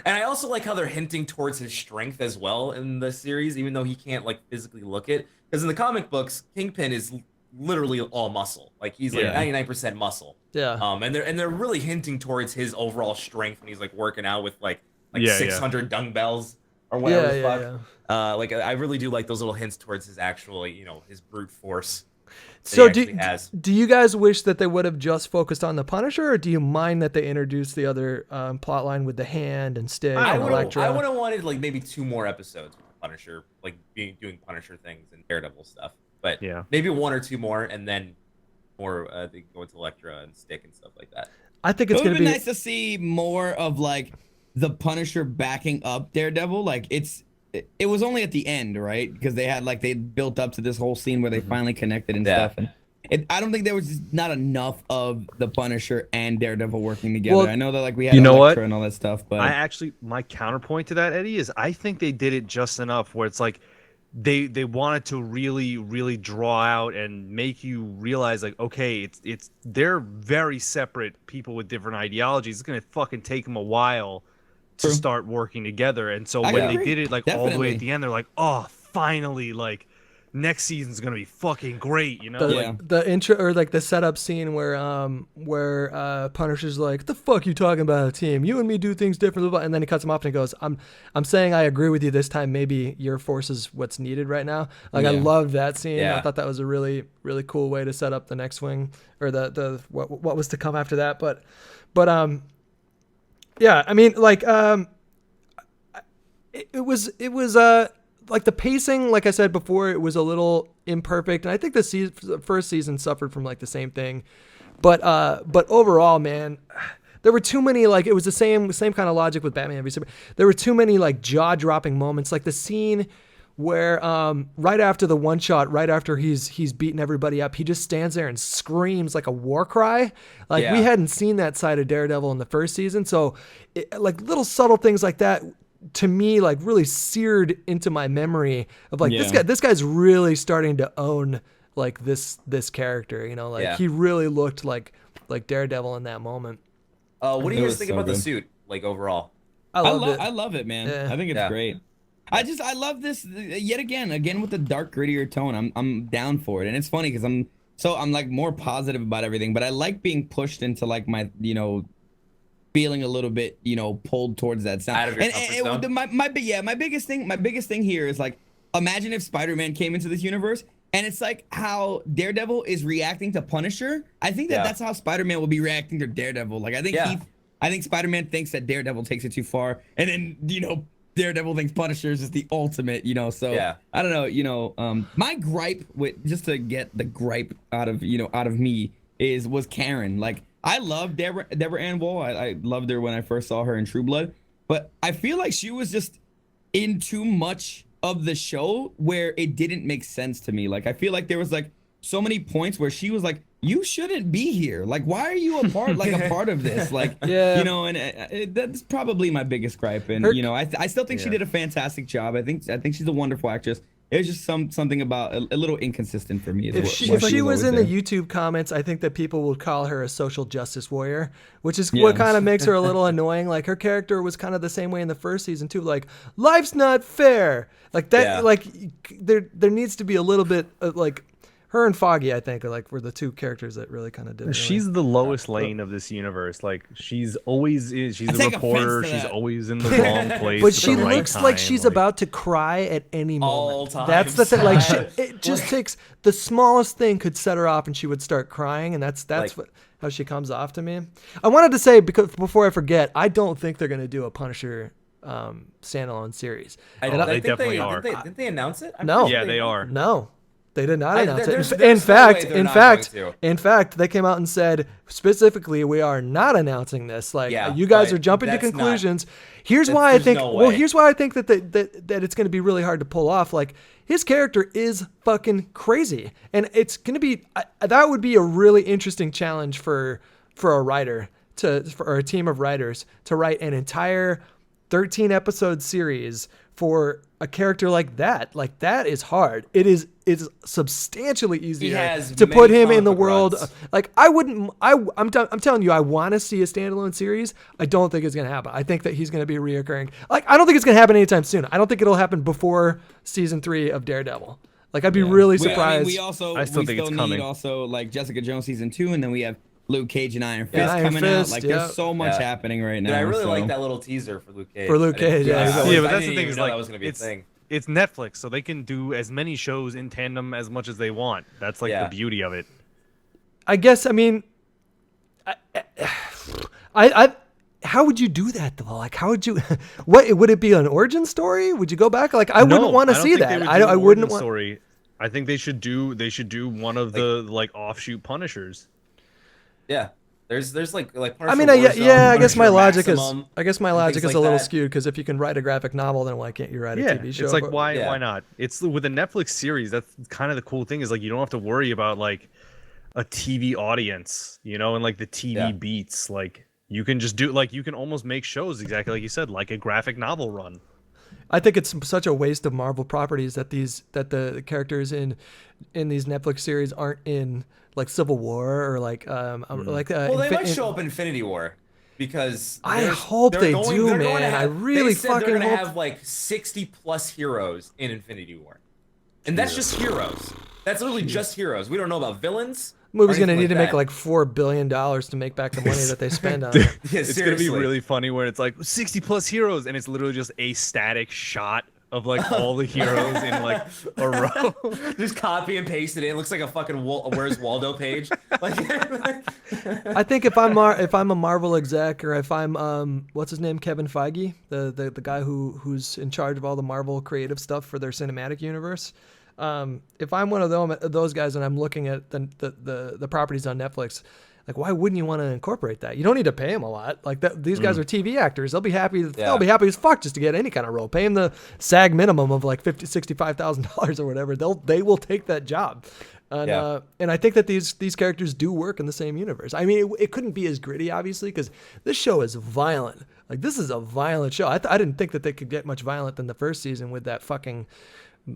B: And I also like how they're hinting towards his strength as well in the series, even though he can't like physically look it. Because in the comic books, Kingpin is literally all muscle. Like he's like 99% muscle.
A: Yeah.
B: And they're really hinting towards his overall strength when he's like working out with like
C: Yeah,
B: 600 dumbbells or whatever the
A: Yeah,
B: fuck.
A: yeah.
B: Like I really do like those little hints towards his actual, his brute force.
A: So
B: he actually has.
A: do you guys wish that they would have just focused on the Punisher, or do you mind that they introduced the other plot line with the hand and stick
B: I
A: and
B: would
A: Elektra?
B: have wanted like maybe 2 more episodes with Punisher, like doing Punisher things and Daredevil stuff. But
C: Yeah.
B: maybe 1 or 2 more, and then more they go into Elektra and Stick and stuff like that.
A: I think
D: It
A: it's
D: would
A: gonna
D: be
A: be
D: nice to see more of like the Punisher backing up Daredevil. Like it was only at the end, right? Because they built up to this whole scene where they finally connected and
B: Yeah.
D: stuff. And I don't think there was just not enough of the Punisher and Daredevil working together.
A: Well,
D: I know that like we had
C: you know
D: Elektra
C: what?
D: and all that stuff, but
C: My counterpoint to that, Eddie, is I think they did it just enough where it's like they wanted to really, really draw out and make you realize like, okay, it's they're very separate people with different ideologies. It's gonna fucking take them a while to
D: True.
C: start working together. And so
D: I
C: when they
D: agree.
C: did it like all the way
D: Definitely.
C: at the end, they're like, oh, finally, like next season's gonna be fucking great, you know?
A: the,
D: Yeah.
A: the intro or like the setup scene where Punisher's like, the fuck you talking about a team? You and me do things differently, and then he cuts him off and he goes, I'm saying I agree with you this time. Maybe your force is what's needed right now. Like I
D: Yeah.
A: loved that scene.
B: Yeah.
A: I thought that was a really, really cool way to set up the next wing or the what was to come after that. But yeah, I mean like it was like the pacing, like I said before, it was a little imperfect, and I think the first season suffered from like the same thing. But overall, man, there were too many, like it was the same kind of logic with Batman v Superman. There were too many like jaw-dropping moments, like the scene where right after the one shot, right after he's beaten everybody up, he just stands there and screams like a war cry. Like we
B: Yeah.
A: hadn't seen that side of Daredevil in the first season, so like little subtle things like that to me like really seared into my memory of like
D: Yeah.
A: this guy's really starting to own like this character, like
B: Yeah.
A: he really looked like Daredevil in that moment.
B: What do
D: It
B: you guys
D: was
B: think
D: so
B: about the
D: good.
B: suit, like overall?
A: I loved it.
D: I love it, man.
A: Yeah.
D: I think it's
B: Yeah.
D: great. I love this yet again with the dark grittier tone. I'm down for it, and it's funny because I'm like more positive about everything, but I like being pushed into like my feeling a little bit pulled towards that sound.
B: Out of your comfort zone.
D: My biggest thing here is like, imagine if Spider-Man came into this universe. And it's like how Daredevil is reacting to Punisher. I think
B: Yeah.
D: that's how Spider-Man will be reacting to Daredevil. Like I think Spider-Man thinks that Daredevil takes it too far, and then Daredevil thinks Punisher is just the ultimate. So
B: Yeah.
D: I don't know. My gripe with just to get the gripe out of me was Karen. Like I love Deborah Ann Woll. I loved her when I first saw her in True Blood, but I feel like she was just in too much of the show where it didn't make sense to me. Like I feel like there was like so many points where she was like, you shouldn't be here. Like why are you a part of this? Like
A: Yeah.
D: and that's probably my biggest gripe. And I still think she did a fantastic job. I think she's a wonderful actress. It was just something about a little inconsistent for me.
A: If she was in the YouTube comments, I think that people would call her a social justice warrior, which is what kind of makes her a little annoying. Like her character was kind of the same way in the first season too. Like life's not fair. Like that.
B: Yeah.
A: Like there needs to be a little bit of like Her and Foggy, I think, were the two characters that really kind of did.
C: She's the lowest lane of this universe. Like she's a reporter. She's always in the wrong place.
A: But
C: at
A: she
C: the right
A: looks
C: time.
A: like she's about to cry at any moment.
B: All times.
A: That's the thing. Like it just takes the smallest thing could set her off, and she would start crying, and that's how she comes off to me. I wanted to say, because before I forget, I don't think they're gonna do a Punisher standalone series.
C: They definitely are.
B: Didn't they announce it?
A: No.
C: Yeah, they are.
A: No, they did not announce it.
B: there's
A: In
B: no way they're not
A: in fact, they came out and said specifically, we are not announcing this. Like,
B: Yeah,
A: you guys
B: but
A: are jumping to
B: that's
A: conclusions. Here's why I think.
B: no
A: Well,
B: way.
A: here's why I think that it's going to be really hard to pull off. Like, his character is fucking crazy, and it's going to be that would be a really interesting challenge for a writer or a team of writers to write an entire 13 episode series for a character like that. Like, that is hard. It's substantially easier to put him in the world. Like, I'm telling you, I want to see a standalone series. I don't think it's going to happen. I think that he's going to be reoccurring. Like, I don't think it's going to happen anytime soon. I don't think it'll happen before season 3 of Daredevil. Like, I'd be really surprised.
C: I still think it's coming.
D: Need also like Jessica Jones season 2, and then we have Luke Cage and Iron Fist
A: Iron
D: coming
A: Fist,
D: out. Like,
A: yeah.
D: there's so much happening right now.
B: But I really like that little teaser for Luke Cage.
A: Yeah,
C: but that's the thing is like
B: that was gonna be a thing.
C: It's Netflix, so they can do as many shows in tandem as much as they want. That's like the beauty of it.
A: I guess. I mean, I how would you do that though? Like, how would you? What would it be, an origin story? Would you go back? Like, I wouldn't want to see that. I wouldn't want.
C: Story. I think they should do one of the offshoot Punishers.
B: Yeah. There's like
A: I mean, I guess my logic is a little skewed, because if you can write a graphic novel, then why can't you write a TV show?
C: It's like, why not? It's with a Netflix series. That's kind of the cool thing, is like you don't have to worry about like a TV audience, and like the TV beats. Like, you can just do, like, you can almost make shows exactly like you said, like a graphic novel run.
A: I think it's such a waste of Marvel properties that the characters in these Netflix series aren't in, like, Civil War or like
B: they might show up in Infinity War, because
A: I hope they do, man. I really fucking
B: they're gonna
A: hope.
B: have like 60 plus heroes in Infinity War, and that's just heroes. That's literally just heroes. We don't know about villains.
A: Movie's gonna need to make like $4 billion to make back the money that they spend on it.
B: Yeah,
C: It's gonna be really funny when it's like 60 plus heroes, and it's literally just a static shot of like all the heroes in like a row.
B: Just copy and paste it in. It looks like a fucking Where's Waldo page. Like,
A: I think if I'm a Marvel exec, or if I'm what's his name, Kevin Feige, the guy who's in charge of all the Marvel creative stuff for their cinematic universe. If I'm one of those guys and I'm looking at the properties on Netflix, like, why wouldn't you want to incorporate that? You don't need to pay them a lot. Like, these guys are TV actors. They'll be happy. They'll be happy as fuck just to get any kind of role. Pay them the SAG minimum of like $65,000 or whatever. They will take that job. And I think that these characters do work in the same universe. I mean, it couldn't be as gritty, obviously, because this show is violent. Like, this is a violent show. I didn't think that they could get much violent than the first season with that fucking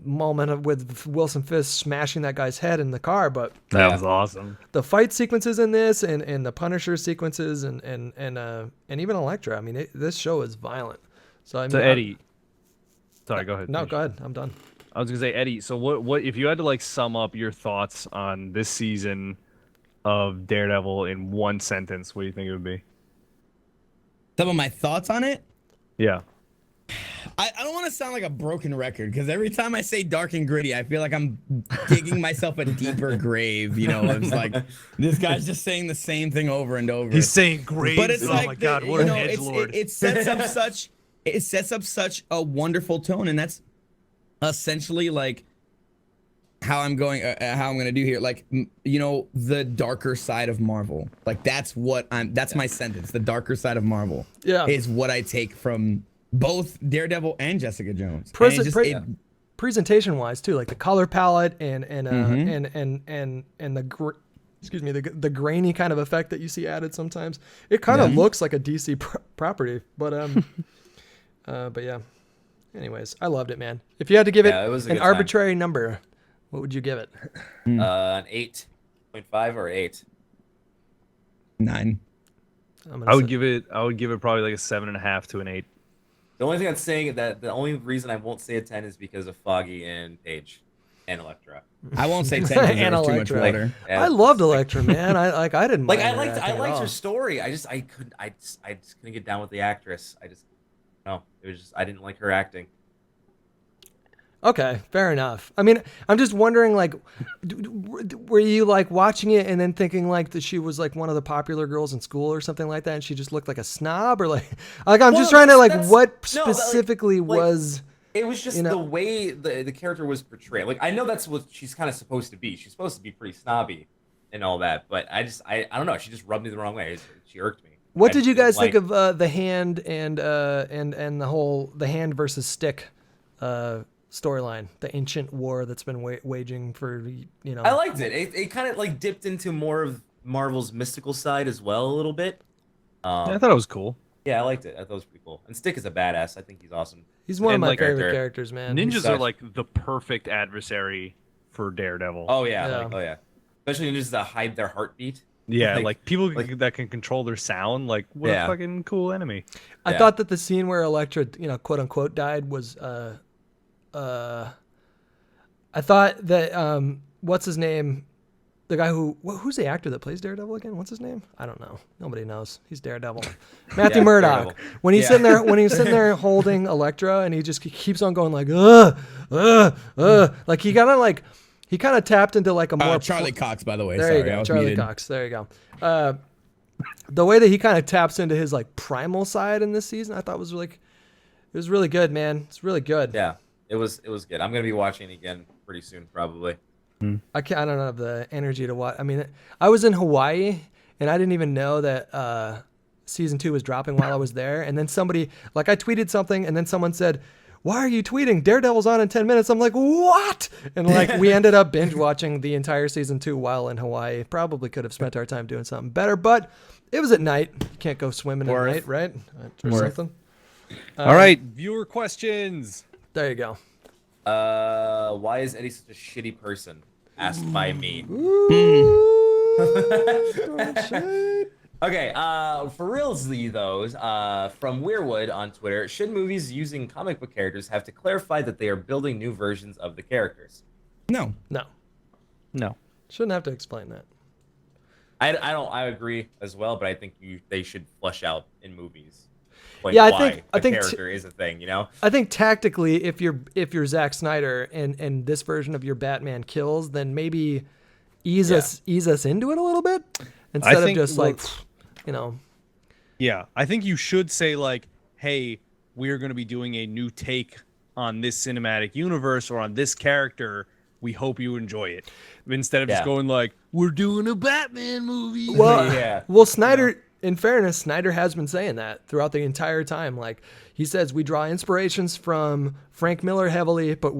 A: moment with Wilson Fisk smashing that guy's head in the car, but
C: that was awesome.
A: The fight sequences in this, and the Punisher sequences, and even Elektra. I mean, this show is violent. So
C: Eddie, sorry, go ahead.
A: No, go ahead. I'm done.
C: I was gonna say, Eddie. So what if you had to like sum up your thoughts on this season of Daredevil in one sentence? What do you think it would be?
D: Some of my thoughts on it?
C: Yeah.
D: I don't want to sound like a broken record, because every time I say dark and gritty, I feel like I'm digging myself a deeper grave. It's like, this guy's just saying the same thing over and over.
C: He's saying grave.
D: But it's
C: my God, what an edgelord.
D: It sets up such a wonderful tone, and that's essentially like how I'm going to do here. Like, the darker side of Marvel. Like, that's my sentence. The darker side of Marvel is what I take from both Daredevil and Jessica Jones.
A: Presentation wise too, like the color palette and the grainy kind of effect that you see added sometimes. It kind of looks like a DC property, but yeah. Anyways, I loved it, man. If you had to give it an arbitrary number, what would you give it?
B: An 8.5 or 8.
D: 9.
C: I would give it probably like a 7.5 to an 8.
B: The only thing I'm saying the only reason I won't say a 10 is because of Foggy and Page. And Electra.
D: I won't say 10 because
A: And
D: there was too much
A: Electra.
D: water.
B: Yeah.
A: I loved Electra, man. I didn't
B: Like
A: mind
B: I
A: her
B: liked
A: acting at
B: her
A: all.
B: story. I just couldn't get down with the actress. No, it was just I didn't like her acting.
A: Okay, fair enough. I mean, I'm just wondering, like, were you like watching it and then thinking like that she was like one of the popular girls in school or something like that, and she just looked like a snob, or like I'm just trying to like what
B: no, but,
A: specifically was.
B: It was just
A: You know-
B: the way the character was portrayed. Like I know that's what she's kind of supposed to be. She's supposed to be pretty snobby and all that, but I don't know. She just rubbed me the wrong way. She irked me.
A: What
B: I
A: did you
B: didn't
A: guys
B: like-
A: think of the hand and the hand versus stick storyline, the ancient war that's been waging for
B: I liked it. It kind of like dipped into more of Marvel's mystical side as well a little bit.
C: Yeah, I thought it was cool.
B: Yeah, I liked it. I thought it was pretty cool. And Stick is a badass. I think he's awesome.
A: He's one of
C: And,
A: my
C: like,
A: favorite characters, man.
C: Ninjas
B: such-
C: are like the perfect adversary for Daredevil.
B: Oh yeah,
A: Yeah.
B: oh yeah. Especially ninjas that hide their heartbeat.
C: yeah,
B: like-
C: like people
B: like-
C: that can control their sound. Like, what
B: Yeah.
C: a fucking cool enemy.
A: I
B: Yeah.
A: thought that the scene where Elektra, quote unquote, died was I thought that what's his name, the guy who's the actor that plays Daredevil again? What's his name? I don't know. Nobody knows. He's Daredevil. Matthew
B: Yeah,
A: Murdock.
B: Daredevil.
A: When he's sitting there holding Elektra, and he just keeps on going like like he kind of tapped into like a more
D: Charlie Cox, by the way.
A: There
D: Sorry,
A: you
D: I
A: go,
D: was
A: Charlie
D: muted.
A: Cox. There you go. The way that he kind of taps into his like primal side in this season, I thought was it was really good, man. It's really good.
B: Yeah, it was good. I'm gonna be watching it again pretty soon, probably.
A: I don't have the energy to watch. I mean, I was in Hawaii and I didn't even know that season 2 was dropping while I was there. And then somebody, like, I tweeted something, and then someone said, "Why are you tweeting? Daredevil's on in 10 minutes." I'm like, "What?" And like, we ended up binge watching the entire season 2 while in Hawaii. Probably could have spent our time doing something better, but it was at night. You can't go swimming at
B: Worth.
A: night, right? Or
D: Worth.
A: something.
C: All right, viewer questions.
A: There you go.
B: Why is Eddie such a shitty person? Asked by me. Okay, for realsly those, from Weirwood on Twitter, should movies using comic book characters have to clarify that they are building new versions of the characters?
D: No.
A: No,
C: No.
A: shouldn't have to explain that.
B: I agree as well, but I think they should flesh out in movies. Like
A: Yeah,
B: why
A: I
B: a
A: think
B: character is a thing, you know?
A: I think tactically, if you're Zack Snyder and this version of your Batman kills, then maybe ease us into it a little bit instead of
C: think,
A: just
C: well,
A: like, you know.
C: Yeah, I think you should say like, "Hey, we're going to be doing a new take on this cinematic universe or on this character. We hope you enjoy it." Instead of just
B: Yeah.
C: going like, "We're doing a Batman movie."
A: Well,
B: Yeah.
A: well, Snyder. In fairness, Snyder has been saying that throughout the entire time. Like, he says, we draw inspirations from Frank Miller heavily, but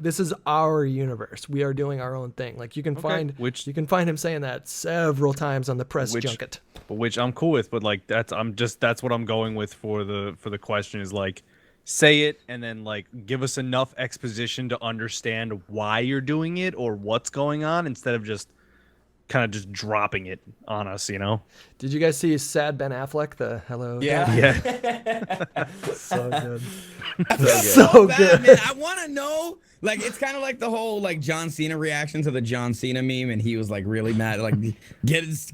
A: this is our universe. We are doing our own thing. Like, you can find him saying that several times on the press junket.
C: Which I'm cool with, but like that's what I'm going with for the question is like, say it and then like give us enough exposition to understand why you're doing it or what's going on instead of just kind of just dropping it on us, you know?
A: Did you guys see Sad Ben Affleck? The hello.
B: Yeah.
C: Yeah.
A: So good.
B: So
A: So
D: bad,
A: good.
D: man. I want to know. Like, it's kind of like the whole like John Cena reaction to the John Cena meme, and he was like really mad, like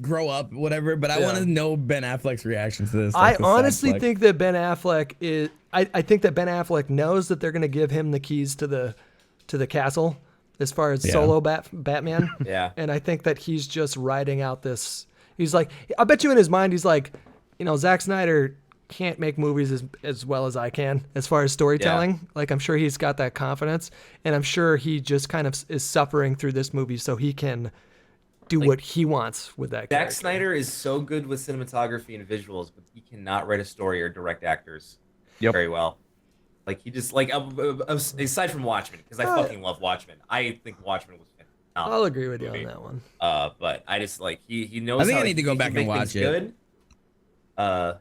D: grow up, whatever. But I want to know Ben Affleck's reaction to this.
A: I
D: like, the sad
A: honestly
D: flex.
A: think that Ben Affleck is. I think that Ben Affleck knows that they're going to give him the keys to the castle as far as solo Batman.
B: Yeah.
A: And I think that he's just riding out this. He's like, I bet you in his mind, he's like, Zack Snyder can't make movies as well as I can as far as storytelling.
B: Yeah.
A: Like, I'm sure he's got that confidence, and I'm sure he just kind of is suffering through this movie so he can do what he wants with that
B: Zack
A: character.
B: Snyder is so good with cinematography and visuals, but he cannot write a story or direct actors very well. Like, he just, like, aside from Watchmen, because I fucking love Watchmen. I think Watchmen was phenomenal.
A: I'll agree with you
B: movie.
A: on that one.
B: But I just, like, he knows
D: I think
B: how
D: I need to go
B: he
D: back
B: can
D: and
B: make
D: watch
B: things
D: it.
B: Good.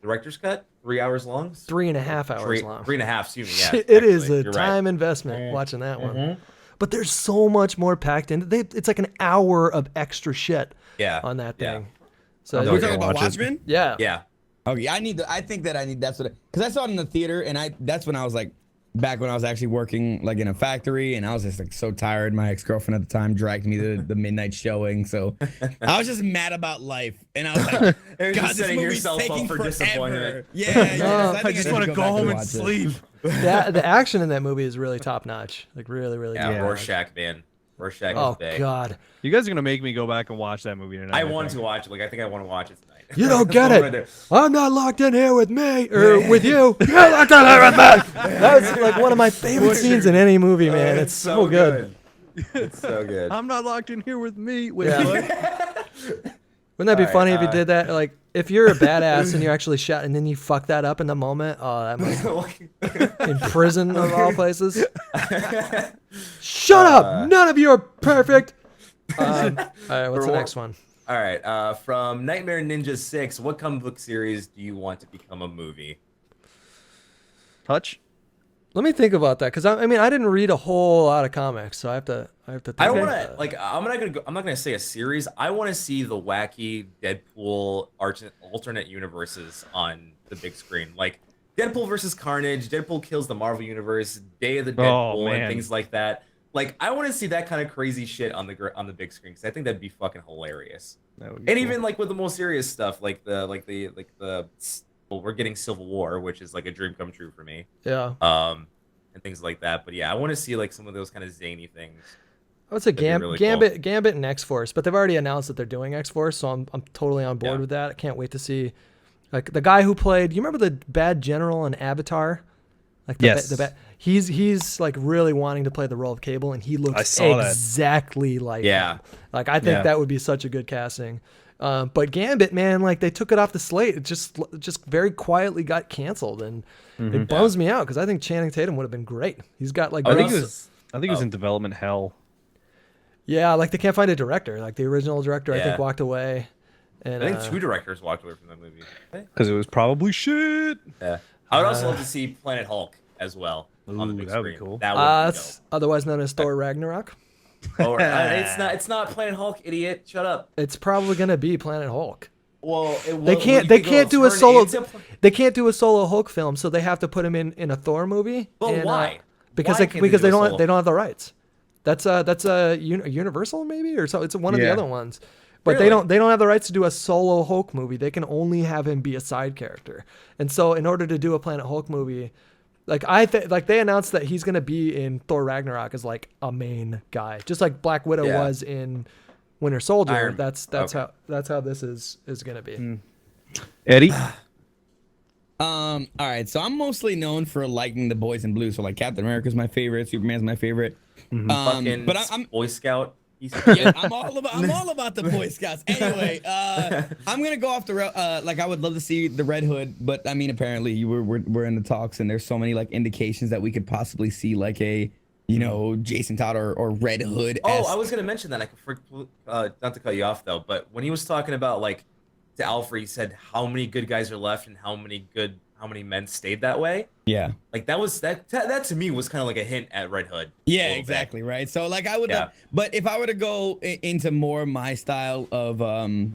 B: Director's cut, 3 hours long.
A: 3.5 hours long.
B: 3.5, excuse me. Yeah,
A: It is
B: actually,
A: a
B: you're right.
A: time investment watching that one. But there's so much more packed in. It's like an hour of extra shit on that
B: Yeah.
A: thing. So
B: I'm
D: We're
B: Okay,
D: talking about
C: watch it.
D: Watchmen.
A: yeah.
B: Yeah.
D: Okay, I think that I need. That's what. Because I saw it in the theater, and that's when I was like, back when I was actually working like in a factory, and I was just like so tired. My ex-girlfriend at the time dragged me to the midnight showing, so I was just mad about life, and I was like,
B: You're
D: God,
B: just
D: this
B: setting
D: movie's
B: yourself
D: taking
B: up for
D: forever.
B: disappointment.
D: Yeah,
A: No,
C: I just want to go home and sleep.
A: The action in that movie is really top notch. Like really, really.
B: Yeah,
A: top-notch.
B: Rorschach, man. Rorschach
A: Oh
B: is big.
A: God.
C: You guys are gonna make me go back and watch that movie tonight.
B: I want to watch it. Like I think I want to watch it tonight.
A: You don't get
B: Right there.
A: it. I'm not locked in here with me or with you. You're locked in here with me. That was like one of my favorite scenes in any movie, man. It's so good.
B: It's so good.
C: I'm not locked in here with me. Wait,
A: Yeah.
C: what?
A: Wouldn't that be
B: All right,
A: funny if you did that? Like, if you're a badass and you're actually shot and then you fuck that up in the moment, oh, that must in prison of all places. Shut up! None of you are perfect. All right, what's the next one?
B: All right. From Nightmare Ninja 6, what comic book series do you want to become a movie?
C: Hutch.
A: Let me think about that because I mean I didn't read a whole lot of comics, so I have to. Think
B: I don't
A: about
B: want to
A: that.
B: like. I'm not gonna say a series. I want to see the wacky Deadpool alternate universes on the big screen, like Deadpool versus Carnage. Deadpool kills the Marvel universe. Day of the Deadpool and
C: man.
B: things like that. Like I want to see that kind of crazy shit on the big screen because I think that'd be fucking hilarious.
C: That would be
B: And
C: cool.
B: even like with the more serious stuff, like well, we're getting Civil War, which is like a dream come true for me.
A: Yeah,
B: And things like that. But yeah, I want to see like some of those kind of zany things.
A: I would say
B: That'd be really
A: Gambit and X Force, but they've already announced that they're doing X Force, so I'm totally on board
B: Yeah.
A: with that. I can't wait to see, like the guy who played. You remember the bad general in Avatar? Like
C: Yes.
A: He's like really wanting to play the role of Cable, and he
C: I
A: looks
C: saw that.
A: exactly like
B: Yeah.
A: him. Like I think
C: Yeah.
A: that would be such a good casting. But Gambit, man, like they took it off the slate. It just very quietly got canceled, and it bums me out because I think Channing Tatum would have been great. He's got like
C: I think
B: also-
C: it was in development hell.
A: yeah, like they can't find a director. Like the original director, I think
B: Yeah.
A: walked away. And
B: I think two directors walked away from that movie.
C: Because it was probably shit.
B: Yeah. I would also love to see Planet Hulk as well on the
C: Ooh,
B: big
C: that would be
B: screen.
C: cool.
B: That would be
A: that's otherwise known as Thor Ragnarok.
B: dope. Or, it's not Planet Hulk, idiot. Shut up.
A: It's probably gonna be Planet Hulk.
B: Well,
A: They can't do a solo. They can't do a solo Hulk film, so they have to put him in a Thor movie.
B: But
A: and,
B: why?
A: Because
B: Why
A: they
B: can't
A: because
B: do
A: they
B: a
A: don't
B: solo?
A: they don't have the rights. That's Universal maybe or so. It's one of the
C: Yeah.
A: other ones. But
B: Really?
A: they don't have the rights to do a solo Hulk movie. They can only have him be a side character. And so in order to do a Planet Hulk movie, like they announced that he's gonna be in Thor Ragnarok as like a main guy, just like Black Widow
B: Yeah.
A: was in Winter Soldier.
B: Iron-
A: That's
B: okay.
A: how this is gonna be.
C: Eddie.
D: All right, so I'm mostly known for liking the boys in blue. So like Captain America's my favorite, Superman's my favorite.
B: Fucking
D: But I'm
B: Boy Scout.
D: yeah, I'm all about the Boy Scouts. Anyway, I'm gonna go off the like I would love to see the Red Hood, but I mean apparently we're in the talks and there's so many like indications that we could possibly see like a Jason Todd or Red Hood.
B: Oh, I was gonna mention that. Not to cut you off though, but when he was talking about like to Alfred, he said how many good guys are left and how many men stayed that way.
D: yeah.
B: Like that to me was kind of like a hint at Red Hood. a
D: Yeah,
B: little bit.
D: exactly, right? So like I would
B: Yeah.
D: but if I were to go into more my style of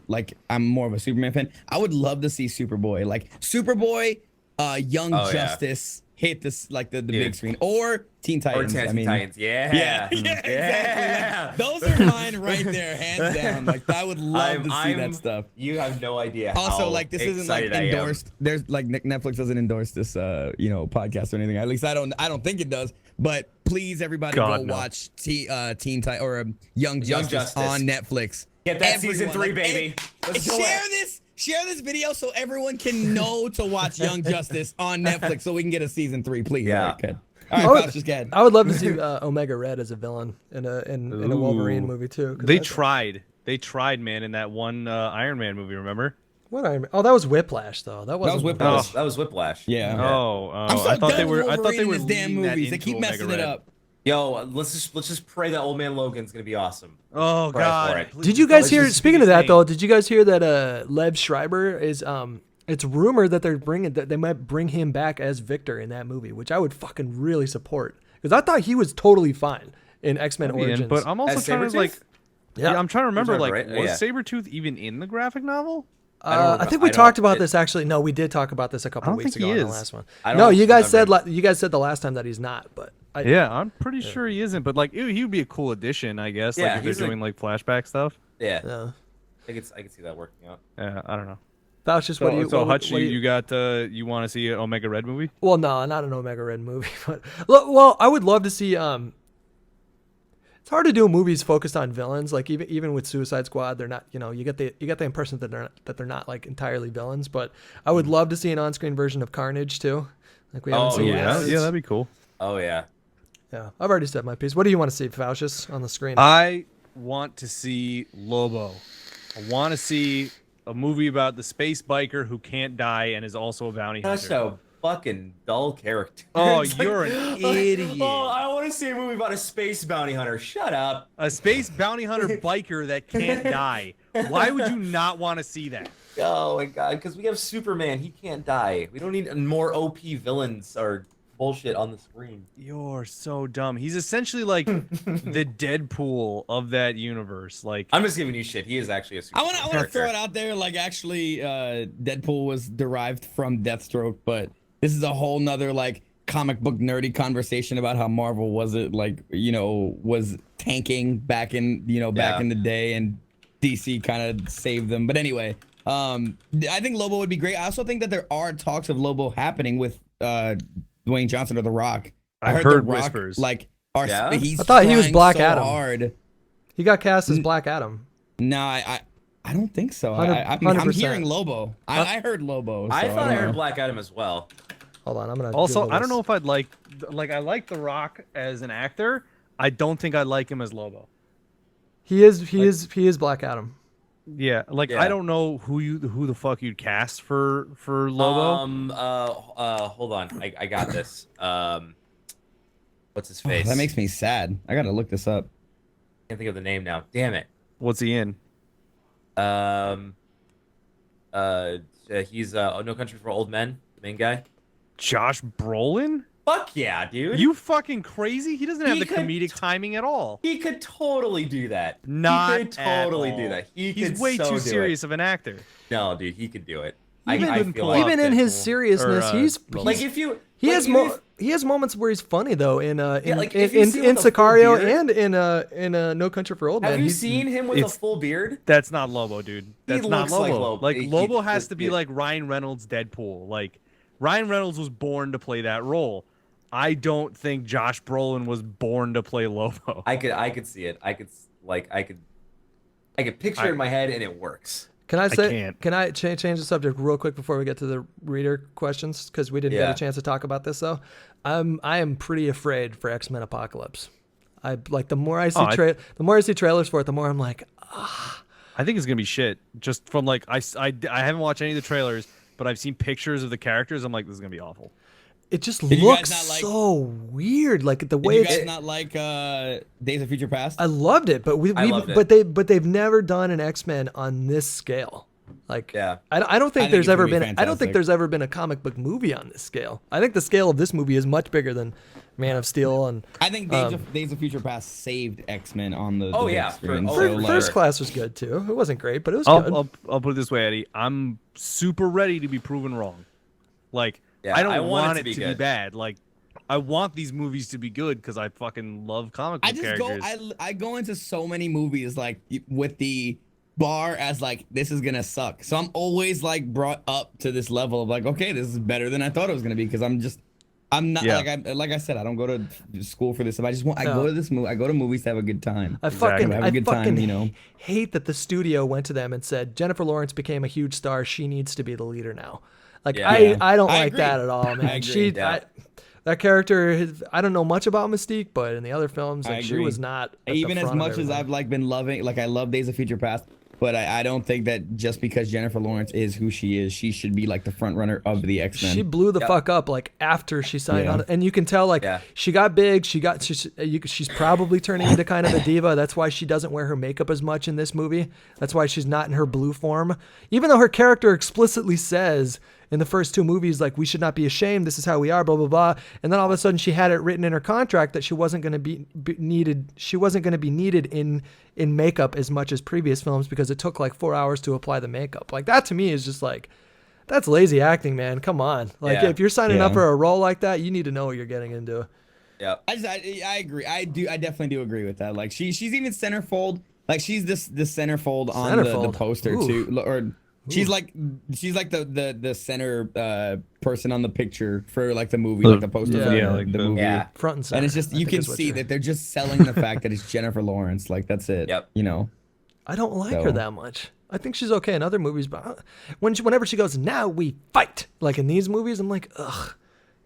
D: like I'm more of a Superman fan, I would love to see Superboy. Like Superboy, Young
B: Oh, yeah.
D: Justice hit this like the
B: Dude.
D: big screen or Teen
B: Or
D: Titans.
B: Teen Titans. Yeah.
D: Yeah, exactly. Like, those are mine right there, hands down. Like I would love to see that stuff.
B: You have no idea.
D: Also,
B: how
D: like this isn't like
B: excited I am.
D: endorsed. There's like Netflix doesn't endorse this podcast or anything. At least I don't think it does. But please, everybody,
C: God,
D: go
C: no.
D: watch Teen Titan or Young Justice
B: Justice.
D: on Netflix.
B: Get that
D: Everyone,
B: season 3,
D: like,
B: baby. Let's do
D: share
B: it.
D: this video so everyone can know to watch Young Justice on Netflix so we can get a season 3, please.
B: Yeah.
D: All right, good. All
A: I
D: right,
A: would,
D: Fauci, just go ahead.
A: I would love to see Omega Red as a villain in a Wolverine
C: Ooh.
A: movie too. 'cause
C: They
A: that's-
C: tried. They tried, man, in that one Iron Man movie. Remember?
A: What oh, that was Whiplash though. That wasn't
D: Whiplash.
B: That was Whiplash.
D: Yeah.
C: Oh,
D: I'm so
C: I thought
D: done
C: they
D: with
C: were. I thought they
D: Wolverine
C: were
D: in his damn
C: leading that
D: movies. They
C: into
D: keep
C: Omega
D: messing it
C: Red.
D: up.
B: Yo, let's just pray that Old Man Logan's gonna be awesome.
C: Oh
B: Pray for
C: God!
B: it.
C: please
A: Did you guys
C: don't
A: hear?
C: just
A: Speaking
C: speak
A: of that
C: his
A: though,
C: name.
A: did you guys hear that Lev Schreiber is It's rumored that they might bring him back as Victor in that movie, which I would fucking really support because I thought he was totally fine in X-Men
C: Ian,
A: Origins.
C: but I'm also
B: As
C: trying to
B: Sabretooth?
C: like. Yeah, I'm trying to remember.
B: Remember,
C: Like,
B: right?
C: was
B: Yeah.
C: Sabretooth even in the graphic novel?
A: I think we talked about this actually. No, we did talk about this a couple
C: don't
A: weeks
C: think
A: ago
C: he
A: in the
C: is.
A: last one.
B: I don't
A: No, you guys said
B: remember.
A: the last time that he's not, but
C: Yeah, I'm pretty sure he isn't. But like, he would be a cool addition, I guess.
B: Yeah,
C: Like if they're
B: he's like-
C: doing like flashback stuff.
B: Yeah,
A: yeah.
B: I could see that working out.
C: Yeah, I don't know.
A: Faucius, what do you?
C: So
A: what
C: Hutch,
A: do
C: you got you want to see an Omega Red movie?
A: Well, no, not an Omega Red movie, but well, I would love to see. It's hard to do movies focused on villains. Like even with Suicide Squad, they're not. You get the impression that they're not like entirely villains. But I would love to see an on-screen version of Carnage too. Like we haven't
B: Oh,
A: seen.
B: yeah.
A: that.
C: Yeah, that'd be cool.
B: Oh yeah.
A: Yeah, I've already said my piece. What do you want to see, Faucius, on the screen?
C: I want to see Lobo. I want to see a movie about the space biker who can't die and is also a bounty hunter.
B: Such a fucking dull character.
C: Oh,
B: It's
C: you're an idiot.
B: Oh, I want to see a movie about a space bounty hunter. Shut up.
C: A space bounty hunter biker that can't die. Why would you not want to see that?
B: Oh my god, because we have Superman. He can't die. We don't need more OP villains or bullshit on the screen.
C: You're so dumb. He's essentially like the Deadpool of that universe. Like,
B: I'm just giving you shit. He is actually a super
D: I want to throw it out there. Like, actually, Deadpool was derived from Deathstroke, but this is a whole nother like comic book nerdy conversation about how Marvel was was tanking back in back in the day, and DC kind of saved them. But anyway, I think Lobo would be great. I also think that there are talks of Lobo happening with Dwayne Johnson or The Rock.
C: I've
D: The
C: heard
D: Rock,
C: whispers.
D: Like,
B: Yeah?
D: he's
A: I thought he was
D: trying
A: Black
D: so
A: Adam.
D: hard.
A: He got cast as Black Adam.
D: No, I don't think so. I'm
A: 100%.
D: hearing Lobo. I heard Lobo.
B: I
D: so
B: thought
D: don't
B: I heard
D: know.
B: Black Adam as well.
A: Hold on, I'm gonna.
C: also,
A: Google
C: I don't
A: this.
C: know if I'd like I like The Rock as an actor. I don't think I'd like him as Lobo.
A: He is Black Adam.
C: Yeah, like
B: Yeah.
C: I don't know who the fuck you'd cast for Lobo.
B: Hold on. I got this. What's his face?
D: That makes me sad. I gotta look this up.
B: Can't think of the name now. Damn it.
C: What's he in?
B: He's No Country for Old Men, the main guy.
C: Josh Brolin?
B: Fuck yeah, dude.
C: You fucking crazy? He doesn't have
B: He
C: the
B: could
C: comedic timing at all.
B: He could totally do that.
C: Not
B: He could totally
C: at
B: do
C: all.
B: that.
C: He's
B: could
C: way
B: so
C: too
B: do
C: serious of an actor.
B: It. No, dude, he could do it.
C: Even
B: I
C: couldn't
B: feel
C: pull
B: like
C: off
A: Even in his
C: Deadpool.
A: seriousness,
C: Or,
A: he's
C: Lobo.
B: like if you
A: he
B: like,
A: has he has moments where he's funny though in
B: like, if you see him
A: in
B: with a full
A: Sicario
B: beard-
A: and in No Country for Old Men.
B: Have you
A: he's-
B: seen him with a
C: it's-
B: full beard?
C: That's not Lobo, dude. That's not
B: looks like
C: Lobo.
B: Lobo.
C: Like
B: He-
C: Lobo has to be
B: he-
C: like Ryan Reynolds Deadpool. Like Ryan Reynolds was born to play that role. I don't think Josh Brolin was born to play Lobo.
B: I could see it. I could picture it in my head and it works.
A: Can I say?
C: can't.
A: Can I change the subject real quick before we get to the reader questions? Because we didn't get
B: Yeah.
A: a chance to talk about this though. I am pretty afraid for X-Men Apocalypse. I like the more I see the more I see trailers for it, the more I'm like,
C: I think it's gonna be shit. Just from like I haven't watched any of the trailers, but I've seen pictures of the characters. I'm like, this is gonna be awful.
A: it just
D: you guys
A: looks
D: not like-
A: so weird. Like the
D: Did
A: way
D: you
A: it's.
D: guys not like Days of Future Past?
A: I loved it, but
B: I loved it.
A: but they've never done an X-Men on this scale. Like,
B: Yeah.
A: I don't think
D: think
A: there's
D: it's
A: ever
D: gonna be
A: been. I don't think
D: fantastic.
A: there's ever been a comic book movie on this scale. I think the scale of this movie is much bigger than Man of Steel and.
D: I think Days of Future Past saved X-Men on the
B: Oh,
D: big
B: yeah,
D: screen.
B: for-
D: so,
B: oh,
D: like,
A: First Class was good too. It wasn't great, but it was good.
C: I'll put it this way, Eddie. I'm super ready to be proven wrong. Like
B: Yeah,
C: I don't
B: I want
C: want
B: it
C: it
B: to be
C: to be
B: good.
C: bad. Like I want these movies to be good because I fucking love comic book
D: I just
C: characters.
D: I go into so many movies like with the bar as like this is gonna suck. So I'm always like brought up to this level of like, okay, this is better than I thought it was gonna be because I'm not
C: Yeah.
D: like I said, I don't go to school for this stuff. I
A: No.
D: go to this movie. I go to movies to have a good time.
A: I
C: Exactly.
A: fucking,
D: Have a
A: I
D: good
A: fucking
D: time, you know.
A: hate that the studio went to them and said Jennifer Lawrence became a huge star. She needs to be the leader now. Like
B: Yeah.
A: I don't
D: I
A: like
D: agree.
A: that at all, man.
D: I agree,
B: yeah.
A: That character, I don't know much about Mystique, but in the other films,
D: I
A: like she
D: agree.
A: was not. At the
D: Even as
A: front of
D: much as
A: everything.
D: I've like been loving, like I love Days of Future Past, but I don't think that just because Jennifer Lawrence is who she is, she should be like the front runner of the X-Men.
A: She blew the
B: Yep.
A: fuck up like after she signed
D: Yeah.
A: on, and you can tell like
B: Yeah.
A: she got big. She's probably turning into kind of a diva. That's why she doesn't wear her makeup as much in this movie. That's why she's not in her blue form, even though her character explicitly says in the first 2 movies, like, we should not be ashamed. This is how we are, blah, blah, blah. And then all of a sudden she had it written in her contract that she wasn't going to be needed. She wasn't going to be needed in makeup as much as previous films because it took like 4 hours to apply the makeup. Like, that to me is just like, that's lazy acting, man. Come on. Like, if you're signing up for a role like that, you need to know what you're getting into.
B: Yeah.
D: I agree. I definitely do agree with that. Like, she's even centerfold. Like, she's this centerfold on the poster too, or she's like the center person on the picture for like the movie, like the poster for the movie.
B: Yeah.
A: Front and center.
D: And it's just, you can see that they're just selling the fact that it's Jennifer Lawrence. Like, that's it.
B: Yep.
D: You know.
A: I don't like her that much. I think she's okay in other movies, but whenever she goes, "Now we fight," like in these movies, I'm like, ugh,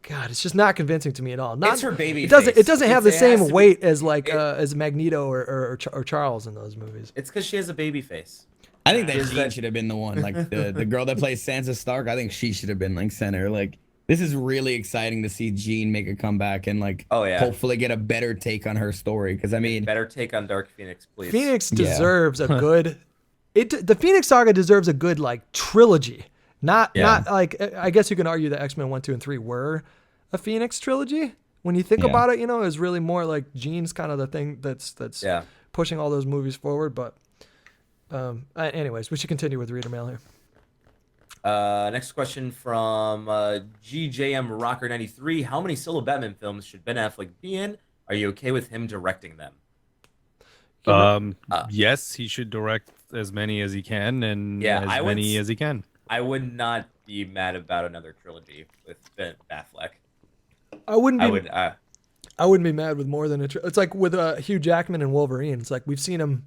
A: God, it's just not convincing to me at all.
B: It's her baby.
A: It doesn't have the same weight as like as Magneto or Charles in those movies.
B: It's because she has a baby face.
D: I think that Jean should have been the one. Like, the girl that plays Sansa Stark, I think she should have been like center. Like, this is really exciting to see Jean make a comeback and like hopefully get a better take on her story. Because I mean,
B: better take on Dark Phoenix, please.
A: Phoenix deserves a good. The Phoenix Saga deserves a good like trilogy. Not like, I guess you can argue that X-Men 1, 2, and 3 were a Phoenix trilogy. When you think about it, you know, it's really more like Jean's kind of the thing that's pushing all those movies forward. But anyways, we should continue with reader mail here.
B: Next question from GJM Rocker 93. How many solo Batman films should Ben Affleck be in? Are you okay with him directing them?
C: Yes, he should direct as many as he can, and as many as he can.
B: I would not be mad about another trilogy with Ben Affleck.
A: I wouldn't be mad with more than a it's like with Hugh Jackman and Wolverine. It's like we've seen him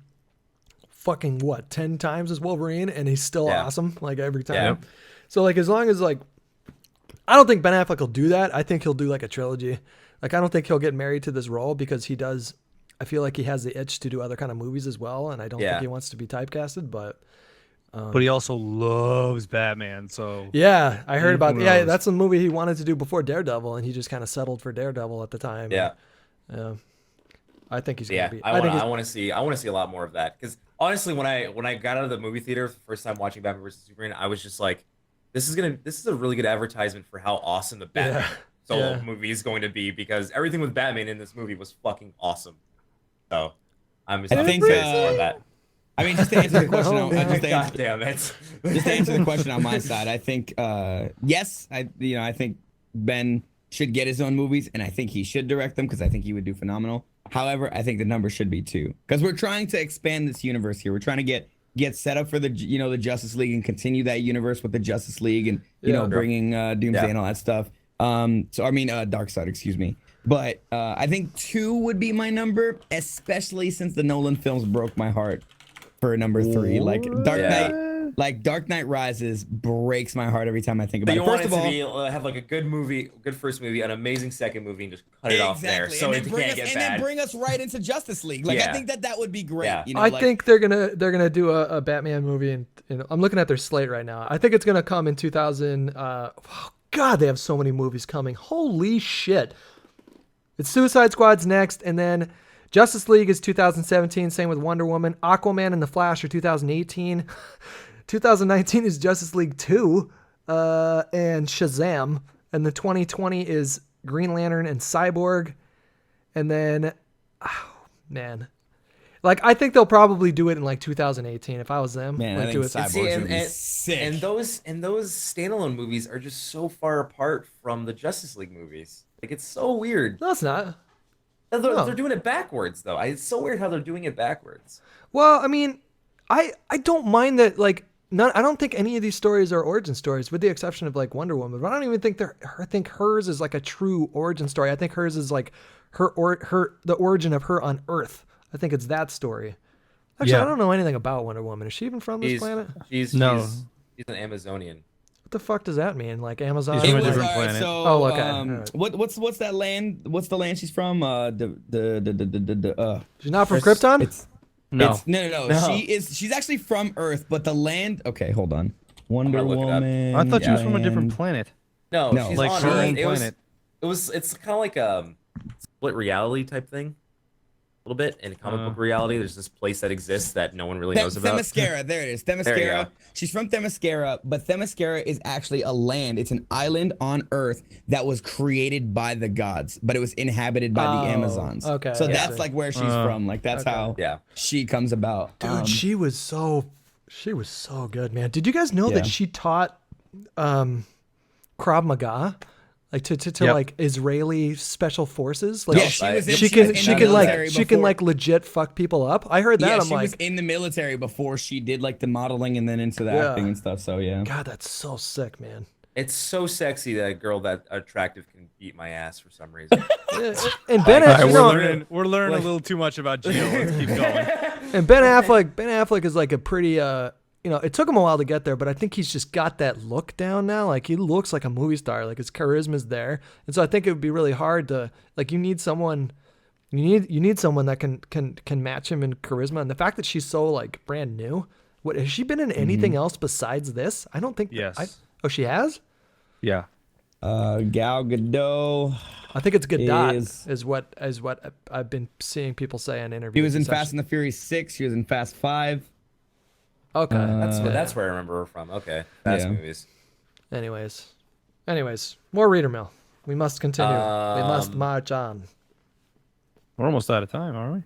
A: fucking 10 times as Wolverine, and he's still awesome like every time.
B: Yeah.
A: So like, as long as like, I don't think Ben Affleck will do that. I think he'll do like a trilogy. Like, I don't think he'll get married to this role because he does. I feel like he has the itch to do other kind of movies as well, and I don't think he wants to be typecasted. But
C: he also loves Batman, so
A: yeah, I heard about that's the movie he wanted to do before Daredevil, and he just kind of settled for Daredevil at the time.
B: Yeah,
A: I think he's gonna be.
B: I want to see a lot more of that, because honestly, when I got out of the movie theater for the first time watching Batman vs Superman, I was just like, this is a really good advertisement for how awesome the Batman solo movie is going to be, because everything with Batman in this movie was fucking awesome. So I'm just excited for that.
D: I mean, just to answer the question,
B: God damn it.
D: Just to answer the question on my side, I think yes, I think Ben should get his own movies, and I think he should direct them because I think he would do phenomenal. However, I think the number should be 2, because we're trying to expand this universe here. We're trying to get set up for the the Justice League and continue that universe with the Justice League and bringing Doomsday and all that stuff. Darkseid, excuse me. But I think 2 would be my number, especially since the Nolan films broke my heart for number 3. Like Dark Knight Rises breaks my heart every time I think about it.
B: First of all, have like a good movie, good first movie, an amazing second movie, and just cut it off there, so it can't get bad.
D: And then bring us right into Justice League. Like, I think that would be great.
B: Yeah.
A: I think they're gonna do a Batman movie, and I'm looking at their slate right now. I think it's gonna come in 2000. God, they have so many movies coming. Holy shit! It's Suicide Squad's next, and then Justice League is 2017. Same with Wonder Woman. Aquaman and The Flash are 2018. 2019 is Justice League 2 and Shazam. And the 2020 is Green Lantern and Cyborg. And then, like, I think they'll probably do it in like 2018 if I was them.
D: Man,
A: like,
D: I think Cyborg's gonna be sick.
B: And those standalone movies are just so far apart from the Justice League movies. Like, it's so weird.
A: No, it's not.
B: They're doing it backwards, though. It's so weird how they're doing it backwards.
A: Well, I mean, I don't mind that. Like, I don't think any of these stories are origin stories, with the exception of like Wonder Woman. But I don't even think I think hers is like a true origin story. I think hers is like the origin of her on Earth. I think it's that story. Actually, I don't know anything about Wonder Woman. Is she even from this planet?
B: She's an Amazonian.
A: What the fuck does that mean? Like Amazon?
C: She's from a different planet.
D: So,
A: okay. Right.
D: What's that land? What's the land she's from?
A: She's not from Krypton?
D: No. She's actually from Earth, but the land. Okay, hold on. Wonder Woman.
C: I thought she was from a different planet.
B: No, she's
C: like
B: on
C: her
B: Earth.
C: own planet.
B: It's kind of like a split reality type thing. little bit in comic book reality. There's this place that exists that no one really knows about.
D: Themyscira, there it is.
B: There you
D: Themyscira.
B: go.
D: She's from Themyscira, but Themyscira is actually a land. It's an island on Earth that was created by the gods, but it was inhabited by the Amazons.
A: okay,
D: So
A: I
D: that's
A: see.
D: like where she's from. Like that's how
B: Yeah.
D: she comes about.
A: Dude, she was so good, man. Did you guys know that
D: Yeah.
A: she taught Krav Maga? Like to
C: Yep.
A: like Israeli special forces? Like
D: Yeah, she was in,
A: she
D: was
A: can
D: in
A: she
D: the
A: can
D: military
A: like she can
D: before-
A: like legit fuck people up. I heard that.
D: Yeah,
A: I'm
D: she was
A: like,
D: in the military before she did like the modeling and then into the
A: Yeah.
D: acting and stuff. So yeah.
A: God, that's so sick, man.
B: It's so sexy that a girl that attractive can beat my ass for some reason.
A: And Ben,
C: All right,
A: you know,
C: we're learning a little too much about Gio. Let's keep going.
A: and Ben Affleck is like a pretty it took him a while to get there, but I think he's just got that look down now. Like he looks like a movie star. Like his charisma's there, and so I think it would be really hard to like. You need someone that can match him in charisma, and the fact that she's so like brand new. What has she been in anything else besides this? I don't think.
C: Yes.
A: Oh, she has.
C: Yeah.
D: Gal Gadot.
A: I think it's Godot
D: Is-
A: is what I've been seeing people say in interviews.
D: He was in
A: and such.
D: Fast and the Furious 6. He was in Fast 5.
A: Okay.
B: That's where I remember her from. Okay, Fast
D: Yeah.
B: movies.
A: Anyways, more reader mail. We must continue. We must march on.
C: We're almost out of time, aren't we?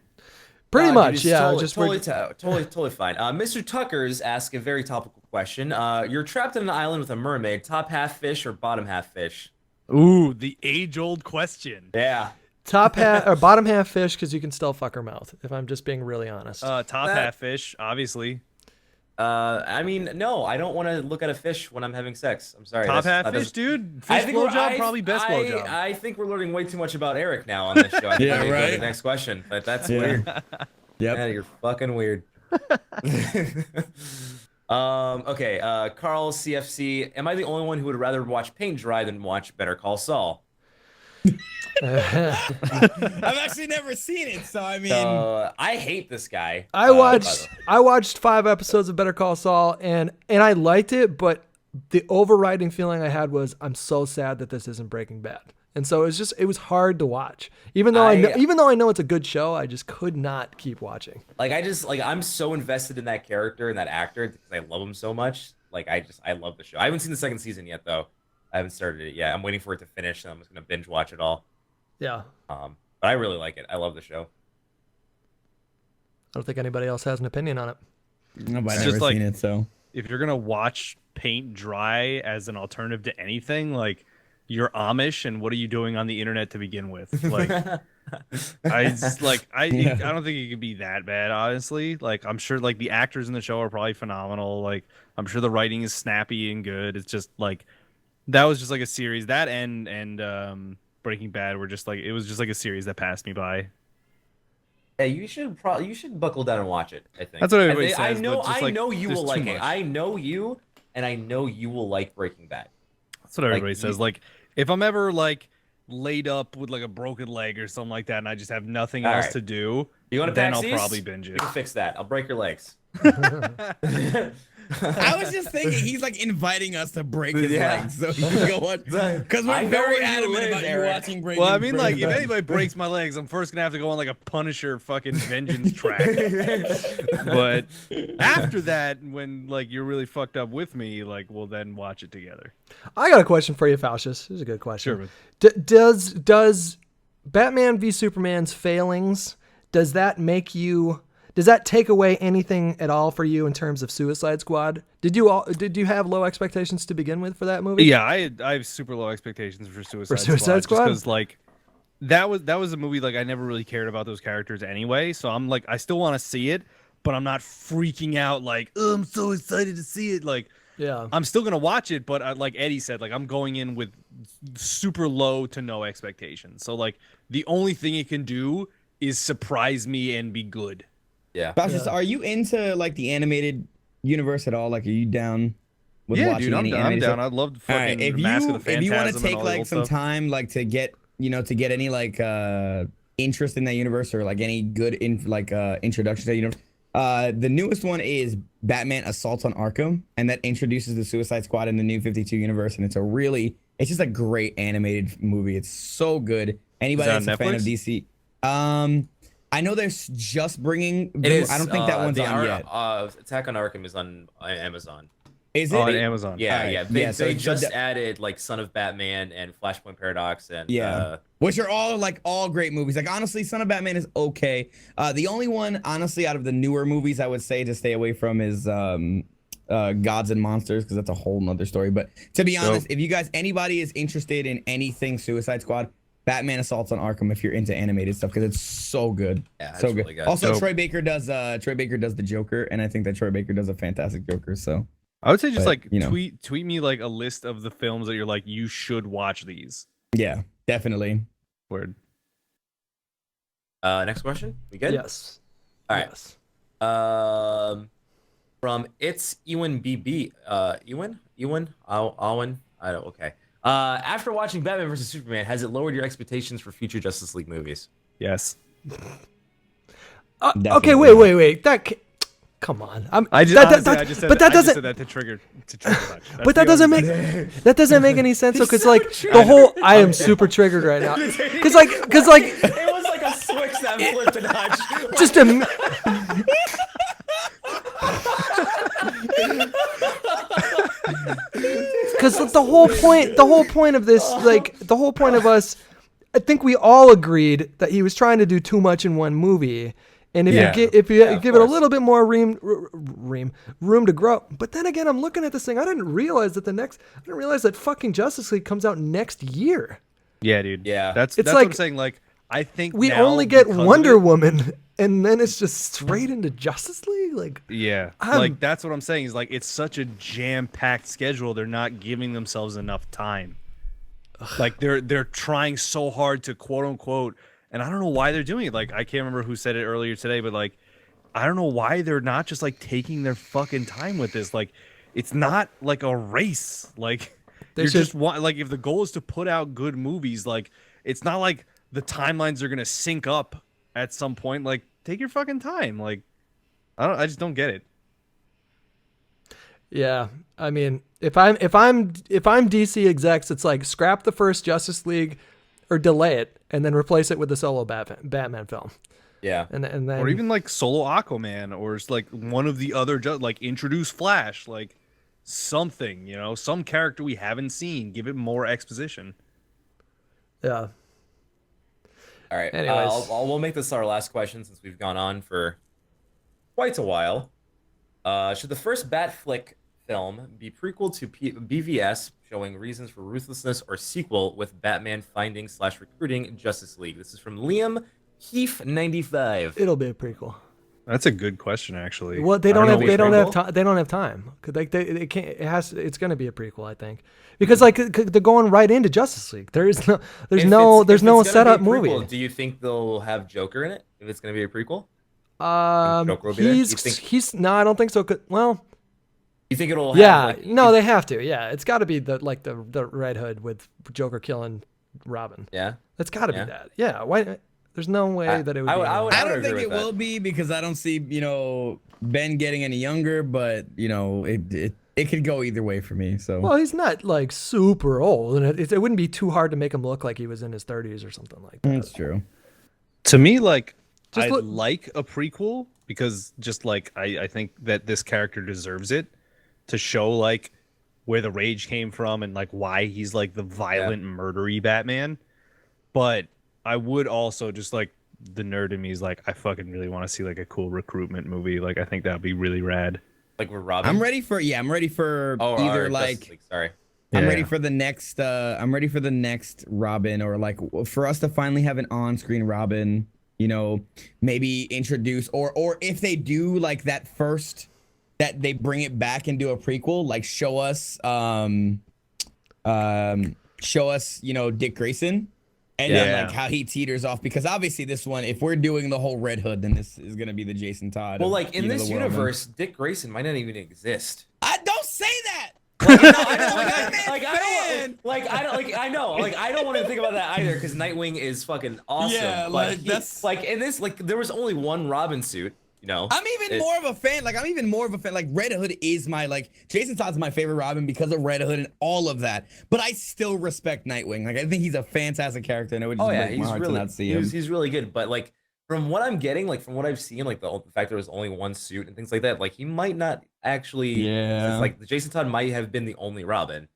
A: Pretty
B: Dude,
A: much,
B: it's
A: yeah.
B: Totally, totally fine. Mr. Tucker's asked a very topical question. You're trapped on an island with a mermaid. Top half fish or bottom half fish?
C: Ooh, the age-old question.
B: Yeah.
A: top half or bottom half fish because you can still fuck her mouth. If I'm just being really honest.
C: Top half fish, obviously.
B: I mean, no, I don't want to look at a fish when I'm having sex. I'm sorry.
C: Top
B: that's-
C: half
B: that
C: fish,
B: doesn't-
C: dude.
B: I
C: Fish
B: think we're-
C: blowjob, probably best blowjob.
B: I think we're learning way too much about Eric now on this show. I think
D: Yeah,
B: we need to go to
D: right?
B: the next question, but that's
D: Yeah.
B: weird.
D: Yep.
B: Yeah, you're fucking weird. Okay, Carl CFC. Am I the only one who would rather watch paint dry than watch Better Call Saul?
D: I've actually never seen it, so I mean,
B: I hate this guy.
A: I
B: by the way.
A: watched 5 episodes of Better Call Saul and I liked it, but the overriding feeling I had was I'm so sad that this isn't Breaking Bad. And so it was hard to watch. Even though I know it's a good show, I just could not keep watching.
B: I'm so invested in that character and that actor because I love him so much. I love the show. I haven't seen the second season yet though. I haven't started it yet. I'm waiting for it to finish and I'm just gonna binge watch it all.
A: Yeah.
B: But I really like it. I love the show.
A: I don't think anybody else has an opinion on it.
D: nobody's
C: It's
D: never
C: just like-
D: seen it, so
C: If you're gonna watch paint dry as an alternative to anything, like you're Amish, and what are you doing on the internet to begin with? Like, I don't think it could be that bad, honestly. Like, I'm sure like the actors in the show are probably phenomenal. Like, I'm sure the writing is snappy and good. It's just like that was just like a series that and Breaking Bad were just like it was just like a series that passed me by.
B: Yeah, you should buckle down and watch it. I think
C: That's what everybody
B: I
C: says,
B: know.
C: but just,
B: I
C: like,
B: know you
C: there's
B: will
C: too
B: like it.
C: much.
B: I know you, and I know you will like Breaking Bad.
C: That's what everybody
B: you-
C: says. Like, if I'm ever like laid up with like a broken leg or something like that, and I just have nothing
B: All
C: else
B: right.
C: to do,
B: You want to
C: then
B: PAX
C: I'll
B: East?
C: probably binge
B: We
C: it.
B: can fix that. I'll break your legs.
D: I was just thinking he's like inviting us to break his
B: Yeah.
D: legs so he can go on because
B: I
D: we're
B: know
D: very
B: where you
D: adamant
B: live,
D: about you
B: Eric.
D: watching Breaking.
C: Well, I mean, like, if
D: Bad.
C: anybody breaks my legs, I'm first gonna have to go on like a Punisher fucking vengeance track. But after that, when like you're really fucked up with me, like we'll then watch it together.
A: I got a question for you, Faucius. This is a good question.
C: Sure, man.
A: Does Batman v Superman's failings, does that take away anything at all for you in terms of Suicide Squad? Did you have low expectations to begin with for that movie?
C: Yeah, I have super low expectations for Suicide Squad. Because like that was a movie like I never really cared about those characters anyway. So I'm like I still want to see it, but I'm not freaking out like oh, I'm so excited to see it. Like
A: Yeah.
C: I'm still gonna watch it, but like Eddie said, like I'm going in with super low to no expectations. So like the only thing it can do is surprise me and be good.
B: Yeah.
D: Bowser,
A: Yeah.
D: are you into like the animated universe at all? Like, are you down with
C: Yeah,
D: watching
C: dude, I'm
D: any
C: down.
D: animated stuff?
C: I'd love
D: All right,
C: fucking
D: if
C: Mask
D: you
C: of the
D: if you want
C: Phantasm
D: to
C: and
D: take
C: all that
D: like
C: old
D: some
C: stuff.
D: time, like to get any like interest in that universe or like any good introduction to that universe. The newest one is Batman Assault on Arkham, and that introduces the Suicide Squad in the New 52 universe, and it's just a great animated movie. It's so good. Anybody
C: Is that
D: that's a fan
C: on
D: of DC, I know they're just bringing.
B: It is.
D: I don't think that one's on yet.
B: Attack on Arkham is on Amazon.
D: Is it?
C: On Amazon.
B: Yeah,
D: Alright,
B: yeah.
D: yeah, so
B: They
D: it's
B: just
D: the-
B: added like Son of Batman and Flashpoint Paradox and
D: Yeah. Which are all great movies. Like honestly, Son of Batman is okay. The only one, honestly, out of the newer movies I would say to stay away from is Gods and Monsters, because that's a whole nother story. But to be honest, if you guys anybody is interested in anything Suicide Squad, Batman Assaults on Arkham, if you're into animated stuff, because it's so good.
B: Yeah,
D: so
B: it's
D: good.
B: really good.
D: Also,
C: Dope.
D: Troy Baker does the Joker, and I think that Troy Baker does a fantastic Joker. So
C: I would say just
D: But,
C: like
D: you know.
C: tweet me like a list of the films that you're like you should watch these.
D: yeah, definitely.
C: Word.
B: Next question. We good?
A: Yes.
B: All right.
A: Yes.
B: From it's Ewan BB. Ewan. Owen. I don't. Okay. After watching Batman vs Superman, has it lowered your expectations for future Justice League movies?
C: Yes.
A: Okay,
D: Definitely.
A: wait. Come on.
C: I just said
A: but that
C: I just
A: doesn't.
C: said that to trigger Hutch. That's
A: But that
C: the
A: doesn't
C: only-
A: make that doesn't make any sense. Because like
B: triggered.
A: the whole, I am super triggered right now. Because like
B: It was like a switch that flipped and Hutch.
A: just a. Because the whole point of this, like the whole point of us, I think we all agreed that he was trying to do too much in one movie, and if
C: Yeah.
A: you
B: of
A: give it a
B: course.
A: little bit more room to grow. But then again, I'm looking at this thing. I didn't realize that fucking Justice League comes out next year.
C: Yeah, dude.
B: Yeah.
C: That's
A: It's
C: what
A: like-
C: I'm saying. Like, I think
A: We
C: now,
A: only get
C: because of
A: Wonder
C: it-
A: Woman, and then it's just straight into Justice League. Like,
C: Yeah, like that's what I'm saying. Is like it's such a jam-packed schedule. They're not giving themselves enough time. Like they're trying so hard to quote unquote, and I don't know why they're doing it. Like I can't remember who said it earlier today, but like I don't know why they're not just like taking their fucking time with this. Like it's not like a race. Like
A: They
C: you're
A: should-
C: just want like if the goal is to put out good movies, like it's not like the timelines are gonna sync up at some point. Like take your fucking time. Like I just don't get it.
A: yeah, I mean, if I'm DC execs, it's like scrap the first Justice League, or delay it, and then replace it with a solo Batman film,
B: Yeah.
A: and then
C: Or even like solo Aquaman, or it's like one of the other like introduce Flash, like something, you know, some character we haven't seen, give it more exposition.
A: yeah.
B: All right.
A: Anyways.
B: We'll make this our last question since we've gone on for quite a while. Should the first Bat flick film be prequel to BVS, showing reasons for ruthlessness, or sequel with Batman finding / recruiting Justice League? This is from Liam Heath 95.
A: It'll be a prequel.
C: That's a good question, actually.
A: Well, they
C: I
A: don't
C: know
A: have
C: which
A: they don't have
B: prequel.
A: time. They don't have time. 'Cause they can't. It's going to be a prequel, I think, because like they're going right into Justice League. There's
B: If
A: no
B: it's gonna be
A: setup
B: a prequel,
A: movie.
B: Do you think they'll have Joker in it if it's going to be a prequel? Joker will be there? You think-
A: He's no, I don't think so. Well,
B: You think it'll
A: yeah,
B: have, like,
A: no, they have to. Yeah, it's got to be the Red Hood with Joker killing Robin.
B: Yeah.
A: It's got to
B: Yeah.
A: be that. Yeah. Why? There's no way that it would be.
B: I would
D: I don't
B: agree
D: think
B: with
D: it
B: that.
D: will be, because I don't see, Ben getting any younger, but it could go either way for me. So
A: Well, he's not like super old, and it wouldn't be too hard to make him look like he was in his 30s or something like that.
D: that's true.
C: To me, like
A: Just
C: I
A: look-
C: like a prequel because just like I think that this character deserves it to show like where the rage came from and like why he's like the violent murdery Batman. But I would also just like the nerd in me is like I fucking really want to see like a cool recruitment movie. Like I think that would be really rad.
B: Like with Robin?
D: I'm ready for either like
B: Justice League, sorry.
D: I'm
C: Yeah.
D: ready for the next Robin, or like for us to finally have an on-screen Robin, maybe introduce, or if they do like that first, that they bring it back and do a prequel, like show us Dick Grayson, and then
C: Yeah.
D: like how he teeters off, because obviously this one, if we're doing the whole Red Hood, then this is gonna be the Jason Todd.
B: Well,
D: of,
B: like in this
D: the world.
B: universe, Dick Grayson might not even exist.
D: I don't say that.
B: I don't want to think about that either, because Nightwing is fucking awesome.
D: Yeah,
B: but
D: like, that's-
B: like in this, like there was only one Robin suit,
D: I'm even more of a fan. Like Red Hood is Jason Todd's my favorite Robin because of Red Hood and all of that. But I still respect Nightwing. Like I think he's a fantastic character, and it would just break my heart to not see him.
B: He's really good. But like from what I'm getting, like from what I've seen, like the fact there was only one suit and things like that, like he might not actually.
D: Yeah.
B: It's like the Jason Todd might have been the only Robin.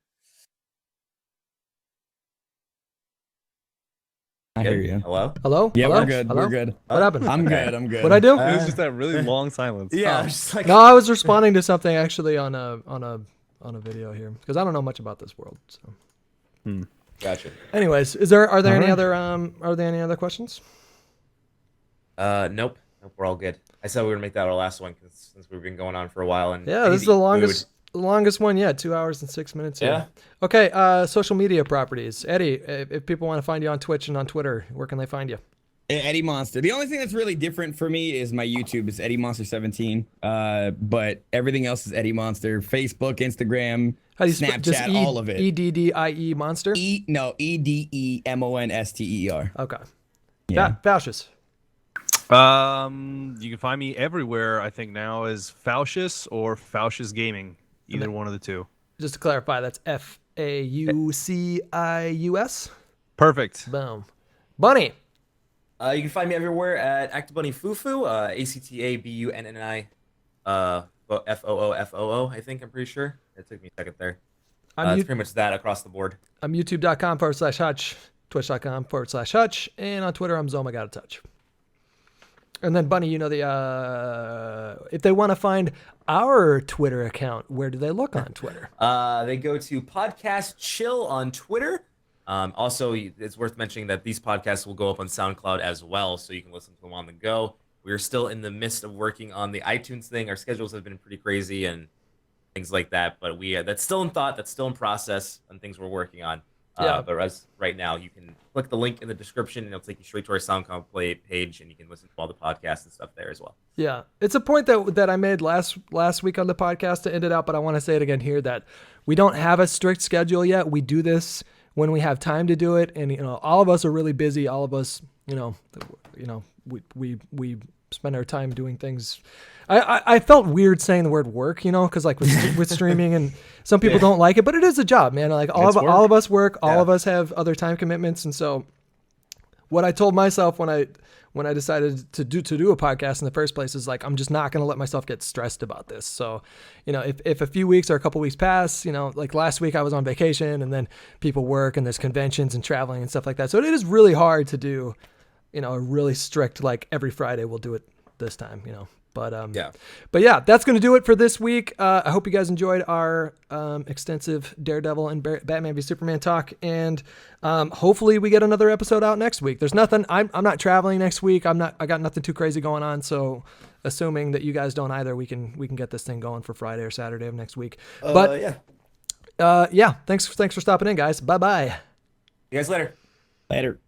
D: I hear you.
B: Hello.
A: Hello?
D: Yeah,
A: Hello?
D: we're good.
A: Hello?
D: We're good.
A: What happened?
D: I'm
B: Okay.
D: good. I'm good.
A: What'd I do?
C: It was just that really long silence.
B: Yeah.
A: Oh.
B: I'm just like,
A: No, I was responding to something actually on a video here because I don't know much about this world. So,
B: Gotcha.
A: anyways, are there any
D: Alright.
A: other questions?
B: Nope. We're all good. I said we were gonna make that our last one since we've been going on for a while. And
A: Yeah,
B: I
A: this is
B: need to
A: the
B: eat
A: longest one yet. 2 hours and 6 minutes. Here.
B: Yeah.
A: Okay. Social media properties. Eddie, if people want to find you on Twitch and on Twitter, where can they find you?
D: Eddie Monster. The only thing that's really different for me is my YouTube is Eddie Monster 17. But everything else is Eddie Monster. Facebook, Instagram,
A: How do you
D: Snapchat, all of it.
A: EDDIE Monster.
D: EDEMONSTER.
A: Okay.
D: Yeah.
A: Faucius.
C: You can find me everywhere. I think now as Faucius or FauciusGaming, either one of the two.
A: Just to clarify, that's FAUCIUS.
C: Perfect.
A: Boom. Bunny.
B: You can find me everywhere at ActaBunny Fufu, ACTABUNNI, FOOFOO. I think I'm pretty sure. It took me a second there. It's pretty much that across the board.
A: I'm youtube.com/Hutch, twitch.com/Hutch, and on Twitter I'm Zoma Got a Touch. And then Bunny, you know if they want to find our Twitter account, where do they look on Twitter?
B: They go to Podcast Chill on Twitter. Also, it's worth mentioning that these podcasts will go up on SoundCloud as well, so you can listen to them on the go. We're still in the midst of working on the iTunes thing. Our schedules have been pretty crazy and things like that, but that's still in thought, that's still in process, and things we're working on.
A: Yeah.
B: But as right now, you can click the link in the description, and it'll take you straight to our SoundCloud page, and you can listen to all the podcasts and stuff there as well.
A: Yeah, it's a point that I made last week on the podcast to end it out, but I want to say it again here that we don't have a strict schedule yet. We do this when we have time to do it, and all of us are really busy. All of us, we spend our time doing things. I felt weird saying the word work, because like with streaming, and some people don't like it, but it is a job, man. Like all of us work, all of us have other time commitments, and so what I told myself when I decided to do a podcast in the first place is like, I'm just not going to let myself get stressed about this. So, if a few weeks or a couple weeks pass, like last week I was on vacation and then people work and there's conventions and traveling and stuff like that. So it is really hard to do, a really strict, like every Friday we'll do it this time, But yeah, that's going to do it for this week. I hope you guys enjoyed our extensive Daredevil and Batman v Superman talk, and hopefully we get another episode out next week. There's nothing. I'm not traveling next week. I got nothing too crazy going on. So, assuming that you guys don't either, we can get this thing going for Friday or Saturday of next week. But yeah, thanks for stopping in, guys. Bye bye.
B: See you guys later.
D: Later.